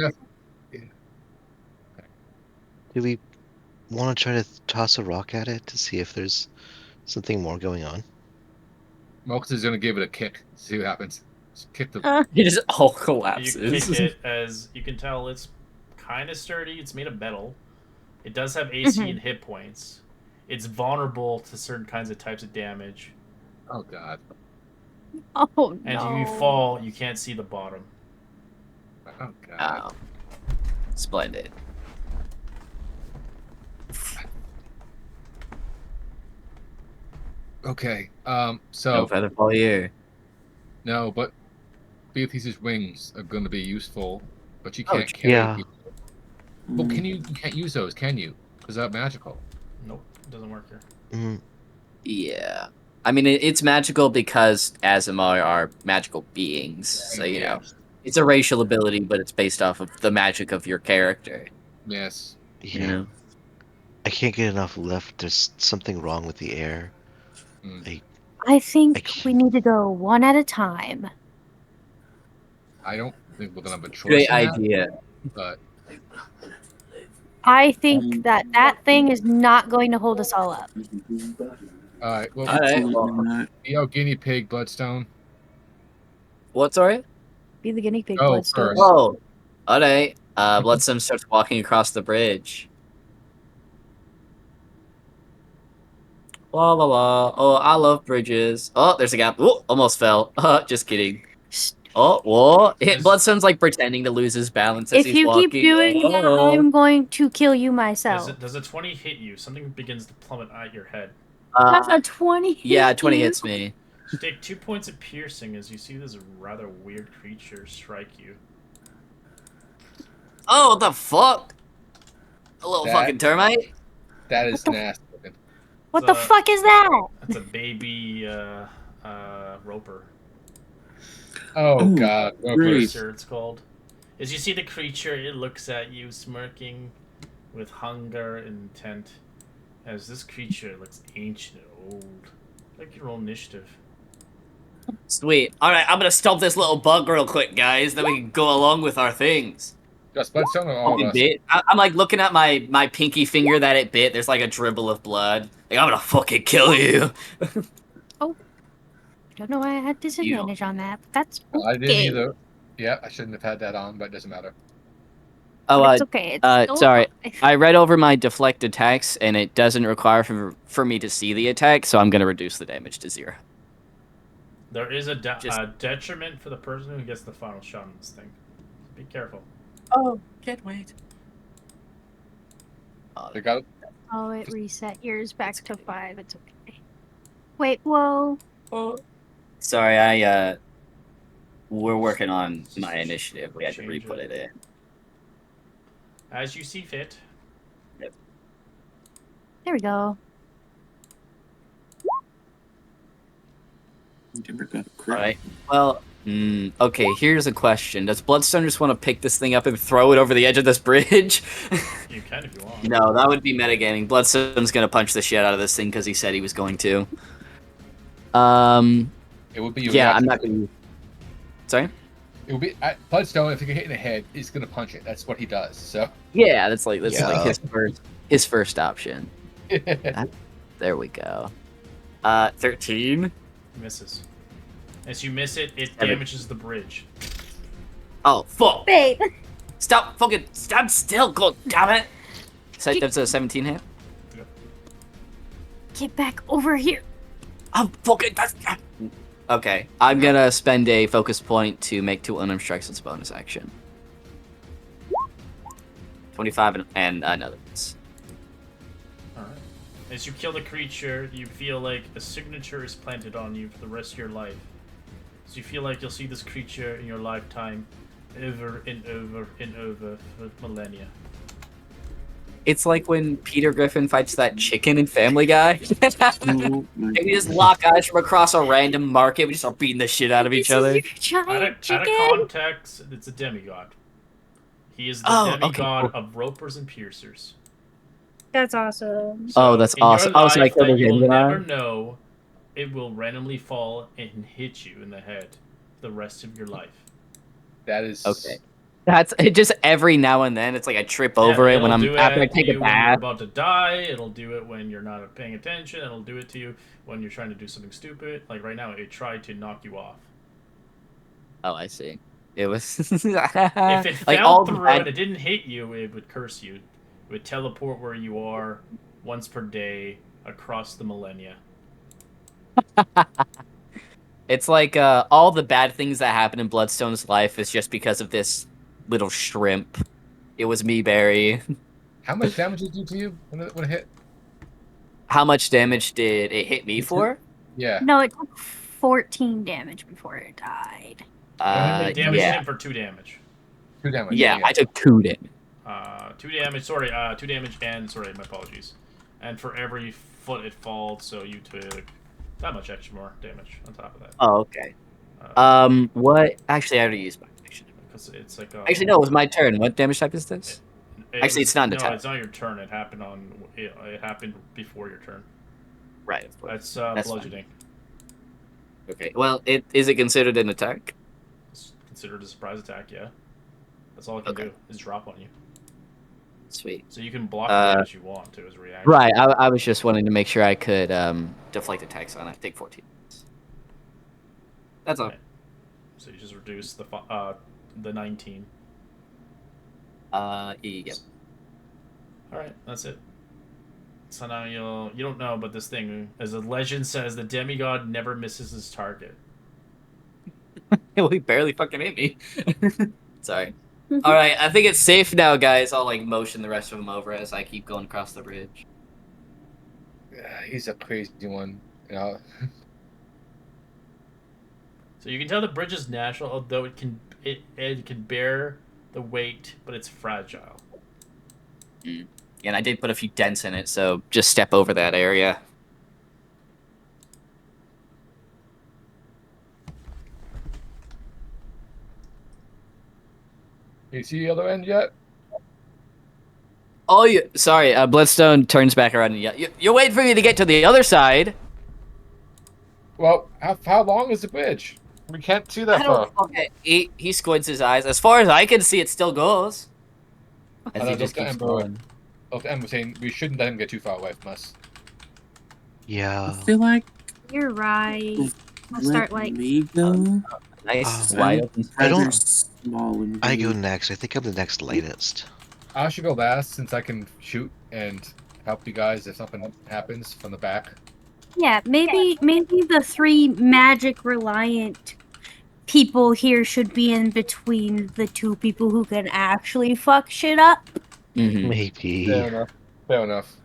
Do we want to try to toss a rock at it to see if there's something more going on? Marcus is gonna give it a kick. See what happens. Just kick the. It just all You collapses. kick it, as you can tell it's kind of sturdy. It's made of metal. It does have AC and hit points. It's vulnerable to certain kinds of types of damage. Oh God. Oh no. And if you fall, you can't see the bottom. Oh God. Oh. Splendid. Okay. No So feather fall here. no, but Beatrice's wings are going to be useful, but you Oh, can't carry yeah. people. Well, you can't use those, can you? Because they're magical. Nope, it doesn't work here. Mm, Yeah. I mean, it's magical because Azimar are magical beings. So, you know, it's a racial ability, but it's based off of the magic of your character. Yes. yeah. You know? I can't get enough left. There's something wrong with the air. I think I we need to go one at a time. I don't think we're going to have a choice Great in that, idea. but I think that thing is not going to hold us all up. all right. Well, All right. Absolutely Well, not. be our guinea pig, Bloodstone. what's all right? Be the guinea pig, Go Bloodstone. first. Oh, all right. Bloodstone starts walking across the bridge. La la la. Oh, I love bridges. Oh, there's a gap. Oh, almost fell. Just kidding. Oh, whoa. Bloodstone's like pretending to lose his balance as If he's you walking. keep doing that, Oh. I'm going to kill you myself. Does a 20 hit you? Something begins to plummet at your head. That's a 20. Yeah, 20 you? hits me. Take 2 points of piercing as you see this rather weird creature strike you. Oh, what the fuck? A little That- fucking termite? That is What the- nasty looking. What the fuck is that? That's a baby roper. Oh Ooh, god. great. Okay. Piercer, it's called. As you see the creature, it looks at you, smirking with hunger and intent. As this creature looks ancient and old. Like your own initiative. Sweet. Alright, I'm gonna stomp this little bug real quick, guys. Then we can go along with our things. Just Bloodstone or all of us? Bit. I'm like looking at my pinky finger that it bit. There's like a dribble of blood. Like, I'm gonna fucking kill you. I don't know why I had disadvantage on that, but that's okay. I didn't either. Yeah, I shouldn't have had that on, but it doesn't matter. Oh, But it's okay. It's still sorry. alive. I read over my deflect attacks, and it doesn't require for me to see the attack, so I'm gonna reduce the damage to 0. There is a detriment for the person who gets the final shot on this thing. Be careful. Oh, can't wait. They got Oh, it reset yours back to 5. It's okay. Wait, whoa. Sorry, we're working on my initiative. We had to re-put it in. As you see fit. There we go. Never got a crit. Alright. Well, okay, here's a question. Does Bloodstone just want to pick this thing up and throw it over the edge of this bridge? You can if you want. No, that would be metagaming. Bloodstone's gonna punch the shit out of this thing because he said he was going to. it would be your Yeah, I'm reaction. not gonna... Sorry? It would be Bloodstone if you get hit in the head, he's gonna punch it. That's what he does. So Yeah, that's like Yeah. his first option. There we go. 13. Misses. As you miss it, it 7. damages the bridge. Oh, fuck! Babe. Stop fucking stand still, god damn it! So that's a 17 hit. Get back over here. I'm fucking. Okay, I'm gonna spend a focus point to make 2 unarmed strikes as a bonus action. 25 and another miss. Alright. As you kill the creature, you feel like a signature is planted on you for the rest of your life. So you feel like you'll see this creature in your lifetime over and over and over for millennia. It's like when Peter Griffin fights that chicken in Family Guy. Oh, my And we just God. lock eyes from across a random market. We just start beating the shit out of each This is other. your giant Out of chicken. context, it's a demigod. He is the Oh, okay, demigod cool. of ropers and piercers. That's awesome. Oh, that's in your awesome. Oh, so I life killed that a you'll demigod? never know, it will randomly fall and hit you in the head the rest of your life. that is Okay. That's it. Just every now and then, it's like I trip over it when It'll I'm do after I it to take a you when you're bath. about to die. It'll do it when you're not paying attention. It'll do it to you when you're trying to do something stupid. Like right now, it tried to knock you off. Oh, I see. It was If it like fell all the through bad- and it didn't hit you, it would curse you. It would teleport where you are once per day across the millennia. It's like all the bad things that happen in Bloodstone's life is just because of this little shrimp. It was me, Barry. How much damage did it do to you when it hit? How much damage did it hit me for? Yeah. No, it took 14 damage before it died. It damaged Yeah, him for 2 damage. 2 damage. yeah, I took 2 damage. 2 damage. Sorry, 2 damage and sorry, my apologies. And for every foot it falls, so you took that much extra more damage on top of that. Oh, okay. What? Actually, I already used my action. Because it's like Actually, no, it was my turn. What damage type is this? Actually, it's not an no, attack. it's not your turn. It happened it happened before your turn. Right, of course. That's That's fine. bludgeoning. Okay. Well, is it considered an attack? It's considered a surprise attack. Yeah. That's all it can Okay. do is drop on you. Sweet. So you can block it as you want to as a reaction. Right. I was just wanting to make sure I could deflect attacks on it. Take 14. That's all. Okay. So you just reduce the 19. Yeah. All right, that's it. So now you don't know, but this thing, as a legend says, the demigod never misses his target. He barely fucking hit me. Sorry. All right, I think it's safe now, guys. I'll like motion the rest of them over as I keep going across the bridge. Yeah, he's a crazy one. You know, So you can tell the bridge is natural, although it can bear the weight, but it's fragile. And I did put a few dents in it, so just step over that area. you see the other end yet? Oh, sorry. Bloodstone turns back around. And you're waiting for me to get to the other side. Well, how long is the bridge? We can't see that I far. don't. Okay. He squints his eyes. As far as I can see, it still goes. As And he I just looked at keeps Ember. going. Looked at Ember saying we shouldn't let him get too far away from us. Yeah. I feel like You're right. I'll let start like me go. Nice, Oh, wide I'm open I space. don't- rather small and I go weak. next. I think I'm the next latest. I should go last since I can shoot and help you guys if something happens from the back. yeah, maybe the three magic reliant people here should be in between the two people who can actually fuck shit up. Mm-hmm. Maybe. Fair enough. Fair enough.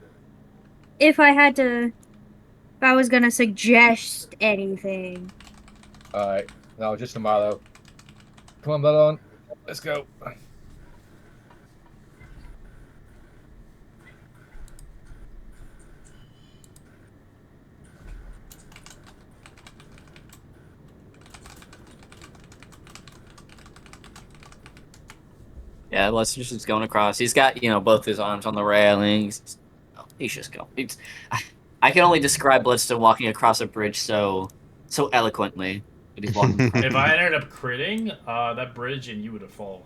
If I was gonna suggest anything. All right. No, just a Milo. Come on, Bloodon. Let's go. Yeah, Lester's just going across. He's got, both his arms on the railings. He's just going. I can only describe Bloodstone walking across a bridge so eloquently. But he's walking across. If I ended up critting that bridge, and you would have fallen.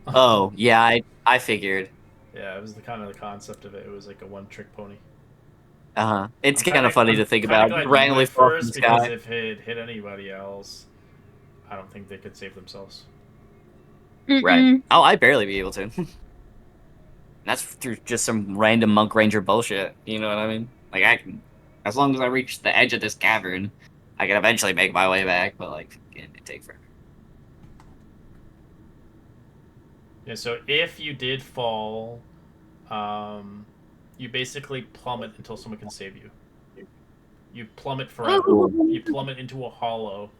Oh, yeah, I figured. Yeah, it was the kind of the concept of it. It was like a one-trick pony. It's I'm kind of funny to think about. Glad you Randomly went fall from the first, because sky. if it hit anybody else, I don't think they could save themselves. Right. Oh, I'd barely be able to. That's through just some random monk ranger bullshit. You know what I mean? Like, I can, as long as I reach the edge of this cavern, I can eventually make my way back. But like, it take forever. Yeah. So if you did fall, you basically plummet until someone can save you. You plummet forever. You plummet into a hollow.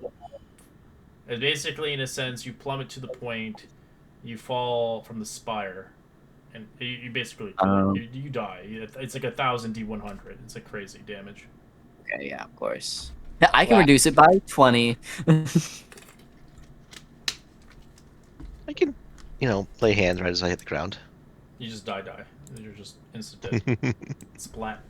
And basically, in a sense, you plummet to the point, you fall from the spire, and you basically you die. It's like 1,000 D100. It's like crazy damage. Okay, yeah, of course. Yeah, I can reduce it by 20. I can, play hands right as I hit the ground. You just die. You're just instant dead. Splat.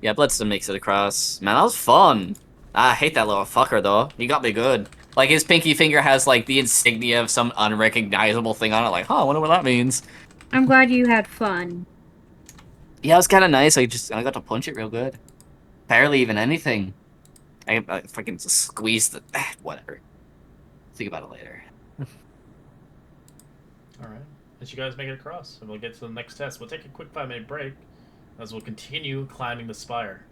Yeah, Bloodstone makes it across. Man, that was fun. I hate that little fucker, though. He got me good. Like, his pinky finger has, like, the insignia of some unrecognizable thing on it. Like, I wonder what that means. I'm glad you had fun. Yeah, it was kind of nice. I got to punch it real good. Barely even anything. I fucking just squeezed the... whatever. Think about it later. Alright. As you guys make it across, and we'll get to the next test. We'll take a quick 5-minute break, as we'll continue climbing the spire.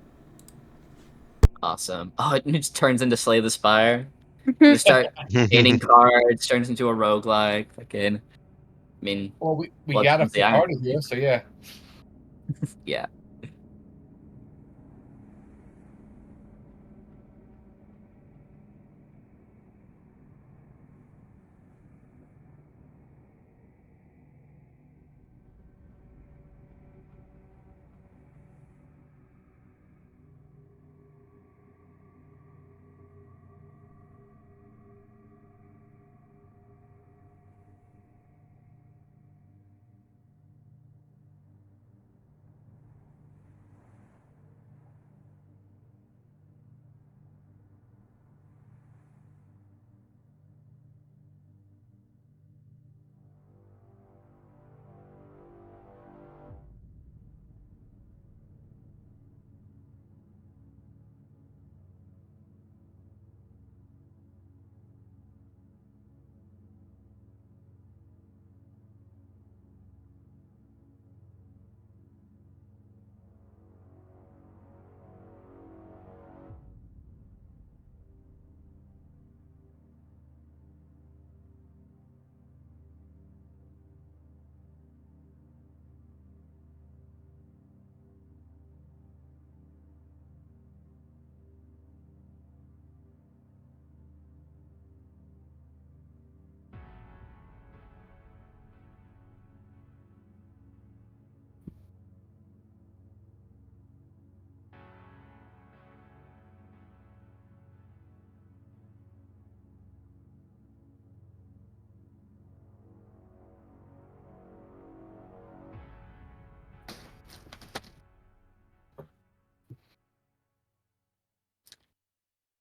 Awesome. Oh, it just turns into Slay the Spire. You start gaining cards, turns into a roguelike. Fucking... I mean... Well, we Bloodstone's got a the full iron. party here, so yeah. Yeah.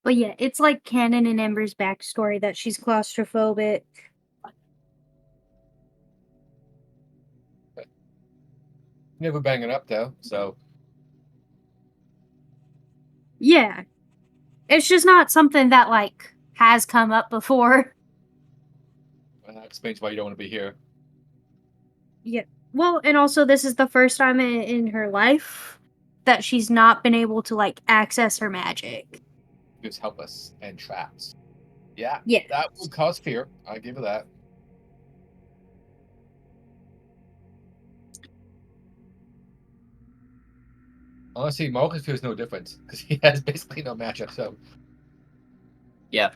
But yeah, it's like canon in Ember's backstory that she's claustrophobic. Never banging up though, so Yeah. It's just not something that like has come up before. that explains why you don't want to be here. Yeah. Well, and also this is the first time in her life that she's not been able to like access her magic. He was helpless and trapped. Yeah, Yeah. that would cause fear. I give her that. Honestly, Marcus feels no different because he has basically no magic. So Yeah.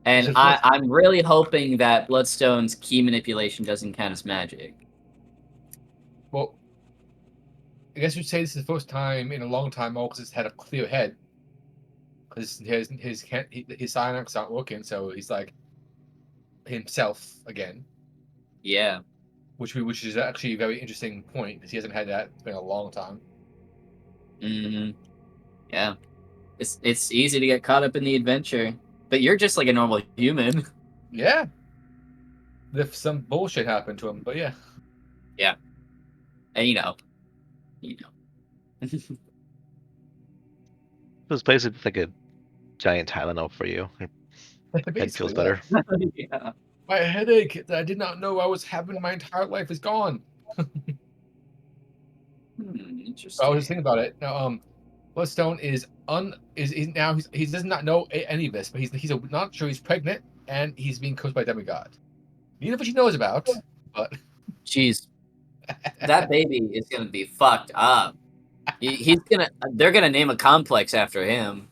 And It's just- I'm really hoping that Bloodstone's key manipulation doesn't count as magic. well, I guess you'd say this is the first time in a long time Marcus has had a clear head because his psionics aren't working, so he's like himself again, Yeah. which is actually a very interesting point because he hasn't had that in a long time. Hmm. Yeah. It's easy to get caught up in the adventure, but you're just like a normal human. Yeah, if some bullshit happened to him, but yeah. Yeah. And you know. It was basically like a giant Tylenol for you. Your head feels Basically, better. Yeah. my headache that I did not know I was having my entire life is gone. Interesting. I was just thinking about it. Now, Bloodstone is he does not know any of this, but he's not sure he's pregnant and he's being cursed by a demigod. Neither of which he knows about, but Jeez, that baby is gonna be fucked up. They're gonna name a complex after him.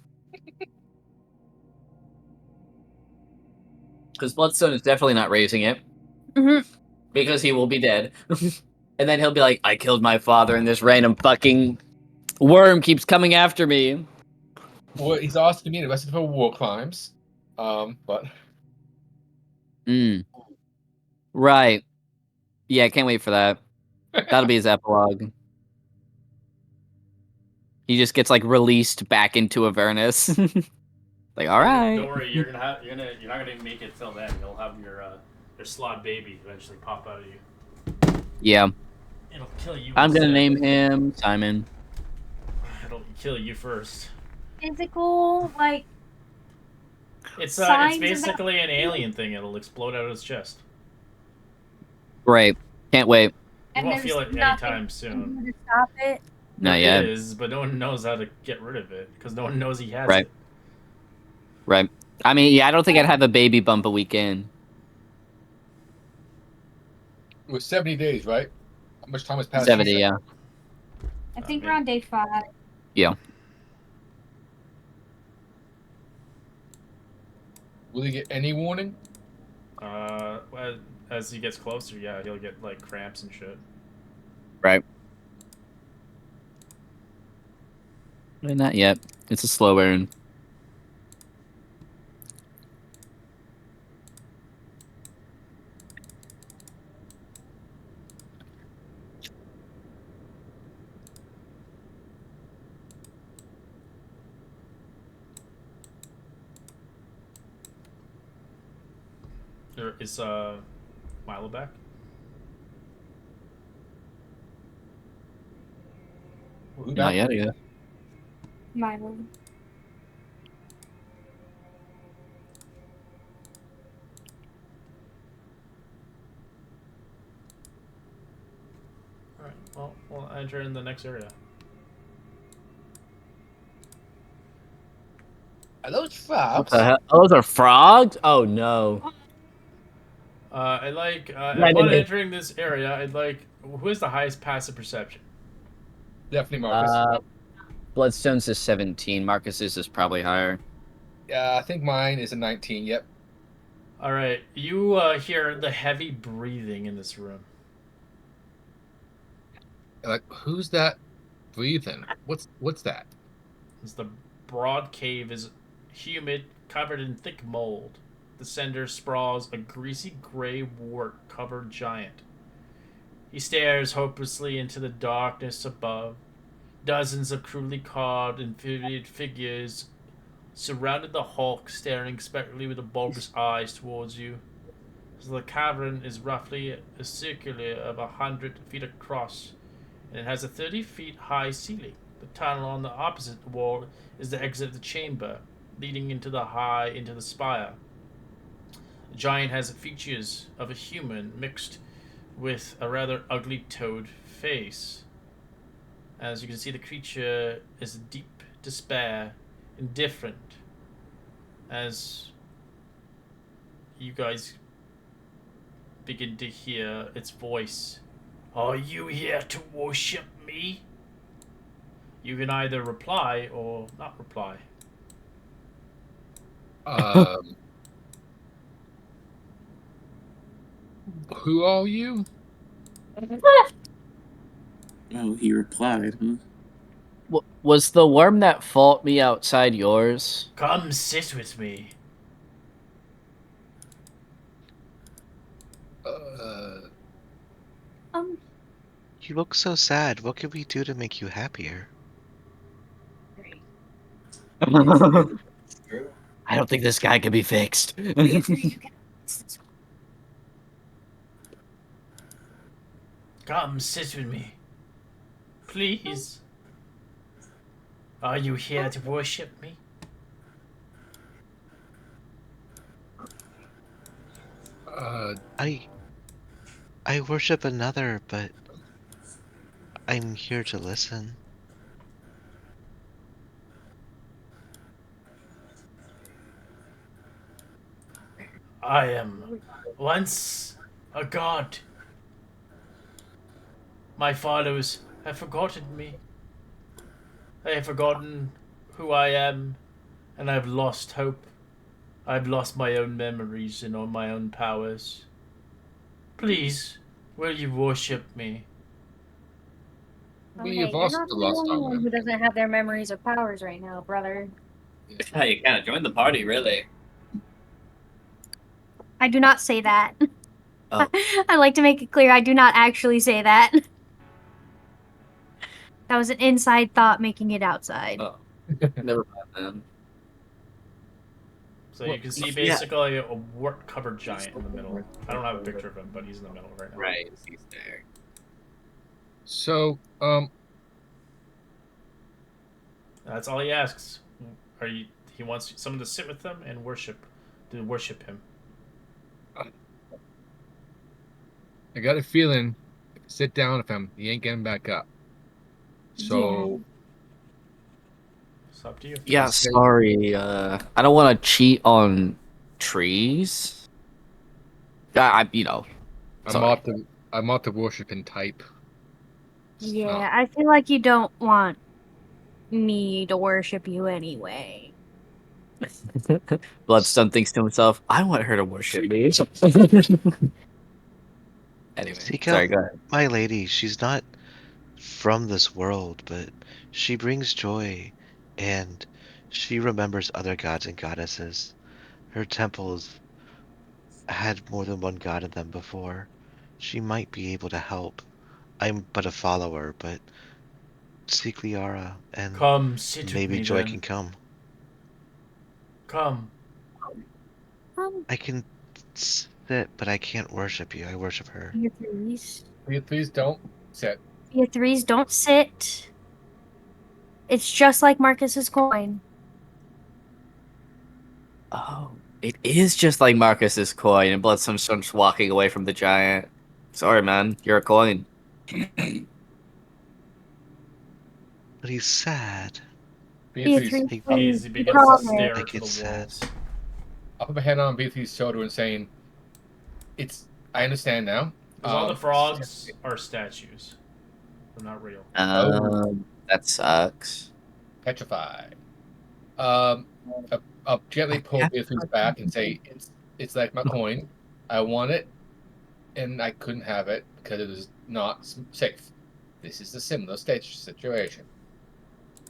Because Bloodstone is definitely not raising it. Mhm. Because he will be dead. And then he'll be like, I killed my father and this random fucking worm keeps coming after me. well, he's asked to be arrested for war crimes. But Right. Yeah, can't wait for that. That'll be his epilogue. He just gets like released back into Avernus. Like, all right. Don't worry, you're not gonna make it till then. You'll have your slot baby eventually pop out of you. Yeah. It'll kill you. I'm gonna instead. name him Simon. It'll kill you first. Physical, like It's signs of basically an alien thing. It'll explode out of its chest. Great. Can't wait. You and won't there's feel it nothing anytime you can soon. do to stop it. Not There yet. is, but no one knows how to get rid of it because no one knows he has Right. it. Right. I mean, yeah, I don't think I'd have a baby bump a weekend. it was 70 days, right? How much time has passed? 70, yeah. I think mean- we're on day 5. Yeah. Will he get any warning? Well, as he gets closer, yeah, he'll get like cramps and shit. Right. Not yet. It's a slow burn. Is Milo back? Who Not yet, yeah. Milo. All right. Well, we'll enter in the next area. Are those What frogs? the hell? Oh, those are frogs? Oh, no. I like Right, upon they- entering this area, I'd like who has the highest passive perception? Definitely Marcus. Bloodstone's is 17. Marcus's is probably higher. Yeah, I think mine is a 19. Yep. All right, you hear the heavy breathing in this room. Like, who's that breathing? What's that? As the broad cave is humid, covered in thick mold. The center sprawls a greasy gray wart-covered giant. He stares hopelessly into the darkness above. Dozens of crudely carved and figured figures surrounded the hulk, staring expectantly with the bulbous eyes towards you. So the cavern is roughly a circular of 100 feet across, and it has a 30 feet high ceiling. The tunnel on the opposite wall is the exit of the chamber, leading into the spire. The giant has features of a human mixed with a rather ugly toad face. As you can see, the creature is deep despair, indifferent. As you guys begin to hear its voice. Are you here to worship me? You can either reply or not reply. Who are you? Oh, he replied, huh? Was the worm that fought me outside yours? Come sit with me. You look so sad. What can we do to make you happier? I don't think this guy can be fixed. Come sit with me. Please. Are you here to worship me? I worship another, but I'm here to listen. I am once a god. My followers have forgotten me. They have forgotten who I am, and I've lost hope. I've lost my own memories and all my own powers. Please, will you worship me? We Okay, have you're also not the lost only our one who memory. doesn't have their memories or powers right now, brother. Yeah, you kind of joined the party, really. I do not say that. Oh. I like to make it clear I do not actually say that. That was an inside thought making it outside. Oh. Never mind, man. So you can see Yeah. basically a wart-covered giant in the middle. I don't have a picture of him, but he's in the middle right now. Right, he's there. So, That's all he asks. He wants someone to sit with him and worship him. I got a feeling if you sit down with him, he ain't getting back up. So, It's up to you. Yeah, sorry. I don't want to cheat on trees. You know. Sorry. I'm not the worshiping type. Yeah, I feel like you don't want me to worship you anyway. Bloodstone thinks to himself, I want her to worship me. Anyway, Seek sorry, out go ahead. my lady. She's not from this world, but she brings joy, and she remembers other gods and goddesses. Her temples had more than one god in them before. She might be able to help. I'm but a follower, but seek Liara, and Come sit with maybe me joy then. can come. Come. I can sit, but I can't worship you. I worship her. Please don't sit. Threes don't sit. It's just like Marcus's coin. Oh, it is just like Marcus's coin, and Bloodstone starts walking away from the giant. Sorry, man, you're a coin. But he's sad. Beatrice, He begins to promise. stare I to get the sad. walls. I'll put my hand on Beatrice's shoulder and saying, I understand now. Because all the frogs are statues. They're not real. That sucks. Petrified. I'll gently pull Beatrice back and say, it's like my coin. I want it, and I couldn't have it because it is not safe. This is a similar situation.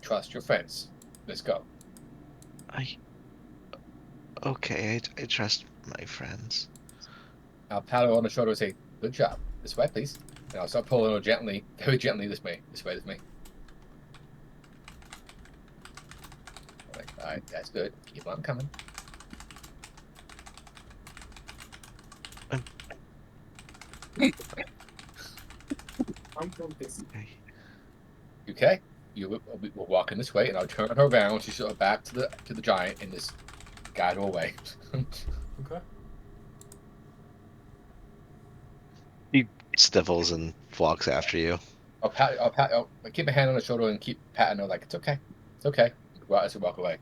Trust your friends. Let's go. Okay, I trust my friends. I'll pat her on the shoulder and say, good job. This way, please. And I'll start pulling her gently, very gently this way with me. right, that's good. Keep on coming. Okay. Okay, we're walking this way, and I'll turn her around. She's sort of back to the giant, and just guide her away. Okay. He sniffles and walks after you. I'll keep a hand on her shoulder and keep patting her like it's okay, it's okay. Well, as we walk away.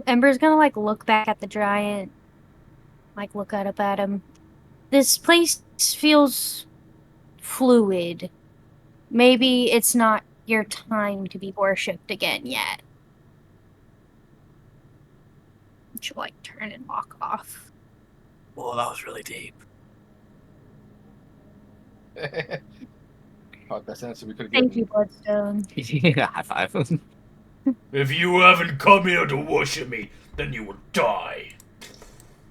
Ember's gonna like look back at the giant, like look up at him. This place feels fluid. Maybe it's not your time to be worshipped again yet. She'll like turn and walk off. Oh, that was really deep. Best answer we could have Thank given. you, Bloodstone. Yeah, high five. If you haven't come here to worship me, then you will die.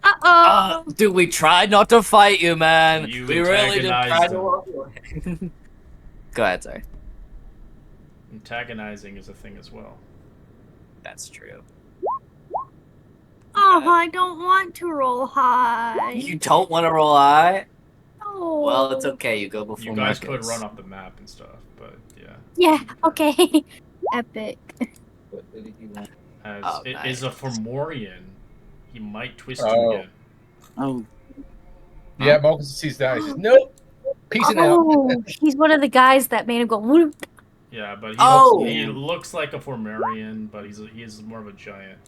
Uh-oh! Dude, we tried not to fight you, man. You We really did try antagonized to him. walk away. Go ahead, sorry. Antagonizing is a thing as well. That's true. Oh, I don't want to roll high. You don't want to roll high? No. Well, it's okay. You go before You guys Marcus. could run off the map and stuff, but yeah. Yeah, okay. Epic. As Oh, it nice. is a Fomorian, he might twist Oh. you again. Oh, Yeah, Marcus sees that. He says, "Nope, peacing out." Oh, he's one of the guys that made him go whoop. Yeah, but Oh! he looks like a Fomorian, but he is more of a giant.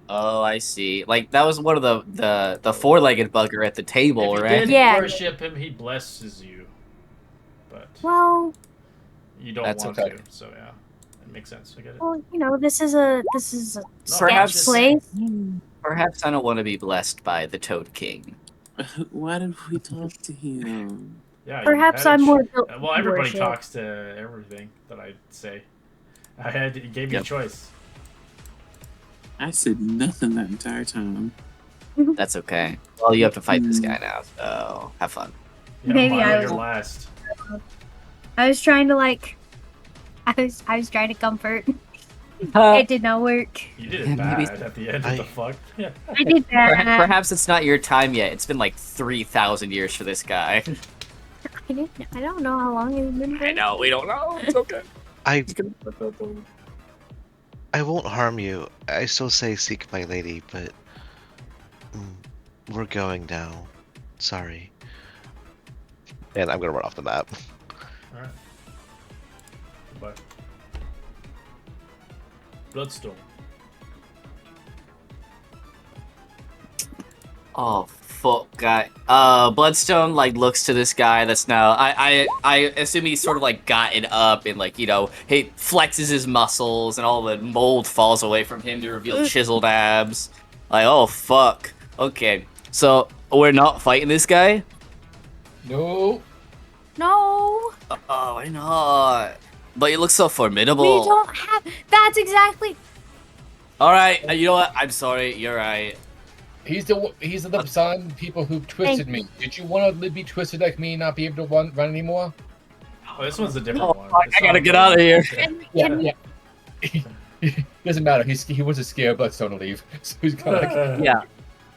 Oh, I see. Like that was one of the four-legged bugger at the table, If you right? did Yeah. worship him, he blesses you. But Well, you don't That's want okay. to, so yeah. It makes sense. I get it. well, you know, this is a Perhaps- sketch place. Perhaps I don't want to be blessed by the Toad King. why did we talk to him? Yeah. you Perhaps had a I'm more built well, to everybody worship. talks to everything that I say. It gave you a Yep. choice. I said nothing that entire time. That's okay. Well, you have to fight this guy now, so have fun. Yeah, Maybe Milo, I you're will. last. I was trying to like, I was trying to comfort. Uh, It did not work. You did it Yeah, bad maybe- at the end. What the fuck? Yeah. I did that. Perhaps it's not your time yet. It's been like 3,000 years for this guy. I don't know how long it's been. I know, we don't know. It's okay. I won't harm you. I still say seek my lady, but we're going now. Sorry. And I'm gonna run off the map. Alright. Goodbye. Bloodstone. Oh fuck, guy. Bloodstone like looks to this guy that's now. I assume he's sort of like gotten up and like he flexes his muscles and all the mold falls away from him to reveal chiseled abs. Like oh fuck. Okay, so we're not fighting this guy. No, No, Oh, why not? But you look so we formidable. don't have. That's exactly. All right, you know what? I'm sorry. You're right. he's the son people who twisted me. Did you want to be twisted like me and not be able to run anymore? Oh, this one's a different Oh, one. fuck, It's I gotta not get the out of one. here. Yeah. Yeah. Doesn't matter. He wasn't scared Bloodstone to leave, so he's kind of like, Yeah.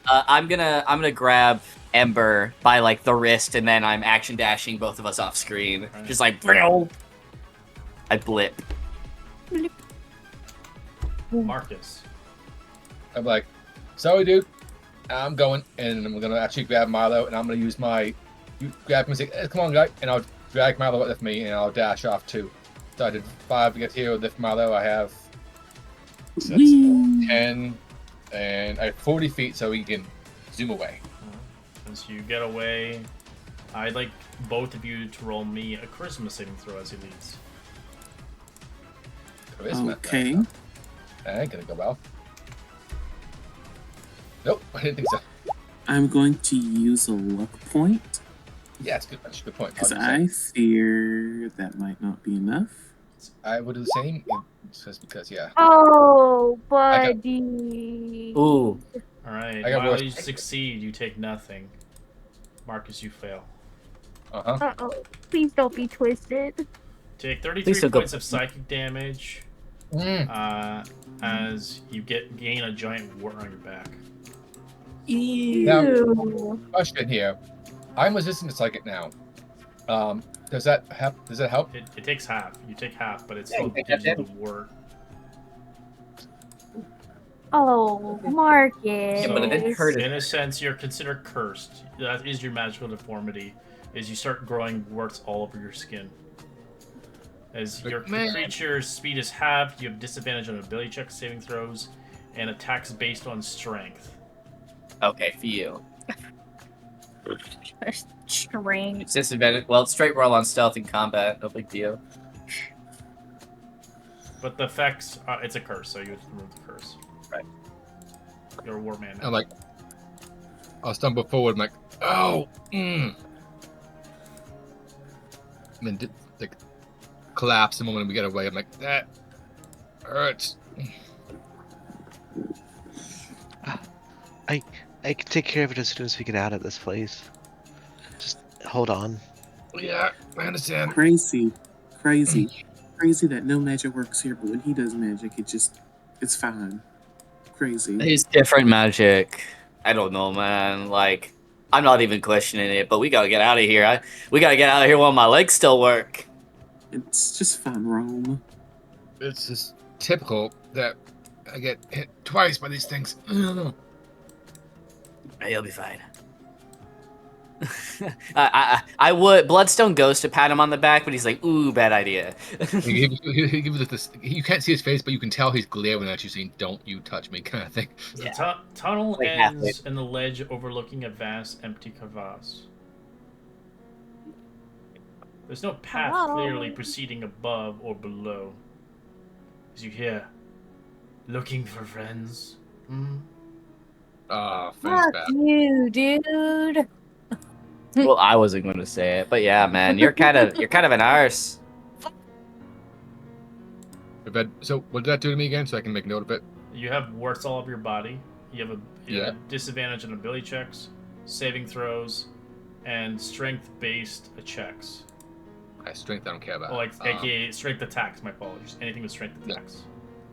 I'm gonna grab Ember by like the wrist, and then I'm action dashing both of us off screen. Right. Just like, "Brow." I blip. Marcus. I'm like, sorry, dude. I'm going, and I'm gonna actually grab Milo, and I'm gonna use my grab him and say, hey, come on, guy, and I'll drag Milo with me, and I'll dash off too. So I did 5 to get here. Lift Milo. I have that's Whee! 10, and I have 40 feet, so we can zoom away. Since you get away, I'd like both of you to roll me a charisma saving throw as he leads. Charisma. Okay. That ain't gonna go well. Nope, I didn't think so. I'm going to use a luck point Yeah, it's good. That's a good point. because I'll do I fear that might not be enough. I would do the same, just because, yeah. Oh, I got- buddy. Ooh. Alright, I got while worse. you succeed, you take nothing. Marcus, you fail. Uh-huh. Oh, please don't be twisted. Take Please 33 don't go- points of psychic damage as you gain a giant wart on your back. Now, Ew. question here. I'm resistant to psychic now. Does that help? It takes half. You take half, but it Yeah, still you take gives half you the wart. Oh, Marcus. Yeah, but it didn't hurt In a sense, you're considered cursed. That is your magical deformity. Is you start growing warts all over your skin. As your creature's speed is halved, you have disadvantage on ability checks, saving throws, and attacks based on strength. Okay, for you. Strange. It's disadvantage. Well, it's straight roll on stealth in combat. No big deal. But the effects, it's a curse, so you would remove the curse. Right. You're a war man now. I'm like, I'll stumble forward. I'm like, oh, and then like collapse the moment we get away. I'm like, that hurts. I can take care of it as soon as we get out of this place. Just hold on. Yeah, I understand. Crazy that no magic works here, but when he does magic, it's fine. Crazy. It's different magic. I don't know, man. Like, I'm not even questioning it, but we gotta get out of here. We gotta get out of here while my legs still work. It's just fun, Rome. It's just typical that I get hit twice by these things. You'll be fine. I would. Bloodstone goes to pat him on the back, but he's like, "Ooh, bad idea." he gives this. You can't see his face, but you can tell he's glaring at you, saying, "Don't you touch me," kind of thing. The tunnel Like ends in the ledge overlooking a vast empty crevasse. There's no path Hello? clearly proceeding above or below. As you hear, looking for friends. Ah, friends Fuck bad. you, dude. Well, I wasn't going to say it, but yeah, man, you're kind of an arse. So what did that do to me again? So I can make note of it. You have warts all over your body. You have a disadvantage on ability checks, saving throws, and strength-based checks. Strength I don't care about. Oh, like aka strength attacks. My apologies. Anything with strength attacks.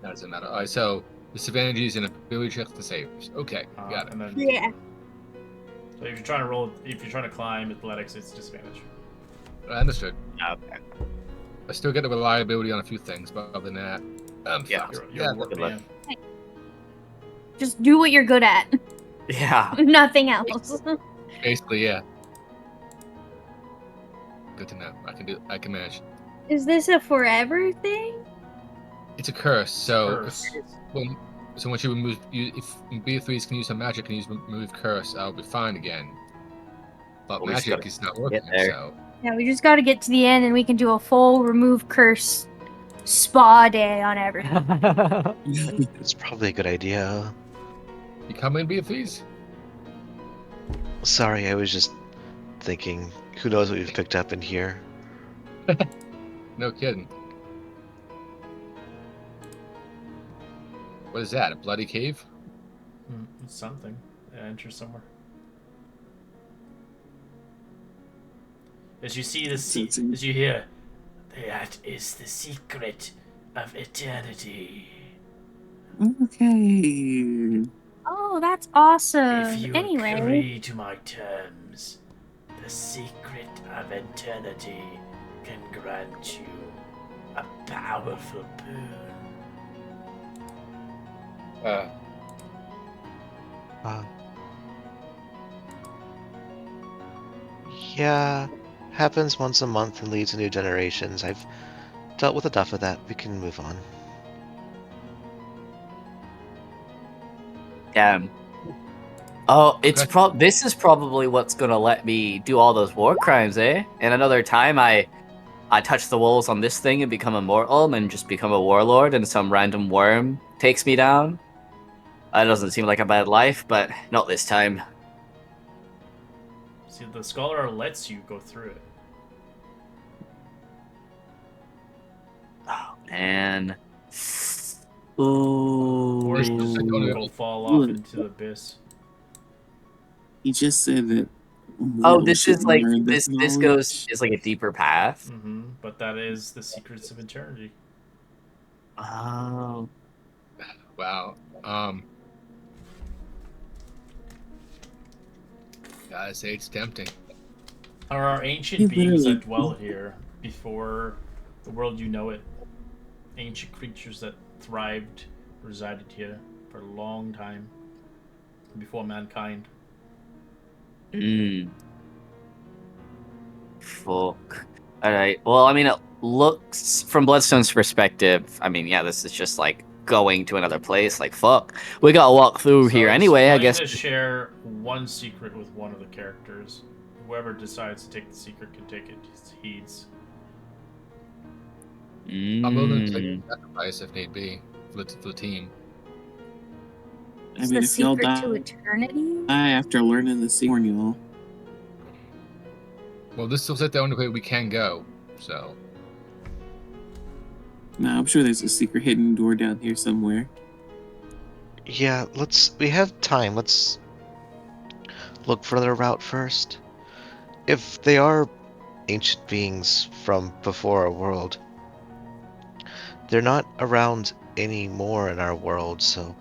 That doesn't matter. All right, so disadvantages and ability checks to save. Okay, got it. And then, Yeah. so if you're trying to roll, if you're trying to climb athletics, it's disadvantage. I understood. Okay. I still get the reliability on a few things, but other than that, I'm Yeah. fucked. You're a good luck. man. Just do what you're good at. Yeah. Nothing else. Basically, yeah. Good to know. I can manage. Is this a forever thing? It's a curse, so Curse. once you remove, if B3s can use some magic and use remove curse, I'll be fine again. But Well, we just magic gotta is not get working, there. so Yeah, we just got to get to the end and we can do a full remove curse spa day on everything. It's probably a good idea. you come in B3s. Sorry, I was just thinking. Who knows what we've picked up in here? No kidding. What is that? A bloody cave? It's something. Enter somewhere. As you see as you hear, that is the secret of eternity. Okay. Oh, that's awesome. If you Anyway, agree to my terms, the secret of eternity can grant you a powerful boon. Yeah, happens once a month and leads to new generations. I've dealt with enough of that. We can move on. Oh, it's Okay. this is probably what's gonna let me do all those war crimes, eh? And another time I touch the walls on this thing and become immortal and just become a warlord and some random worm takes me down. That doesn't seem like a bad life, but not this time. See, the scholar lets you go through it. Oh man. Ooh. Or you just go fall off into the abyss. He just said that Oh, Mortals this is shouldn't like learn this goes knowledge. is like a deeper path. But that is the secrets of eternity. Oh, Wow. Gotta say it's tempting. There are ancient He beings literally that dwell here before the world you know it. Ancient creatures that thrived, resided here for a long time before mankind. fuck. All right. Well, I mean, it looks from Bloodstone's perspective. I mean, yeah, this is just like going to another place. Like, fuck, we gotta walk through So here it's anyway. I willing guess. to share one secret with one of the characters. Whoever decides to take the secret can take it. Heeds. I'm willing to take Mm. a sacrifice if need be for the team. I It's mean, the if y'all secret to die eternity. after learning the secret, y'all. Well, this is the only way we can go. So Nah, I'm sure there's a secret hidden door down here somewhere. Yeah, we have time. Let's look for their route first. If they are ancient beings from before our world, they're not around anymore in our world, so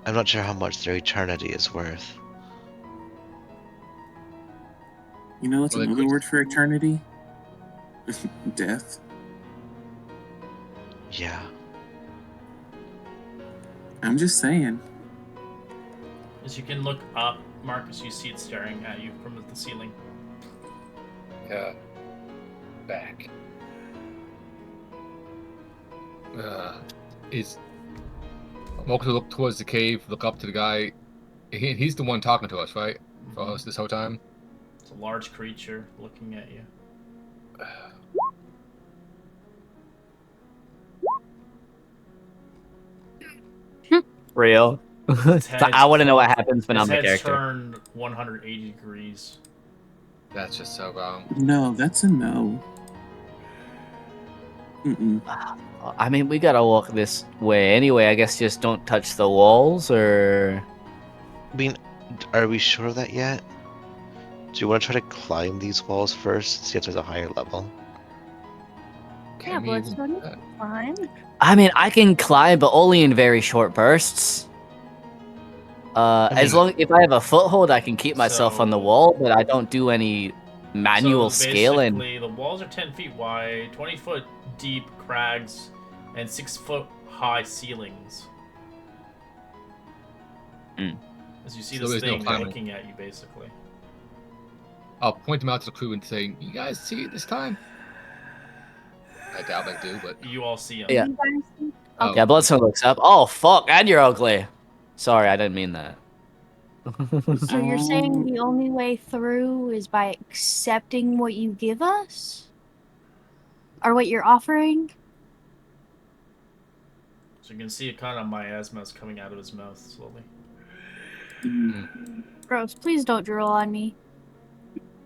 I'm not sure how much their eternity is worth. You know what's Well, they another could- word for eternity? Death. Yeah. I'm just saying. As you can look up, Marcus, you see it staring at you from the ceiling. back. I'm going to look towards the cave, look up to the guy. He's the one talking to us, right? For us this whole time. It's a large creature looking at you. Real. I want to know what happens when I'm the head's character. turned 180 degrees. That's just so wrong. No, that's a no. Mm-mm. I mean, we gotta walk this way anyway. I guess just don't touch the walls, or. I mean, are we sure of that yet? Do you want to try to climb these walls first, see if there's a higher level? Yeah, Can we even Bloodstone, do you that? can climb. I mean, I can climb, but only in very short bursts. As mean- long if I have a foothold, I can keep myself on the So- wall, but I don't do any manual so scaling. basically, the walls are 10 feet wide, 20 foot deep crags, and 6 foot high ceilings. As you see So this there's no thing climbing. looking at you, basically. I'll point them out to the crew and say, "You guys see it this time?" I doubt they do, but You all see him. Yeah. You guys see? Oh. Yeah, Bloodstone looks up. Oh fuck, and you're ugly. Sorry, I didn't mean that. So you're saying the only way through is by accepting what you give us? Or what you're offering? So you can see a kind of miasmas coming out of his mouth slowly. Gross, please don't drool on me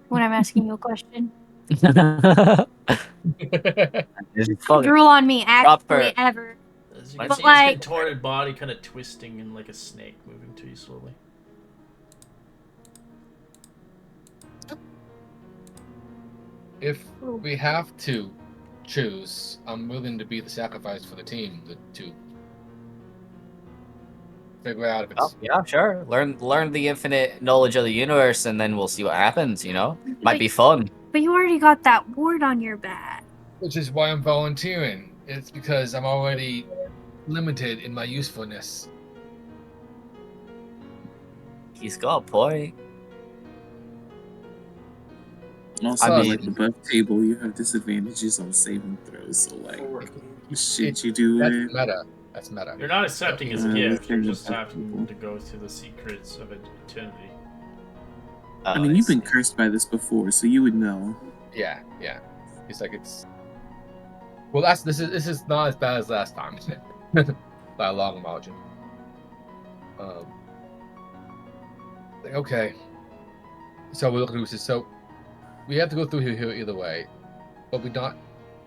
when I'm asking you a question. Just Don't fucking drool on me, actually, Proper. ever. As you But can see like- his contorted body kind of twisting and like a snake moving to you slowly. if we have to choose, I'm willing to be the sacrifice for the team to figure out if it's. Oh, yeah, sure. Learn the infinite knowledge of the universe, and then we'll see what happens. You know, might be fun. But you already got that ward on your back. Which is why I'm volunteering. It's because I'm already limited in my usefulness. He's got a point. Also, I mean- like the buff table, you have disadvantages on saving throws. So, like, should It- you do That's it? meta. That's meta. You're not accepting his Yeah, gift, you're we just can- having to go through the secrets of eternity. I mean, you've been cursed by this before, so you would know. Yeah. It's like it's. Well, this is not as bad as last time, by a long margin. Okay. So we're looking at this. So we have to go through here either way, but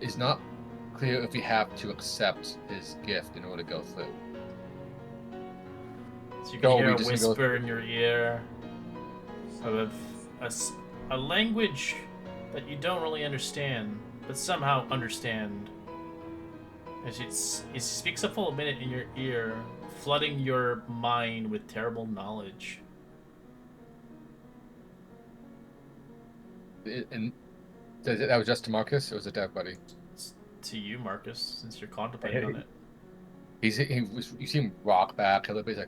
it's not clear if we have to accept his gift in order to go through. So you Go, can hear we a just gonna go whisper in your ear of a language that you don't really understand, but somehow understand. As it speaks a full minute in your ear, flooding your mind with terrible knowledge. And that was just to Marcus, or was it to everybody? It's to you, Marcus, since you're contemplating on it. You see him rock back a little bit. He's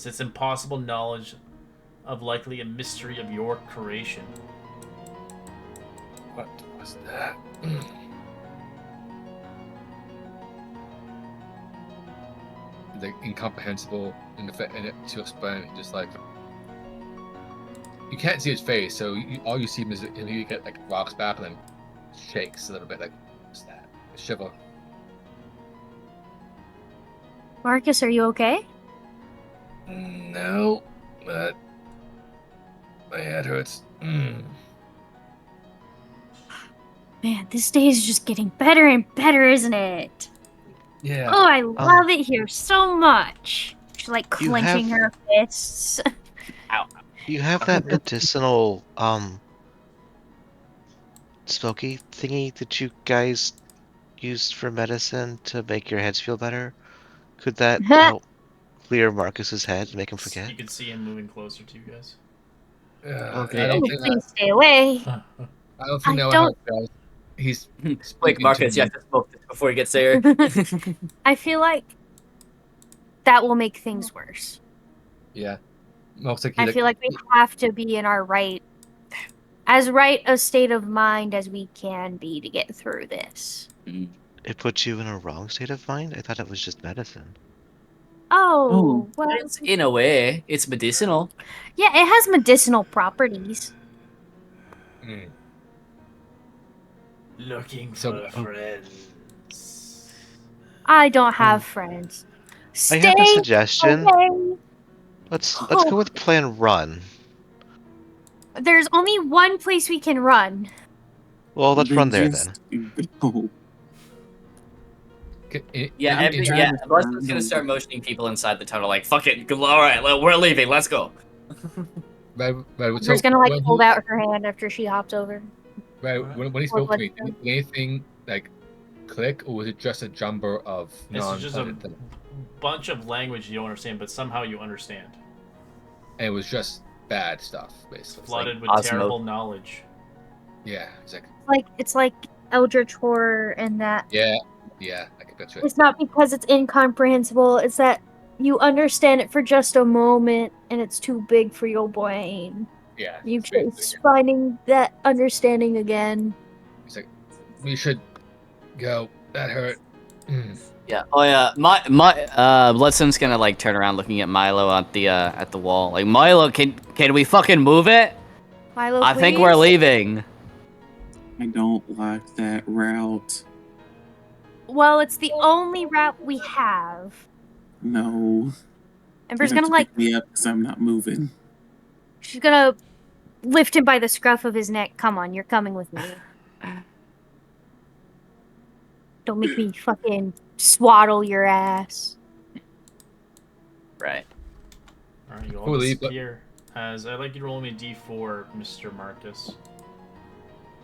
like, It's impossible knowledge of likely a mystery of your creation. what was that? Like incomprehensible in it to explain. Just like you can't see his face, so all you see him is he get like rocks back and then shakes a little bit. Like, what's that? A shiver. Marcus, are you okay? No, but my head hurts. Man, this day is just getting better and better, isn't it? Yeah. Oh, I love it here so much. She's like You clenching have- her fists. You have that medicinal smoky thingy that you guys used for medicine to make your heads feel better. Could that help clear Marcus's head and make him forget? You can see him moving closer to you guys. Okay. I don't Oh, think please stay away. I don't think I that will don't- help, guys. He's Quick, speaking to Marcus, you me. have to smoke this before he gets there. I feel like that will make things worse. Yeah. Most like I feel like we have to be in our as right a state of mind as we can be to get through this. It puts you in a wrong state of mind? I thought it was just medicine. Oh, well, It's, in a way, it's medicinal. yeah, it has medicinal properties. Looking So- for friends. I don't have friends. I Stay have a suggestion. away. Let's Oh. go with plan run. There's only one place we can run. Well, let's run there just then. go. Yeah, Blessing's gonna start motioning people inside the tunnel, like, fuck it, alright, we're leaving, let's go. She's gonna like hold out her hand after she hops over. When he spoke to me, did anything like click, or was it just a jumble of It's just a non-planet? bunch of language you don't understand, but somehow you understand. And it was just bad stuff, basically. Flooded with Osmo. terrible knowledge. Yeah, It's like Eldritch horror and that. Yeah, I can picture it. It's not because it's incomprehensible, it's that you understand it for just a moment and it's too big for your brain. Yeah. You it's keep basically- finding that understanding again. It's like we should go. That hurt. Yeah. Oh yeah. Bloodson's gonna like turn around, looking at Milo at the wall. Like, Milo, can we fucking move it? Milo, I think we're please? leaving. I don't like that route. Well, it's the only route we have. No. Ember's You have gonna to like, pick me up because I'm not moving. she's gonna lift him by the scruff of his neck. Come on, you're coming with me. Don't make me fucking swaddle your ass. Right. Alright, you all We'll leave, but- disappear. As I'd like you to roll me a d4, Mr. Marcus.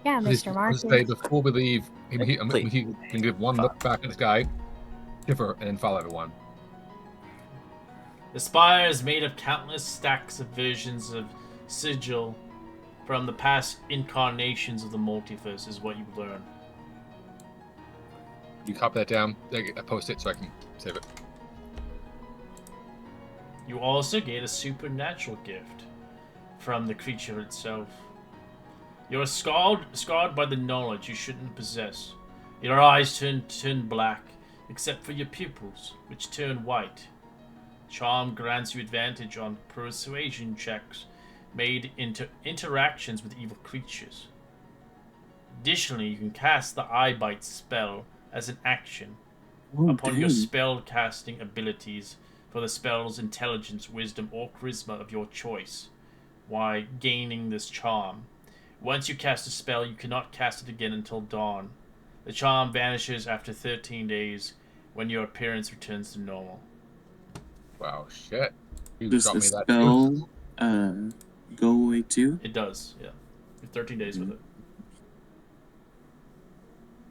Yeah, Please, Mr. Marcus. Say before we leave, he Please. can give one look back at the sky, shiver, and then follow everyone. The Spire is made of countless stacks of visions of sigil from the past incarnations of the multiverse, is what you learn. You copy that down. I post it so I can save it. You also get a supernatural gift from the creature itself. You are scarred by the knowledge you shouldn't possess. Your eyes turn black, except for your pupils, which turn white. Charm grants you advantage on persuasion checks made into interactions with evil creatures. Additionally, you can cast the Eye Bite spell as an action Oh, upon your dang. spell casting abilities for the spell's intelligence, wisdom, or charisma of your choice. While gaining this charm, once you cast a spell, you cannot cast it again until dawn. The charm vanishes after 13 days when your appearance returns to normal. Wow, shit. You Does got the me that too. spell go away too? It does, yeah. You have 13 days with it.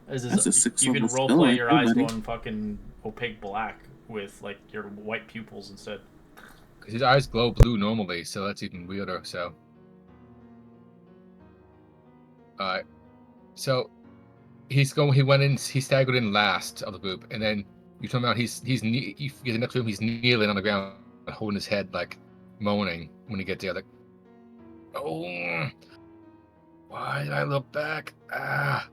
That's a 6 You can level spell roleplay right your there, eyes buddy. going fucking opaque black with like your white pupils instead. Because his eyes glow blue normally, so that's even weirder. So, alright. So he went in. He staggered in last of the group, and then you told me you get next to him. He's kneeling on the ground, holding his head, like moaning when he gets there, like, "Oh, why did I look back? Ah!"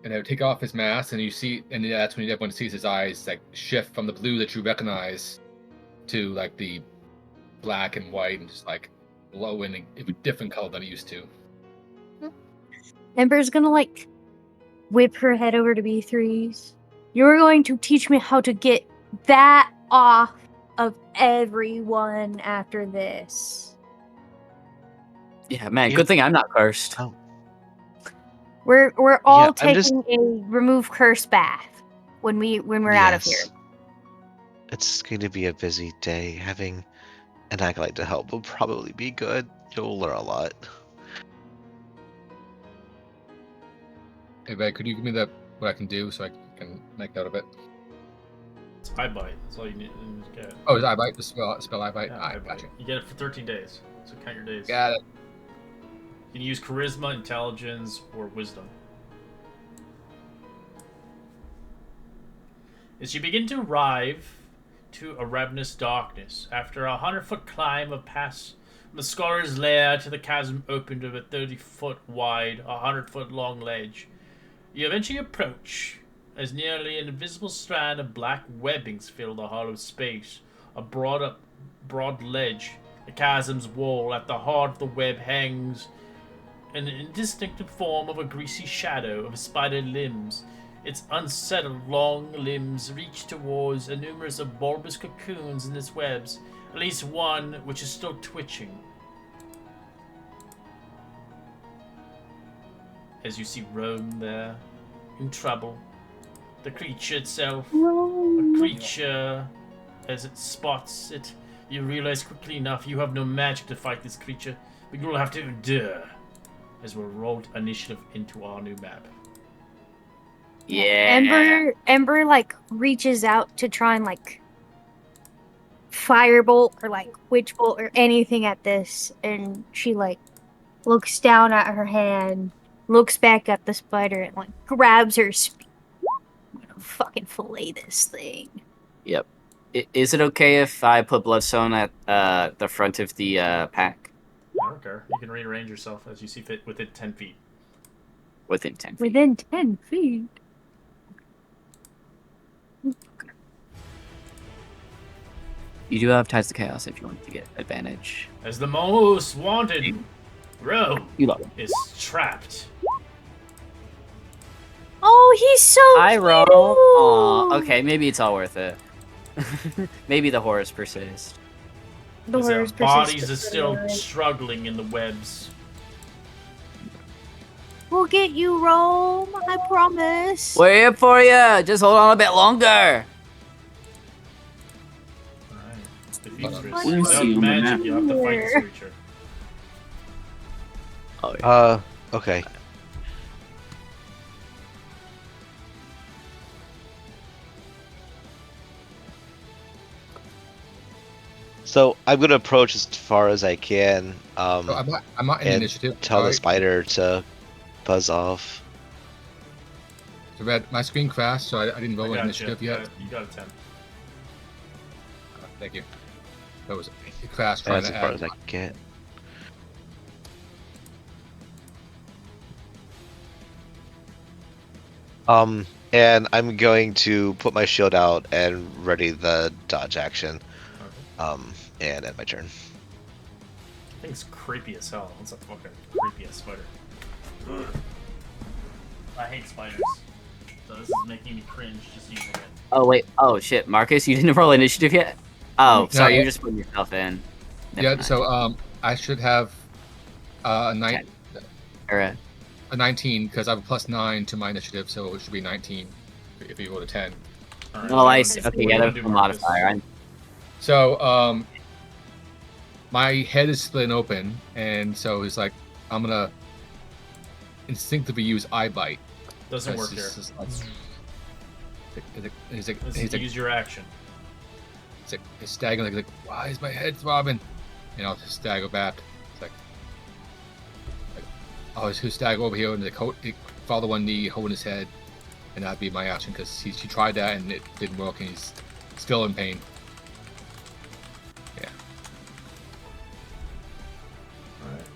And they would take off his mask, and you see, and that's when everyone sees his eyes like shift from the blue that you recognize to like the black and white, and just like glow in a different color than it used to. Ember's gonna like whip her head over to B3's. You're going to teach me how to get that off of everyone after this. Yeah, man. Yeah. Good thing I'm not cursed. Oh, We're all Yeah, I'm just- taking a remove curse bath when we're out of here. yes. It's going to be a busy day. Having an acolyte to help will probably be good. You'll learn a lot. Hey, Ray, could you give me what I can do so I can make note of it? It's eye bite. That's all you need to get. Oh, is eye bite the spell eye bite? Yeah, Alright, eye bite. gotcha. You get it for 13 days. So count your days. Got it. You can use charisma, intelligence, or wisdom. As you begin to arrive to a ravenous darkness, after a 100-foot climb of past the Scholar's Lair to the chasm opened of a 30-foot wide, 100-foot long ledge, you eventually approach as nearly an invisible strand of black webbings fill the hollow space, a broad ledge, the chasm's wall. At the heart of the web hangs an indistinct form of a greasy shadow of spider limbs. Its unsettled long limbs reach towards a numerous of bulbous cocoons in its webs, at least one which is still twitching. As you see Rome there, in trouble, the creature itself, a creature, as it spots it, you realize quickly enough you have no magic to fight this creature, but you will have to endure, as we'll roll initiative into our new map. Yeah. Ember like reaches out to try and like firebolt or like witch bolt or anything at this, and she like looks down at her hand, looks back at the spider, and like grabs her spear. I'm gonna fucking fillet this thing. Yep. Is it okay if I put Bloodstone at the front of the pack? I don't care. You can rearrange yourself as you see fit within 10 feet. Within 10 feet. Within 10 feet. You do have Ties to Chaos if you want to get advantage. As the most wanted, Rome You love it. is trapped. Oh, he's so I cute. roll. Aw, okay, maybe it's all worth it. Maybe the horrors persist. The As their horrors bodies persist are for still the night. struggling in the webs. We'll get you, Rome. I promise. We're here for you. Just hold on a bit longer. Alright. Defeats Hold on. risk. Let me see Without on the magic, map. you have to fight this creature. Oh, yeah. Okay. So I'm gonna approach as far as I can, So I'm not in and initiative. tell the alright? spider to buzz off. So Red, my screen crashed, so I didn't roll an Gotcha. initiative yet. You got a 10. Thank you. That was it crashed And trying that's to as far add. as I can get. And I'm going to put my shield out and ready the dodge action. Okay. And end my turn. Thing's creepy as hell. It's a fucking creepy ass spider. I hate spiders. So this is making me cringe just using it. Oh, wait. Oh, shit. Marcus, you didn't roll initiative yet? Oh, sorry. No. You're just putting yourself in. Never Yeah. mind. So I should have a Or, 19 because I have a +9 to my initiative, so it should be 19 if you roll a 10. Alright, oh, I what see. do you Okay, wanna yeah, do, that's a Marcus? modifier. So my head is split open, and so he's like, I'm gonna instinctively use eye bite. Doesn't work here. He's like, Let's use your action. It's staggering. Like, why is my head throbbing? And I'll just stagger back. It's like I'll just stagger over here and follow the one knee, holding his head, and that'd be my action because she tried that and it didn't work, and he's still in pain. Yeah. All right.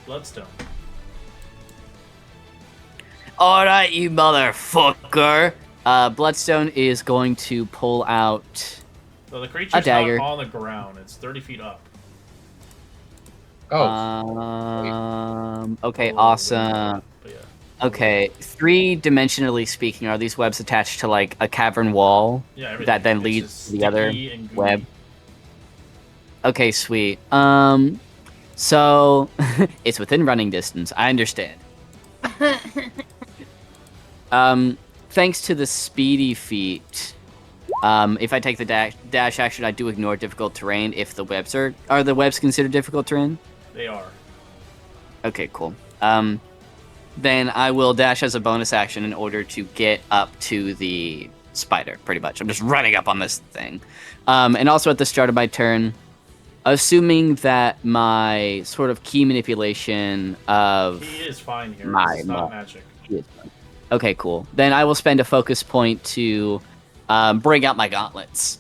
Bloodstone. All right, you motherfucker. Bloodstone is going to pull out So the creature's dagger. not on the ground. It's 30 feet up. Oh. Okay, Oh, awesome. But yeah. Okay, 3-dimensionally speaking, are these webs attached to like a cavern wall Yeah, everything. that then It's leads just to the other sticky and gooey. web? Okay, sweet. So it's within running distance. I understand. Thanks to the speedy feat, if I take the dash action, I do ignore difficult terrain if the webs are the webs considered difficult terrain? They are. Okay, cool. Then I will dash as a bonus action in order to get up to the spider, pretty much. I'm just running up on this thing. And also at the start of my turn, assuming that my sort of key manipulation of... He is fine here. My It's not magic. Okay, cool. Then I will spend a focus point to bring out my gauntlets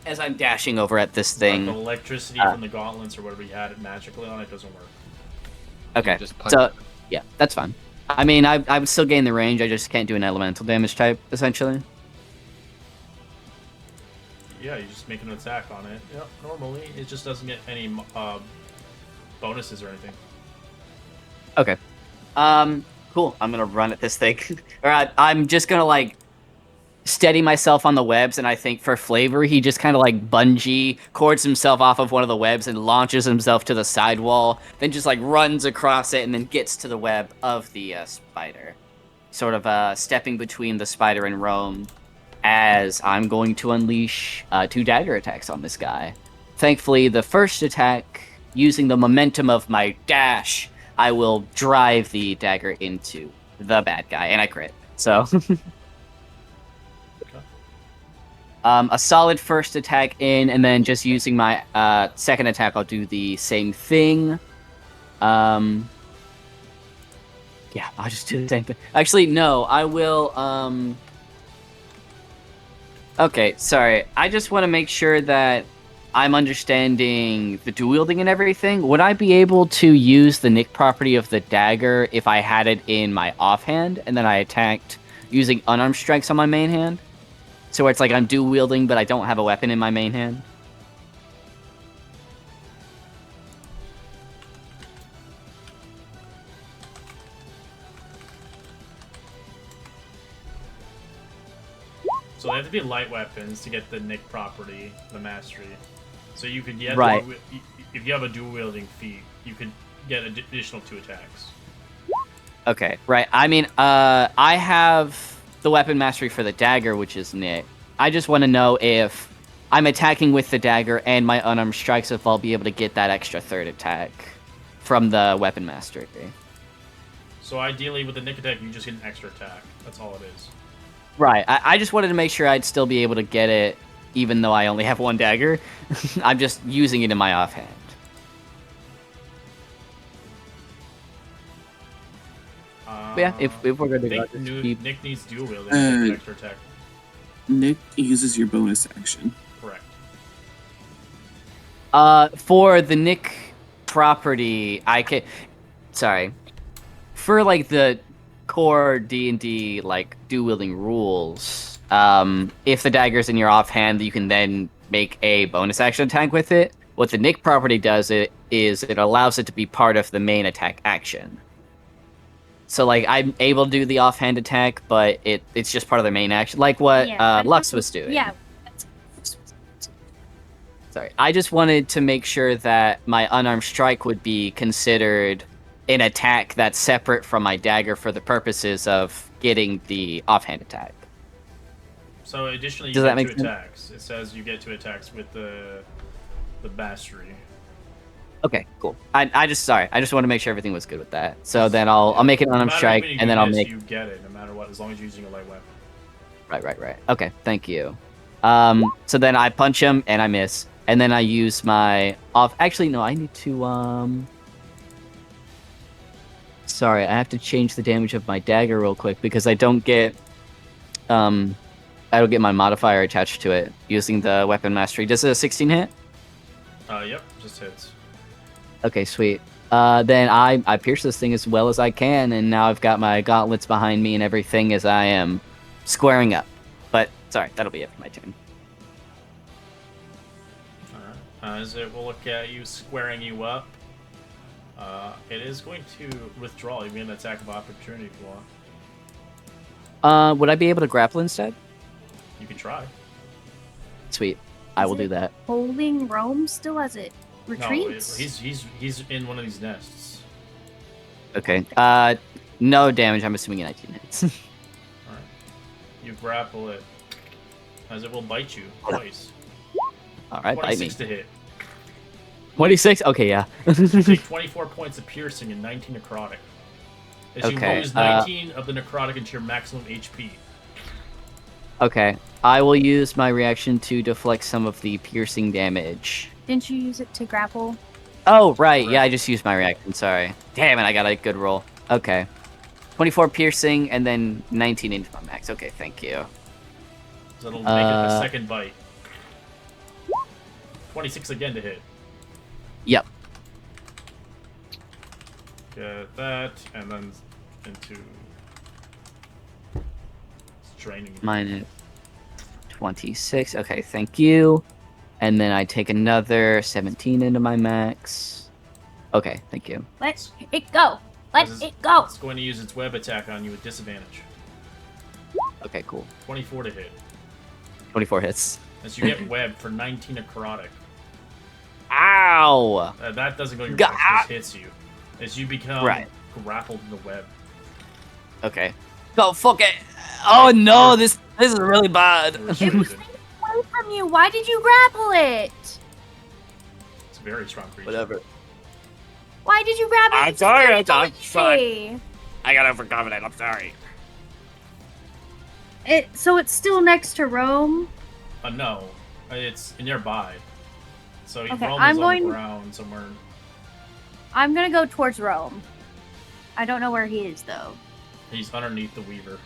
as I'm dashing over at this thing. The electricity from the gauntlets or whatever you had it magically on it doesn't work. Okay, Just punch so it. yeah, that's fine. I mean, I would still gain the range. I just can't do an elemental damage type, essentially. Yeah, you just make an attack on it. Yep, normally it just doesn't get any bonuses or anything. Okay. Cool. I'm gonna run at this thing. Alright, I'm just gonna like steady myself on the webs, and I think for flavor, he just kind of like bungee cords himself off of one of the webs and launches himself to the side wall, then just like runs across it and then gets to the web of the spider. Sort of stepping between the spider and Rome as I'm going to unleash 2 dagger attacks on this guy. Thankfully, the first attack, using the momentum of my dash, I will drive the dagger into the bad guy, and I crit. So, a solid first attack in, and then just using my second attack, I'll do the same thing. Yeah, I'll just do the same thing. Actually, no, I will... Okay, sorry. I just want to make sure that I'm understanding the dual wielding and everything. Would I be able to use the nick property of the dagger if I had it in my offhand and then I attacked using unarmed strikes on my main hand? So where it's like I'm dual wielding, but I don't have a weapon in my main hand? So they have to be light weapons to get the nick property, the mastery. So you could get Right. if you have a dual wielding feat, you could get an additional 2 attacks. Okay, right. I mean, I have the weapon mastery for the dagger, which is nick. I just want to know if I'm attacking with the dagger and my unarmed strikes, if I'll be able to get that extra third attack from the weapon mastery. So ideally, with the nick attack, you just get an extra attack. That's all it is. Right. I just wanted to make sure I'd still be able to get it, even though I only have 1 dagger. I'm just using it in my offhand. But yeah, if we're going to go, Nick needs dual wielding to get an extra attack. Nick uses your bonus action. Correct. For the nick property, I can... Sorry. For, like, the core D&D, like, dual-wielding rules, if the dagger's in your offhand, you can then make a bonus action attack with it. What the nick property does is it allows it to be part of the main attack action. So, like, I'm able to do the offhand attack, but it's just part of the main action, like what Lux was doing. Yeah. Sorry, I just wanted to make sure that my unarmed strike would be considered an attack that's separate from my dagger for the purposes of getting the offhand attack. So additionally, you Does get that make 2 sense? attacks. It says you get 2 attacks with the mastery. Okay, cool. I just sorry. I just want to make sure everything was good with that. So then I'll make an No unarmed matter how strike, many and you then I'll miss, make. You get it, no matter what, as long as you're using a light weapon. Right. Okay, thank you. So then I punch him and I miss, and then I use my off. Actually, no, I need to. Sorry, I have to change the damage of my dagger real quick because I don't get my modifier attached to it using the weapon mastery. Does a 16 hit? Yep, just hits. Okay, sweet. Then I pierce this thing as well as I can, and now I've got my gauntlets behind me and everything as I am squaring up. But sorry, that'll be it for my turn. Alright. As it will look at you, squaring you up. It is going to withdraw. You get an attack of opportunity if you want. Would I be able to grapple instead? You can try. Sweet. I will Is do it that. Holding Rome still as it No, retreats? he's in one of these nests. Okay. No damage. I'm assuming 19 hits. Alright. You grapple it. As it will bite you twice. All right, bite me. 26 to hit. 26? Okay, yeah. You take 24 points of piercing and 19 necrotic. As you Okay, lose 19 of the necrotic into your maximum HP. Okay. I will use my reaction to deflect some of the piercing damage. Didn't you use it to grapple? Oh, right. Yeah, I Correct. just used my reaction. Sorry. Damn it, I got a good roll. Okay. 24 piercing and then 19 into my max. Okay, thank you. So it'll make it a second bite. 26 again to hit. Yep. Get that, and then into... It's draining. Minus 26. Okay, thank you. And then I take another 17 into my max. Okay, thank you. Let it go. Let This is- it go. It's going to use its web attack on you with disadvantage. Okay, cool. 24 to hit. 24 hits. As you get web for 19 necrotic. Ow! That doesn't go to your Ga- max, this hits you. As you become Right. grappled in the web. Okay. Go fuck it. Oh no, this is really bad. You're It was restricted. away from you. Why did you grapple it? It's a very strong creature. Whatever. Why did you grab it? I'm It's sorry, very I'm sorry. easy. I got overconfident. I'm sorry. So it's still next to Rome. No. It's nearby. So Okay, Rome I'm is on going- the ground somewhere. I'm gonna go towards Rome. I don't know where he is though. He's underneath the Weaver.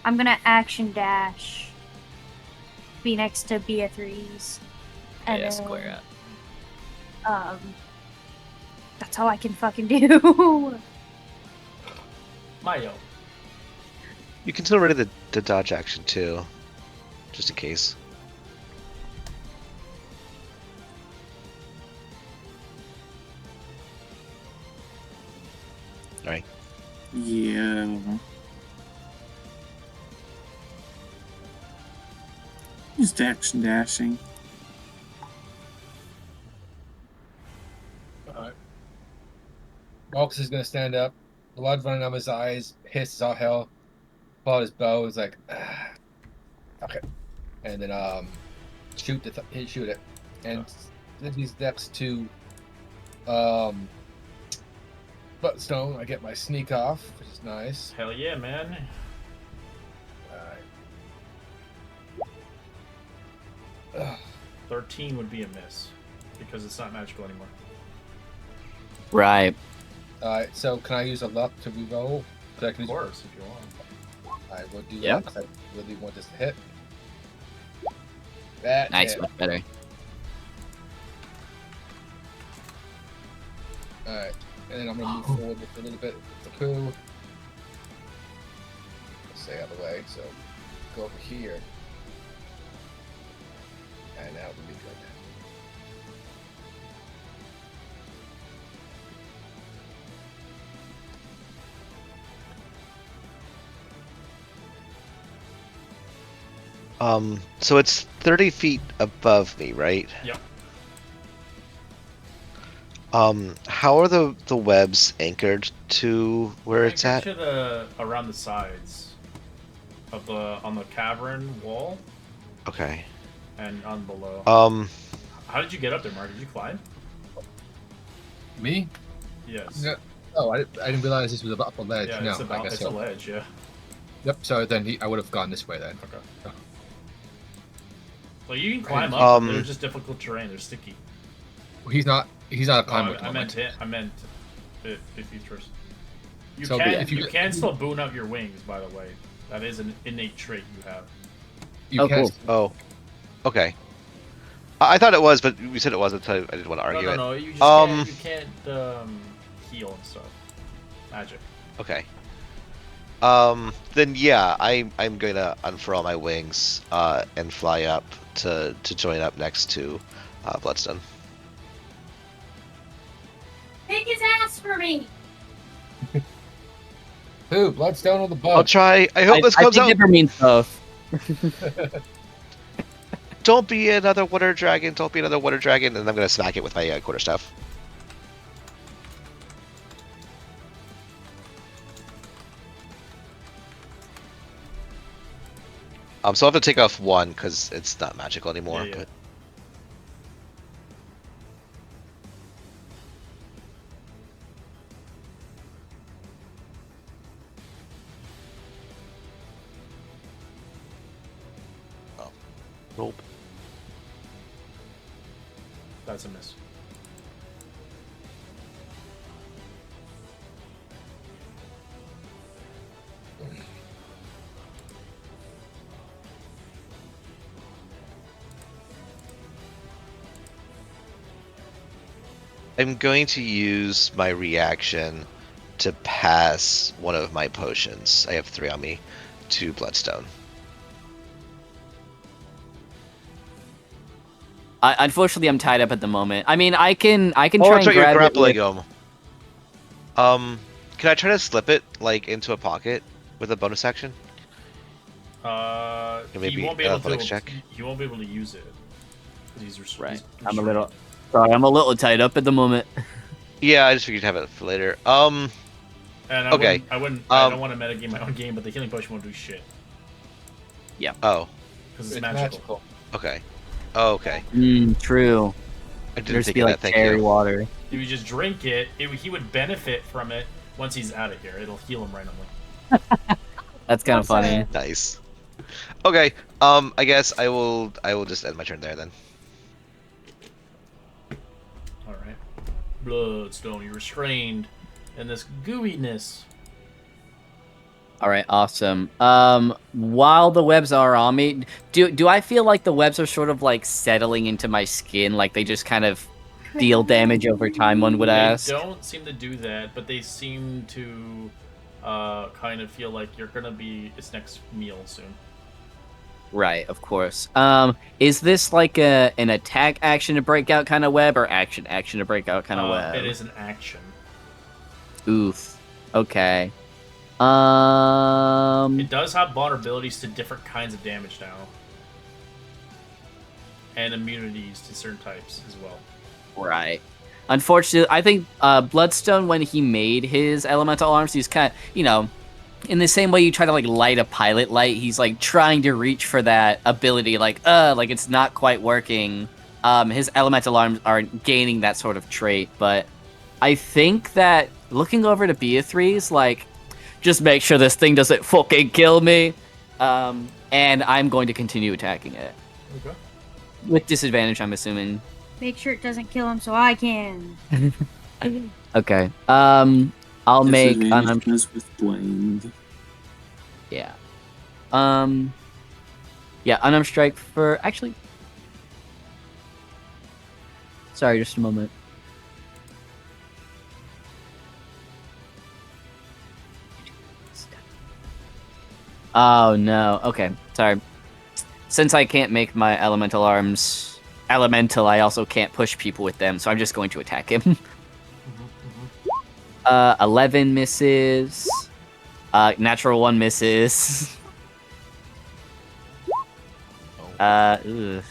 I'm gonna action dash. Be next to Beatrice. And Yeah, then, square up. That's all I can fucking do. Mayo. You can still ready the dodge action too, just in case. All right. Yeah. Just action dashing. Alright. Marcus is gonna stand up, blood running out of his eyes, hisses all hell, pull out his bow, he's like, ah. Okay. And then shoot shoot it. And then he's next to Buttstone, I get my sneak off, which is nice. Hell yeah, man. Alright. 13 would be a miss. Because it's not magical anymore. Right. Alright, so can I use a luck to reroll? So I can Of use- course, if you want. I would do Yeah. that because I really want this to hit. That Nice, hit. much better. Alright, and then I'm gonna move forward with a little bit of the poo. Let's stay out of the way, so go over here. And that would be good. So it's 30 feet above me, right? Yep. How are the webs anchored to where it's at? To the around the sides of the on the cavern wall Okay. and on below. How did you get up there, Mark? Did you climb? Me? Yes. No. Oh, I didn't realize this was up a ledge. Yeah, no, it's I guess it's so. a ledge. Yeah. Yep. So then I would have gone this way then. Okay. Well, you can climb up. But there's just difficult terrain. They're sticky. Well, he's not a climber. I meant if you first. You So, can if you you get- can still boon up your wings, by the way. That is an innate trait you have. You Oh, can't. cool. Oh, okay. I thought it was, but you said it wasn't, so I didn't want to argue it. No. You just can't heal and stuff. Magic. Okay. Then yeah, I'm gonna unfurl my wings and fly up to join up next to Bloodstone. Take his ass for me. Who? Bloodstone or the I'll bug? try. I hope this I comes think out. never means both. Don't be another water dragon. Don't be another water dragon. And I'm gonna smack it with my quarterstaff. So I'll have to take off one because it's not magical anymore. Yeah. But nope. That's a miss. I'm going to use my reaction to pass one of my potions. I have 3 on me to Bloodstone. Unfortunately, I'm tied up at the moment. I mean, I can Oh, try that's and right, you're grab it grappling with- him. Can I try to slip it like into a pocket with a bonus action? Maybe He won't be able athletics to. check? He won't be able to use it. He's Right. he's I'm a little. Sorry, I'm a little tied up at the moment. Yeah, I just figured to have it for later. And I Okay, wouldn't. I don't want to metagame my own game, but the healing potion won't do shit Oh, because it's It's magical. okay. Oh, okay. True. I didn't There's think be of like that, thank cherry you. water. If you just drink it, he would benefit from it once he's out of here. It'll heal him randomly. That's kind of funny. Nice. Okay, I guess I will just end my turn there then. All right. Bloodstone, you're restrained in this gooiness. All right, awesome. While the webs are on me, do I feel like the webs are sort of like settling into my skin, like they just kind of deal damage over time? One would ask. They don't seem to do that, but they seem to kind of feel like you're gonna be its next meal soon. Right, of course. Is this like an attack action to break out kind of web, or action to break out kind of web? It is an action. Oof. Okay. It does have vulnerabilities to different kinds of damage now, and immunities to certain types as well. Right. Unfortunately, I think Bloodstone, when he made his elemental arms, he's kind of, in the same way you try to like light a pilot light, he's like trying to reach for that ability, like it's not quite working. His elemental arms aren't gaining that sort of trait, but I think that looking over to Beatrice, like, just make sure this thing doesn't fucking kill me. And I'm going to continue attacking it. Okay. With disadvantage, I'm assuming. Make sure it doesn't kill him so I can. Okay. I'll make Disadvantage comes with blamed. yeah. Yeah, unarmed strike for actually. Sorry, just a moment. Oh no. Okay, sorry. Since I can't make my elemental arms elemental, I also can't push people with them, so I'm just going to attack him. 11 misses. Natural 1 misses. Ugh.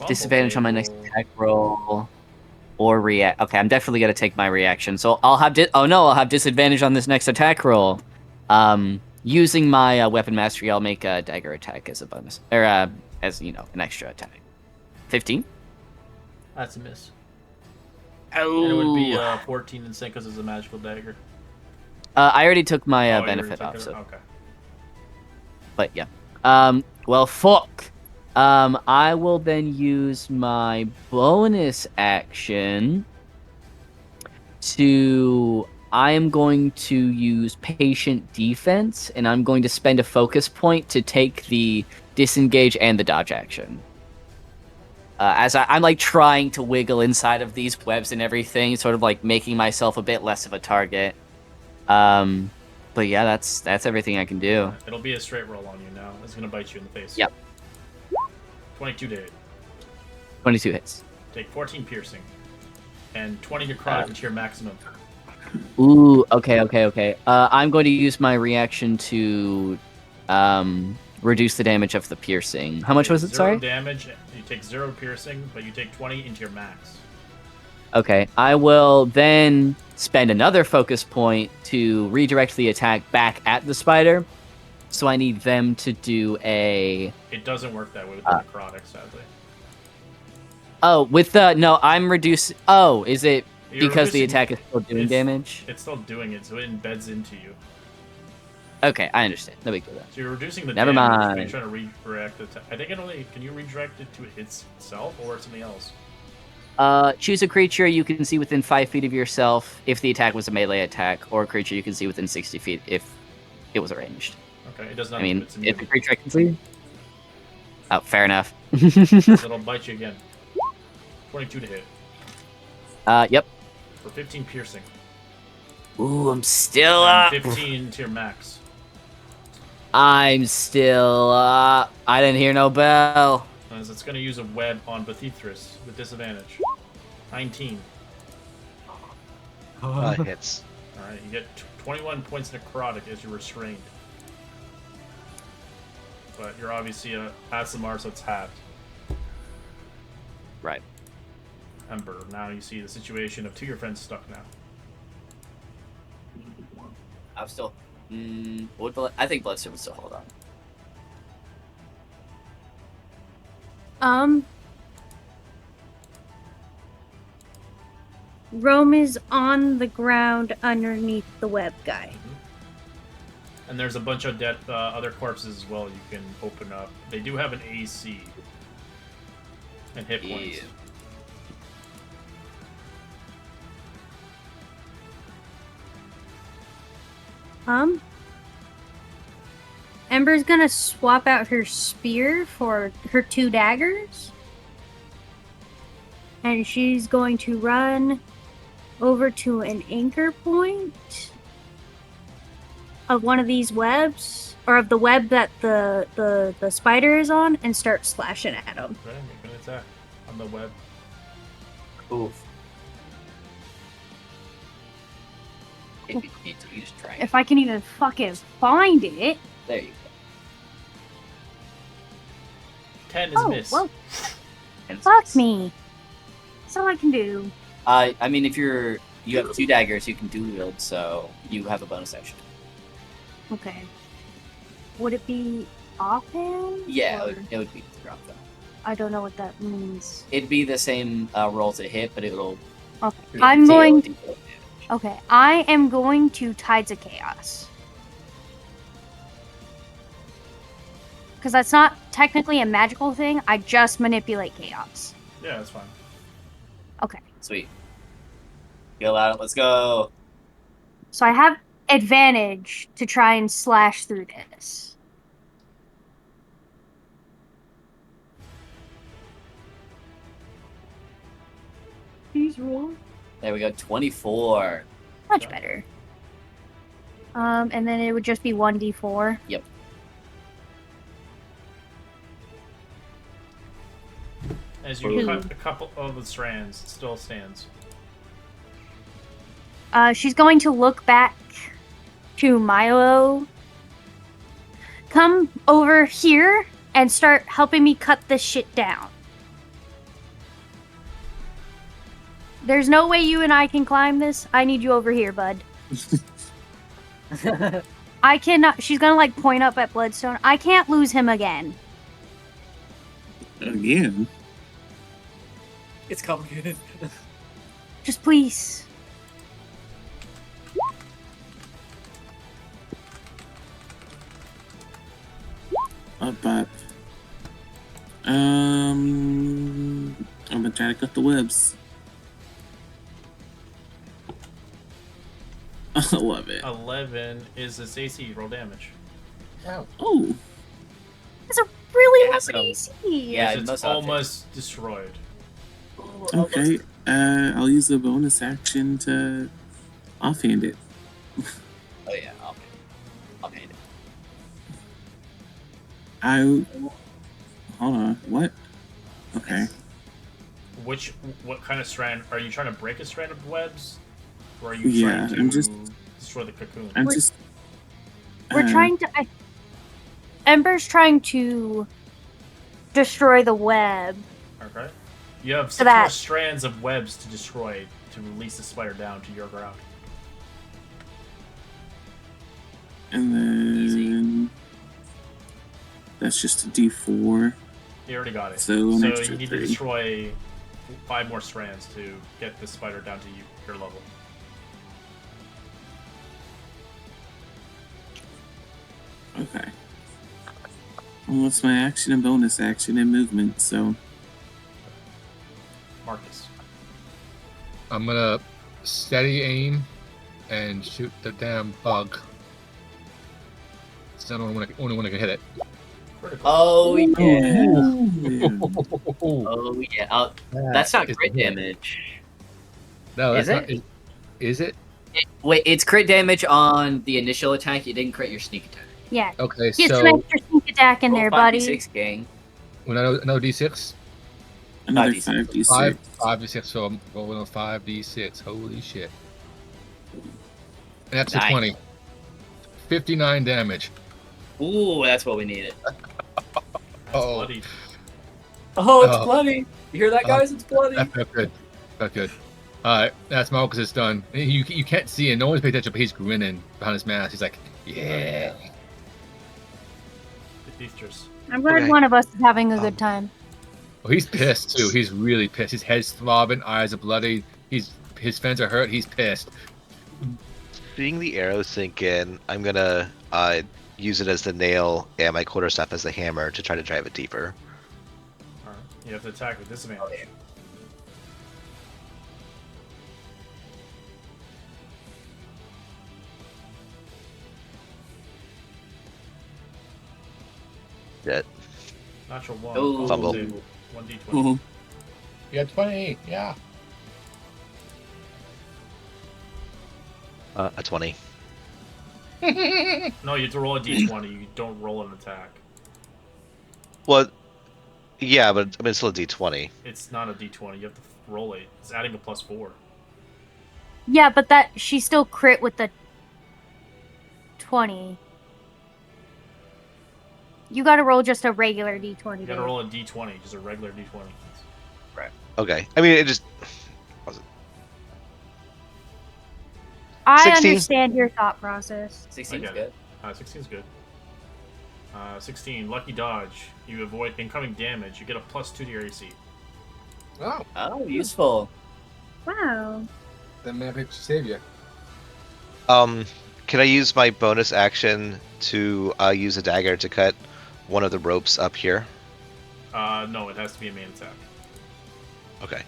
Disadvantage on my next attack roll. Or react. Okay, I'm definitely gonna take my reaction. So I'll have I'll have disadvantage on this next attack roll. Using my weapon mastery, I'll make a dagger attack as a bonus, or as an extra attack. 15. That's a miss. And it would be Oh. 14 in sync because it's a magical dagger. I already took my Oh, you already benefit took off, it? so. Okay. But yeah. Well, fuck. I will then use my bonus action to. I am going to use patient defense, and I'm going to spend a focus point to take the disengage and the dodge action. As I'm like trying to wiggle inside of these webs and everything, sort of like making myself a bit less of a target. But yeah, that's everything I can do. It'll be a straight roll on you now. It's gonna bite you in the face. Yep. 22 to hit. 22 hits. Take 14 piercing. And 20 necrotic into your maximum. Ooh, okay. I'm going to use my reaction to reduce the damage of the piercing. How much was it, sorry? 0 damage. You take 0 piercing, but you take 20 into your max. Okay, I will then spend another focus point to redirect the attack back at the spider. So I need them to do a... It doesn't work that way with the necrotic, sadly. Oh, with the... No, I'm reducing... Oh, is it You're because the reducing- attack is still doing damage? It's still doing it, so it embeds into you. Okay, I understand. No big deal. So you're reducing the Never damage, mind. but you're trying to redirect it. I think it only... Can you redirect it to itself or something else? Choose a creature you can see within 5 feet of yourself if the attack was a melee attack, or a creature you can see within 60 feet if it was arranged. Okay, it does not. I mean, it's if a creature I can see... Oh, fair enough. It'll bite you again. 22 to hit. Yep. For 15 piercing. Ooh, I'm still And up. 15 to your max. I'm still up. I didn't hear no bell. As it's going to use a web on Bethithris with disadvantage. 19. Hits. Alright, you get 21 points necrotic as you're restrained. But you're obviously a Asimar, so it's halved. Right. Ember, now you see the situation of 2 of your friends stuck now. I'm still... I think Bloodstone would still hold on. Rome is on the ground underneath the web guy. And there's a bunch of dead other corpses as well you can open up. They do have an AC. And hit points. Yeah. Ember's gonna swap out her spear for her 2 daggers. And she's going to run over to an anchor point of one of these webs, or of the web that the spider is on, and start slashing at him. Okay, make an attack on the web. Oof. If you need to use Dragon. If I can even fucking find it. There you go. 10 is Oh, miss. well, And fuck me. That's all I can do. I mean, if you have 2 daggers, you can dual wield, so you have a bonus action. Okay. Would it be offhand? Yeah, Or- it would be drop though. I don't know what that means. It'd be the same roll to hit, but it'll. Okay. I'm going. deal damage. Okay. I am going to Tides of Chaos. Because that's not technically a magical thing. I just manipulate chaos. Yeah, that's fine. Okay. Sweet. Go out. Let's go. So I have advantage to try and slash through this. Please roll. There we go. 24. Much better. And then it would just be 1d4. Yep. As you cut a couple of the strands, it still stands. She's going to look back to Milo. Come over here and start helping me cut this shit down. There's no way you and I can climb this. I need you over here, bud. I cannot. She's gonna like point up at Bloodstone. I can't lose him again. Again. It's complicated. Just please. But I'm gonna try to cut the webs. 11. 11 is its AC. Roll damage. Oh, It's a really Yeah, low so- AC. Yeah, It's most almost destroyed. okay. I'll use the bonus action to offhand it. Oh yeah, I'll paint it. Hold on. What? Okay. What kind of strand? Are you trying to break a strand of webs? Or are you Yeah, trying to I'm just- destroy the cocoon? I'm just. We're trying to. Ember's trying to destroy the web. Okay. You have So 6 more that- strands of webs to destroy to release the spider down to your ground. And then that's just a D4. You already got it. So an So extra you need 3. to destroy 5 more strands to get the spider down to your level. Okay. Well, it's my action and bonus action and movement, so Marcus. I'm gonna steady aim and shoot the damn bug. It's the only one I can hit it. Critical. Oh yeah. yeah. Oh yeah. That's not is crit a hit. damage. No, Is that's it? not. Is it? Wait, it's crit damage on the initial attack. You didn't crit your sneak attack. Yeah. Okay, Get some so extra sneak attack in there, buddy. 5d6 gang. another D6. Another 5d6. 5d6. 5d6. So I'm rolling on 5d6. Holy shit! And that's a Nice. 20. 59 damage. Ooh, that's what we needed. That's Oh. bloody. Oh, it's Oh. bloody. You hear that, guys? It's bloody. That felt good. Felt good. Alright, that's Marcus is done. You can't see him. No one's paying attention, but he's grinning behind his mask. He's like, yeah. The features. I'm glad Okay. one of us is having a good time. Oh, he's pissed too. He's really pissed. His head's throbbing, eyes are bloody. His fins are hurt. He's pissed. Seeing the arrow sink in, I'm gonna use it as the nail and my quarterstaff as the hammer to try to drive it deeper. Alright. You have to attack with disadvantage. Shit. Natural 1. Oh. Fumble. 1d20. Oh, Yeah, 20. Yeah. A 20. No, you have to roll a d20. You don't roll an attack. Well, yeah, but I mean, it's still a D20. It's not a d20. You have to roll it. It's adding a +4. Yeah, but that she still crit with the 20. You gotta roll just a regular d20. You gotta roll a d20, just a regular d20. Okay. I mean, it just. I 16. understand your thought process. 16's get good. 16's good. 16, lucky dodge. You avoid incoming damage. You get a +2 to your AC. Oh, Oh, useful. Wow. that man picked to save you. Can I use my bonus action to use a dagger to cut one of the ropes up here? No, it has to be a main attack. Okay.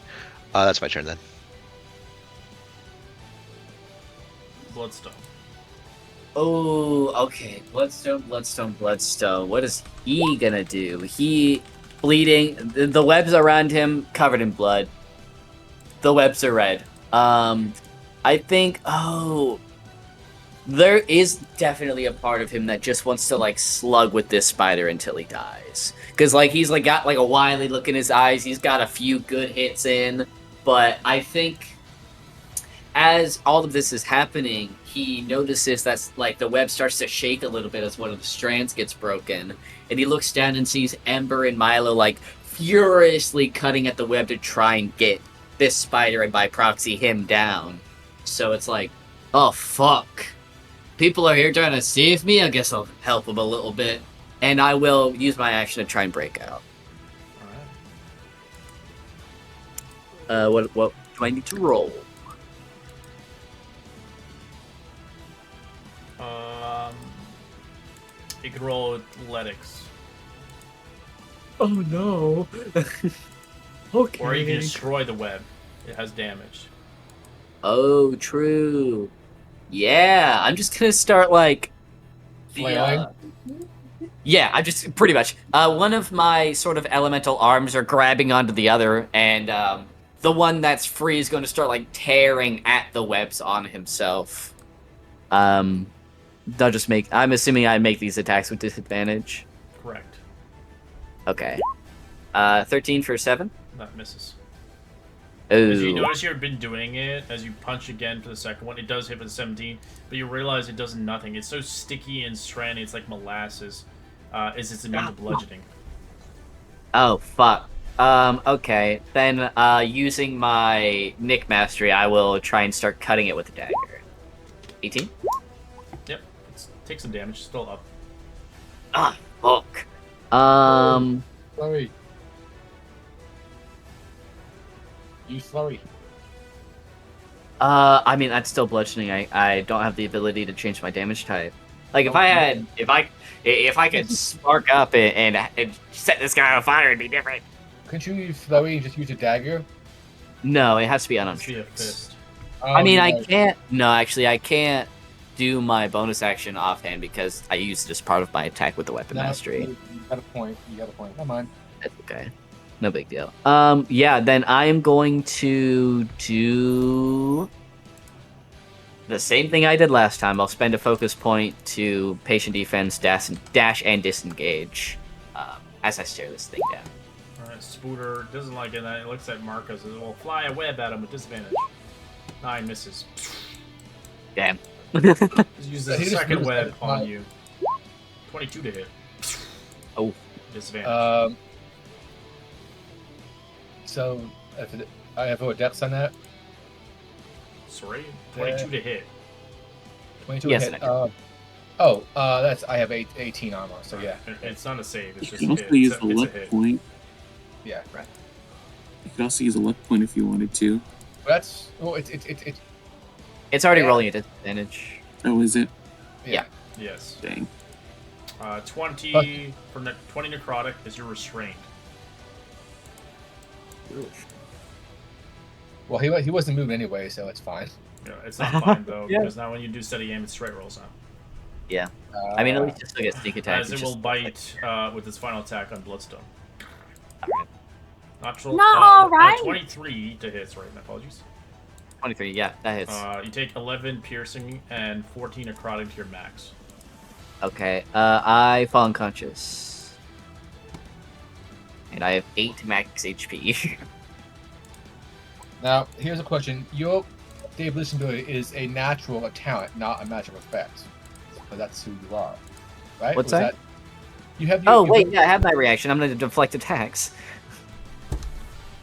That's my turn then. Bloodstone. Oh, okay. Bloodstone. What is he gonna do? He bleeding. The webs around him covered in blood. The webs are red. I think. Oh, there is definitely a part of him that just wants to like slug with this spider until he dies. Cause like he's like got like a wily look in his eyes. He's got a few good hits in, but I think as all of this is happening, he notices that like the web starts to shake a little bit as one of the strands gets broken, and he looks down and sees Ember and Milo like furiously cutting at the web to try and get this spider and by proxy him down. So it's like, oh fuck, people are here trying to save me. I guess I'll help them a little bit, and I will use my action to try and break out. Alright. What do I need to roll? You can roll athletics, Oh no. Okay. or you can destroy the web. It has damage. Oh, true. Yeah, I'm just gonna start like Flailing? Yeah, I'm just pretty much. One of my sort of elemental arms are grabbing onto the other, and the one that's free is going to start like tearing at the webs on himself. They'll just make. I'm assuming I make these attacks with disadvantage. Correct. Okay. 13 for 7. That misses. Ooh. As you notice, you've been doing it. As you punch again for the second one, it does hit with 17, but you realize it does nothing. It's so sticky and strandy. It's like molasses. It's immune to bludgeoning. Oh fuck. Okay. Then using my Nick mastery, I will try and start cutting it with a dagger. 18. Yep. Take some damage. Still up. Ah, fuck. Flurry. Use flurry. I mean that's still bludgeoning. I don't have the ability to change my damage type. Like if I could spark up and set this guy on fire, it'd be different. Couldn't you use flurry and just use a dagger? No, it has to be Be a unarmed. fist. Oh, I mean, you're I right. can't. No, actually, I can't do my bonus action offhand because I used it as part of my attack with the weapon No, mastery. You got a point. You got a point. Never mind. That's okay. No big deal. Yeah, then I am going to do the same thing I did last time. I'll spend a focus point to patient defense, dash and disengage as I stare this thing down. Alright, Spooter doesn't like it. It looks at Marcus and says, well, fly a web at him with disadvantage. 9 misses. Damn. Just use the He just second moves web like on five. you. 22 to hit. Oh. Disadvantage. So I have a depth on that. Sorry? 22 to hit. 22 Yes, hit. I That's I have 18 armor. So yeah, It's not a save. It's You just can a also hit. use It's a a luck hit. point. yeah, right. You could also use a luck point if you wanted to. That's it's It's already Yeah. rolling at disadvantage. Oh, is it? yeah. Yes. Dang. 20 for 20 necrotic is your restraint. Well, he wasn't moving anyway, so it's fine. Yeah, it's not fine though, Yeah. because now when you do steady aim, it's straight rolls now. Yeah. I mean, at least you still get sneak attack. As it will bite with its final attack on Bloodstone. Alright. Natural. No, alright. 23 to hit. Sorry, my apologies. 23, yeah, that hits. You take 11 piercing and 14 necrotic to your max. Okay, I fall unconscious. And I have 8 max HP. Now, here's a question: your Dave ability is a natural talent, not a magic effect. So that's who you are, right? What's Was that? You have. Oh, your- wait, yeah, I have my reaction. I'm gonna deflect attacks.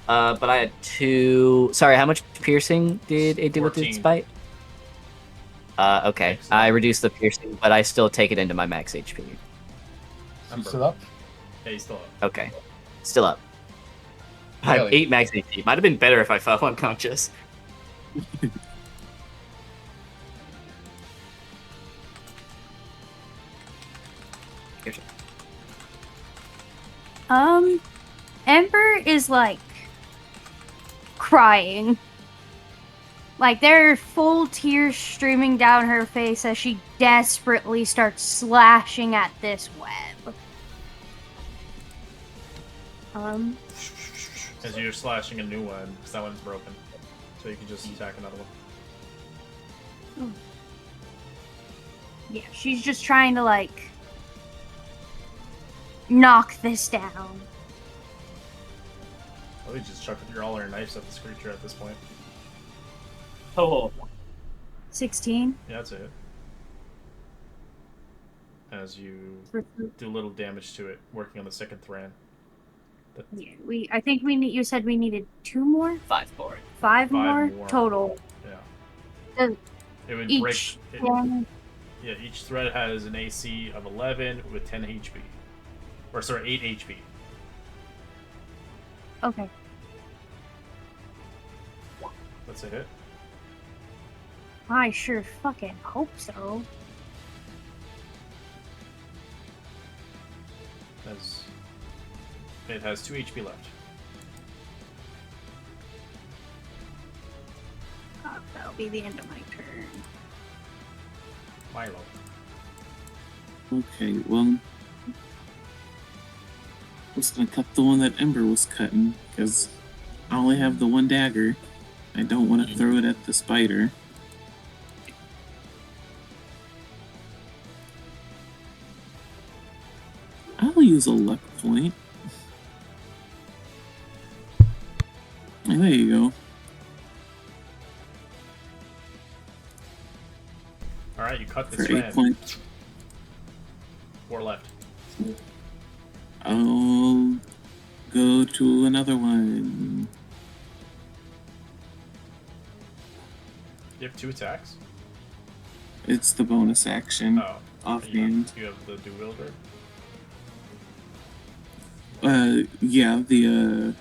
But I had 2... Sorry, how much piercing did it do with 14. its bite? Okay. Excellent. I reduced the piercing, but I still take it into my max HP. You still up? Yeah, he's still up. Okay. Still up. I have Really? 8 max HP. Might have been better if I fell unconscious. Here's it. Ember is like crying. Like there are full tears streaming down her face as she desperately starts slashing at this web. As you're slashing a new one, because that one's broken. So you can just attack another one. Yeah, she's just trying to like knock this down. Probably just chuck your all your knives at this creature at this point. Oh. 16. Yeah, that's it. As you do little damage to it, working on the second thread. Yeah, I think you said we needed 2 more? 5 more. 5 5 more more. total. Yeah. It would break. Each Yeah, each thread has an AC of 11 with 10 HP. Or sorry, 8 HP. Okay. That's a hit. I sure fucking hope so. It has 2 HP left. That'll be the end of my turn. Milo. Okay, well, I was gonna cut the one that Ember was cutting because I only have the one dagger. I don't want to throw it at the spider. I'll use a luck point. There you go. Alright, you cut For this 8 red. points. 4 left. I'll go to another one. You have 2 attacks? It's the bonus action. Oh. Offhand. You have the dual-wielder? Yeah, the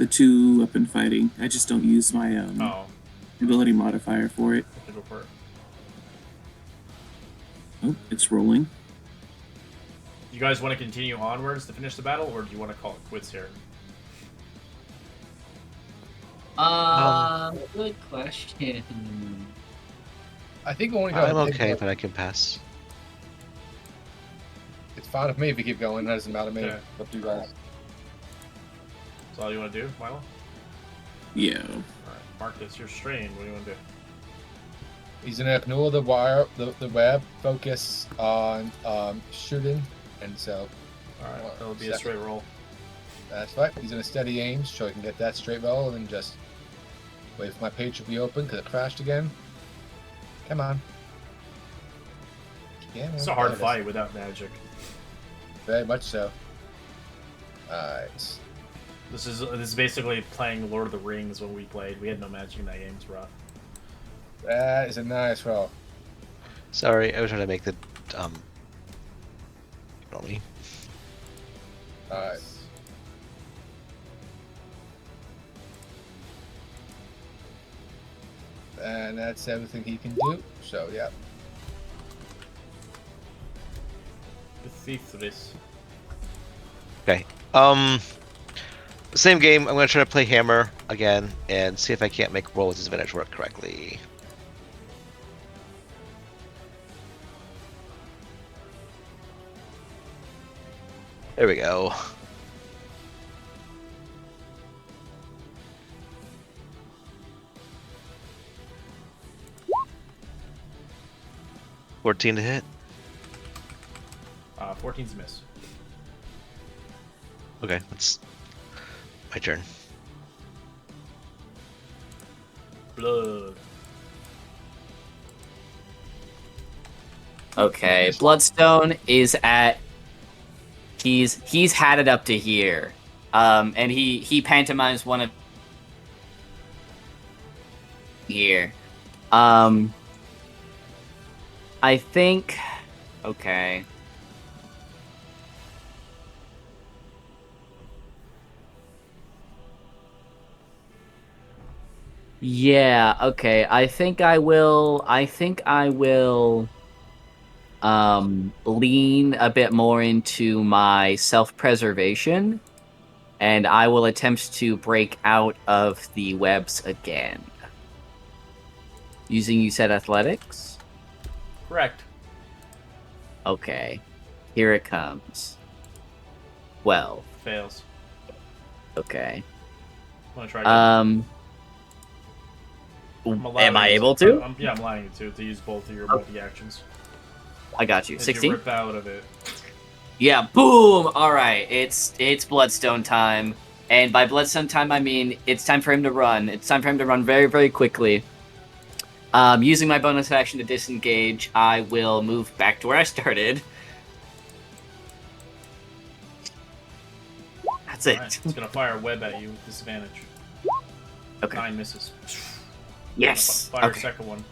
2 weapon fighting. I just don't use my ability modifier for it. Okay, go for it. Oh, it's rolling. You guys want to continue onwards to finish the battle, or do you want to call it quits here? Good question. I think we only got. I'm okay, but I can pass. It's fine with me if you keep going. That doesn't matter to me. Yeah. Up to you guys. That's all you want to do, Milo? Yeah. Alright, Marcus, you're strained. What do you want to do? He's gonna ignore the wire, the web, focus on shooting, and so Alright, that'll be a straight roll. that's right. He's gonna steady aim so he can get that straight roll, and then just wait for my page to be open because it crashed again. Come on. Yeah, It's a hard fight without magic. Very much so. Alright. This is basically playing Lord of the Rings when we played. We had no magic in that game. It's rough. That is a nice roll. Sorry, I was trying to make the ignore me. Alright. And that's everything he can do. So yeah. The thief of this. Okay. Same game. I'm gonna try to play hammer again and see if I can't make roll with disadvantage work correctly. There we go. $14 to hit. 14's a miss. Okay, that's my turn. Blood. Okay, Bloodstone is at. He's had it up to here, and he pantomimes one of here. I think. Okay. Yeah, okay. I think I will lean a bit more into my self-preservation, and I will attempt to break out of the webs again. Using, you said, athletics? Correct. Okay. Here it comes. 12. Fails. Okay. Want to try again? I'm allowing Am I you able to? Yeah, I'm allowing you to use both of your multi-actions. I got you. As 16? you rip out of it. Yeah, boom! Alright, it's Bloodstone time. And by Bloodstone time, I mean it's time for him to run. It's time for him to run very, very quickly. Using my bonus action to disengage, I will move back to where I started. That's it. Alright, it's gonna fire a web at you with disadvantage. Okay. 9 misses. Yes! Fire Okay. second one.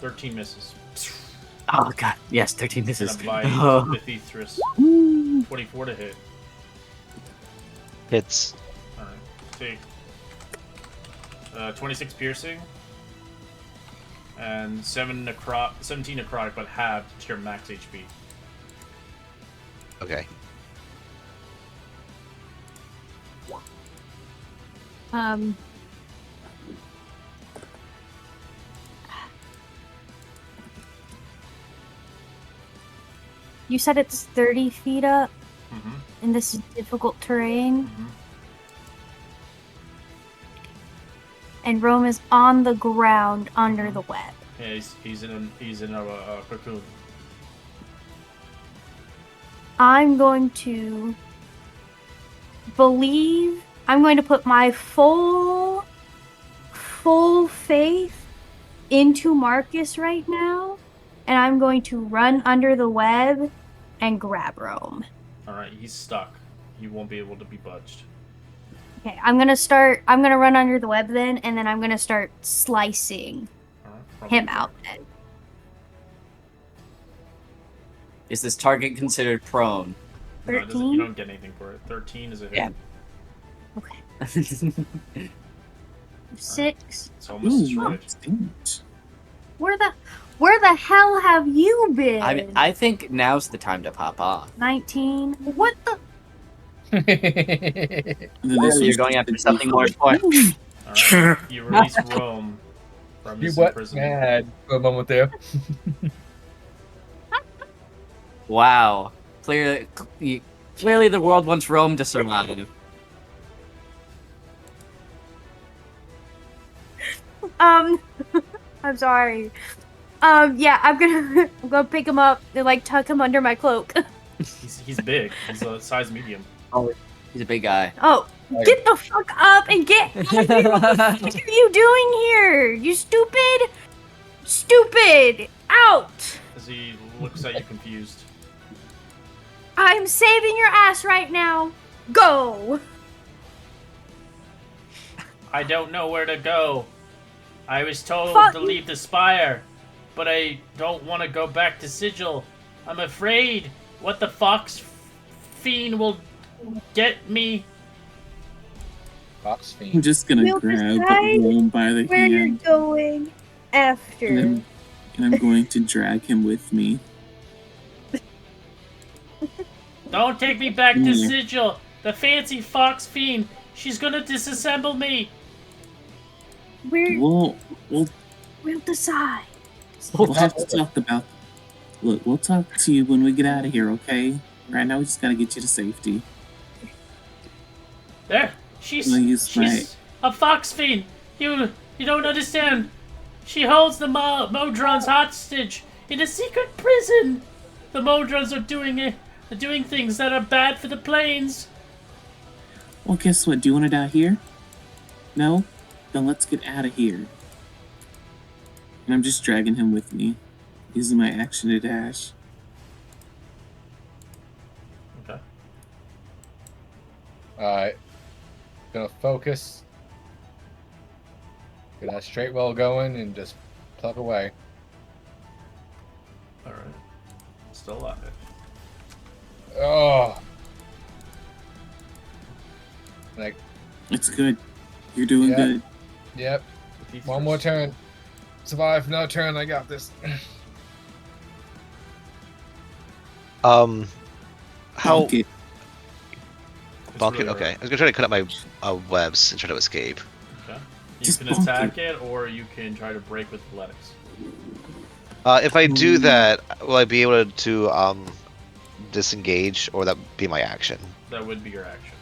13 misses. Oh god, yes, 13 misses. And a bite Oh. with Ethris. 24 to hit. Hits. Alright. Take 26 piercing. And 17 necrotic, but halved to your max HP. Okay. You said it's 30 feet up, Mm-hmm. and this is difficult terrain. Mm-hmm. And Rome is on the ground under the web. Yeah, he's in a cocoon. I'm going to believe. I'm going to put my full faith into Marcus right now, and I'm going to run under the web and grab Rome. All right, he's stuck. He won't be able to be budged. Okay, I'm gonna run under the web then, and then I'm gonna start slicing him out then. Is this target considered prone? No, 13? you don't get anything for it. 13 is a hit. Yeah. Okay. 6. It's almost destroyed. Where the hell have you been? I mean, I think now's the time to pop off. 19. What the? You're going after something more important. Alright, you release Rome from You his went imprisonment. mad for a moment there. Wow. Clearly the world wants Rome to survive. I'm sorry. Yeah, I'm gonna pick him up and like tuck him under my cloak. He's big. He's a size medium. Oh, he's a big guy. Oh, get the fuck up and get out of here. What the fuck are you doing here? You stupid! Stupid! Out! As he looks at you confused. I'm saving your ass right now. Go! I don't know where to go. I was told Fuck to you. leave the Spire, but I don't want to go back to Sigil. I'm afraid what the fox fiend will get me. Fox I'm fiend. just gonna We'll grab decide Rome by the Where you're hand, going after. and I'm going to drag him with me. Don't take me back to Yeah. Sigil. The fancy fox fiend. She's gonna disassemble me. We'll We'll decide. have to talk about. Look, we'll talk to you when we get out of here, okay? Right now, we just gotta get you to safety. There. She's Please, a fox fiend. You don't understand. She holds the Modrons hostage in a secret prison. The Modrons are doing things that are bad for the planes. Well, guess what? Do you want to die here? No? Then let's get out of here. And I'm just dragging him with me, using my action to dash. Okay. Alright. Gonna focus. Get that straight roll going and just plug away. All right. Still alive. Oh. Like, It's good. You're doing Yeah. good. yep. Defeat One first. more turn. Survive another turn. I got this. How Bonk it. It's bonk it? really Okay, hard. I was gonna try to cut up my webs and try to escape. Okay. You Just can bonk attack it, or you can try to break with athletics. If I do that, will I be able to disengage, or that be my action? That would be your action.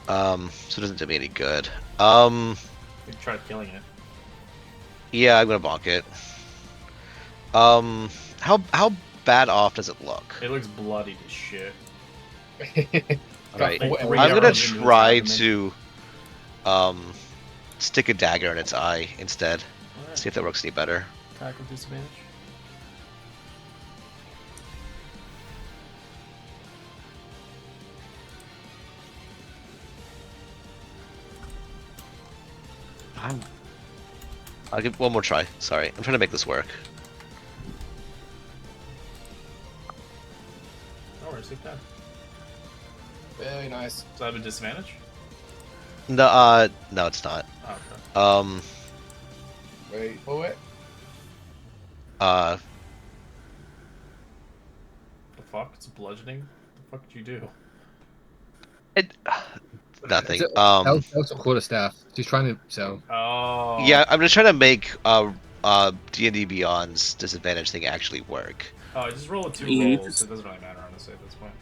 So it doesn't do me any good. You can try killing it. Yeah, I'm gonna bonk it. How bad off does it look? It looks bloody as shit. Right. Got I'm four gonna arrows into its try abdomen. to stick a dagger in its eye instead. Alright. See if that works any better. Attack with disadvantage. I'll give one more try. Sorry, I'm trying to make this work. No worries, take that. Very nice. Does that have a disadvantage? No, it's not. Okay. Wait for it. Uh, The fuck? It's bludgeoning? The fuck did you do? it, nothing. That was a quarter staff. She's trying to so. Oh. Yeah, I'm just trying to make D&D Beyond's disadvantage thing actually work. Oh, just roll 2 Yeah, you rolls. just- It doesn't really matter, honestly, at this point.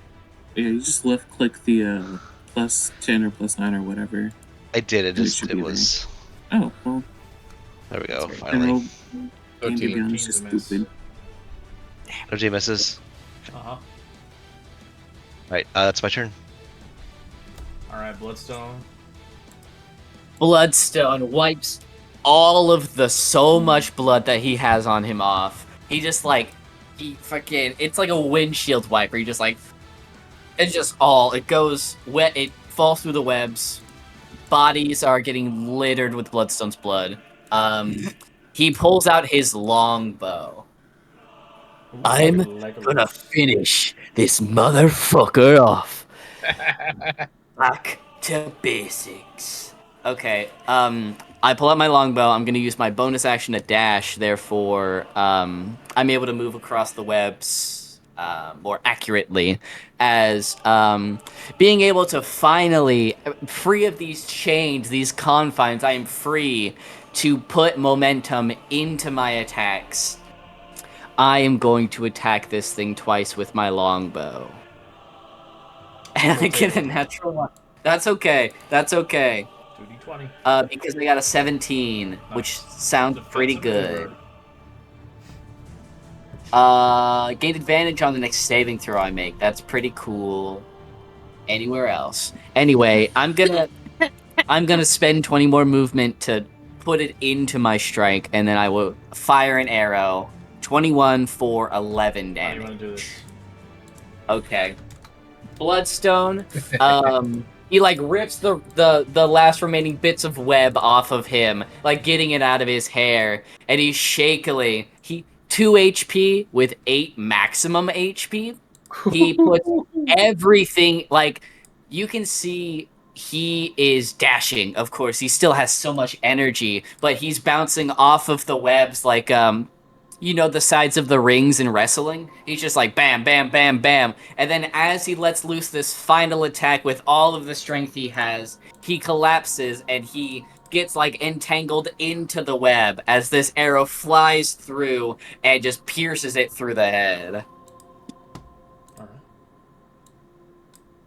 Yeah, you just left click the plus 10 or plus 9 or whatever. I did. It And just should it be was. Oh, well. There we go. That's right. Finally. D&D 13. Beyond is 13's just a miss. stupid. OJ misses. Uh-huh. Right. That's my turn. Alright, Bloodstone. Bloodstone wipes all of the so much blood that he has on him off. He just like it's like a windshield wiper. He just like it's just it goes wet. It falls through the webs. Bodies are getting littered with Bloodstone's blood. He pulls out his longbow. Ooh, I'm fucking Legolas. gonna finish this motherfucker off. Back to basics. Okay, I pull out my longbow. I'm gonna use my bonus action to dash. Therefore, I'm able to move across the webs more accurately, as being able to finally, free of these chains, these confines, I am free to put momentum into my attacks. I am going to attack this thing twice with my longbow. And I get a natural one. That's okay. That's okay. 2d20. Because I got a 17, which sounds pretty Defensive good. over. Gain advantage on the next saving throw I make. That's pretty cool. Anywhere else. Anyway, I'm gonna spend 20 more movement to put it into my strike, and then I will fire an arrow. 21 for 11 damage. How do you want to do this? Okay. Bloodstone. He like rips the last remaining bits of web off of him, like getting it out of his hair, and he's shakily 2 HP with 8 maximum HP. He puts everything, like, you can see he is dashing, of course. He still has so much energy, but he's bouncing off of the webs like the sides of the rings in wrestling. He's just like bam, bam, bam, bam. And then as he lets loose this final attack with all of the strength he has, he collapses and he gets like entangled into the web as this arrow flies through and just pierces it through the head. Alright.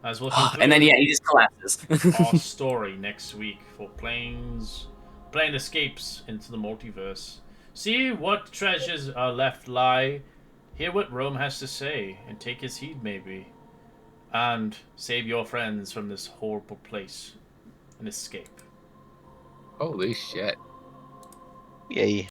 I was looking through And then he just collapses. our story next week for PlaneScapes into the multiverse. See what treasures are left lie, hear what Rome has to say, and take his heed maybe. And save your friends from this horrible place and escape. Holy shit. Yay.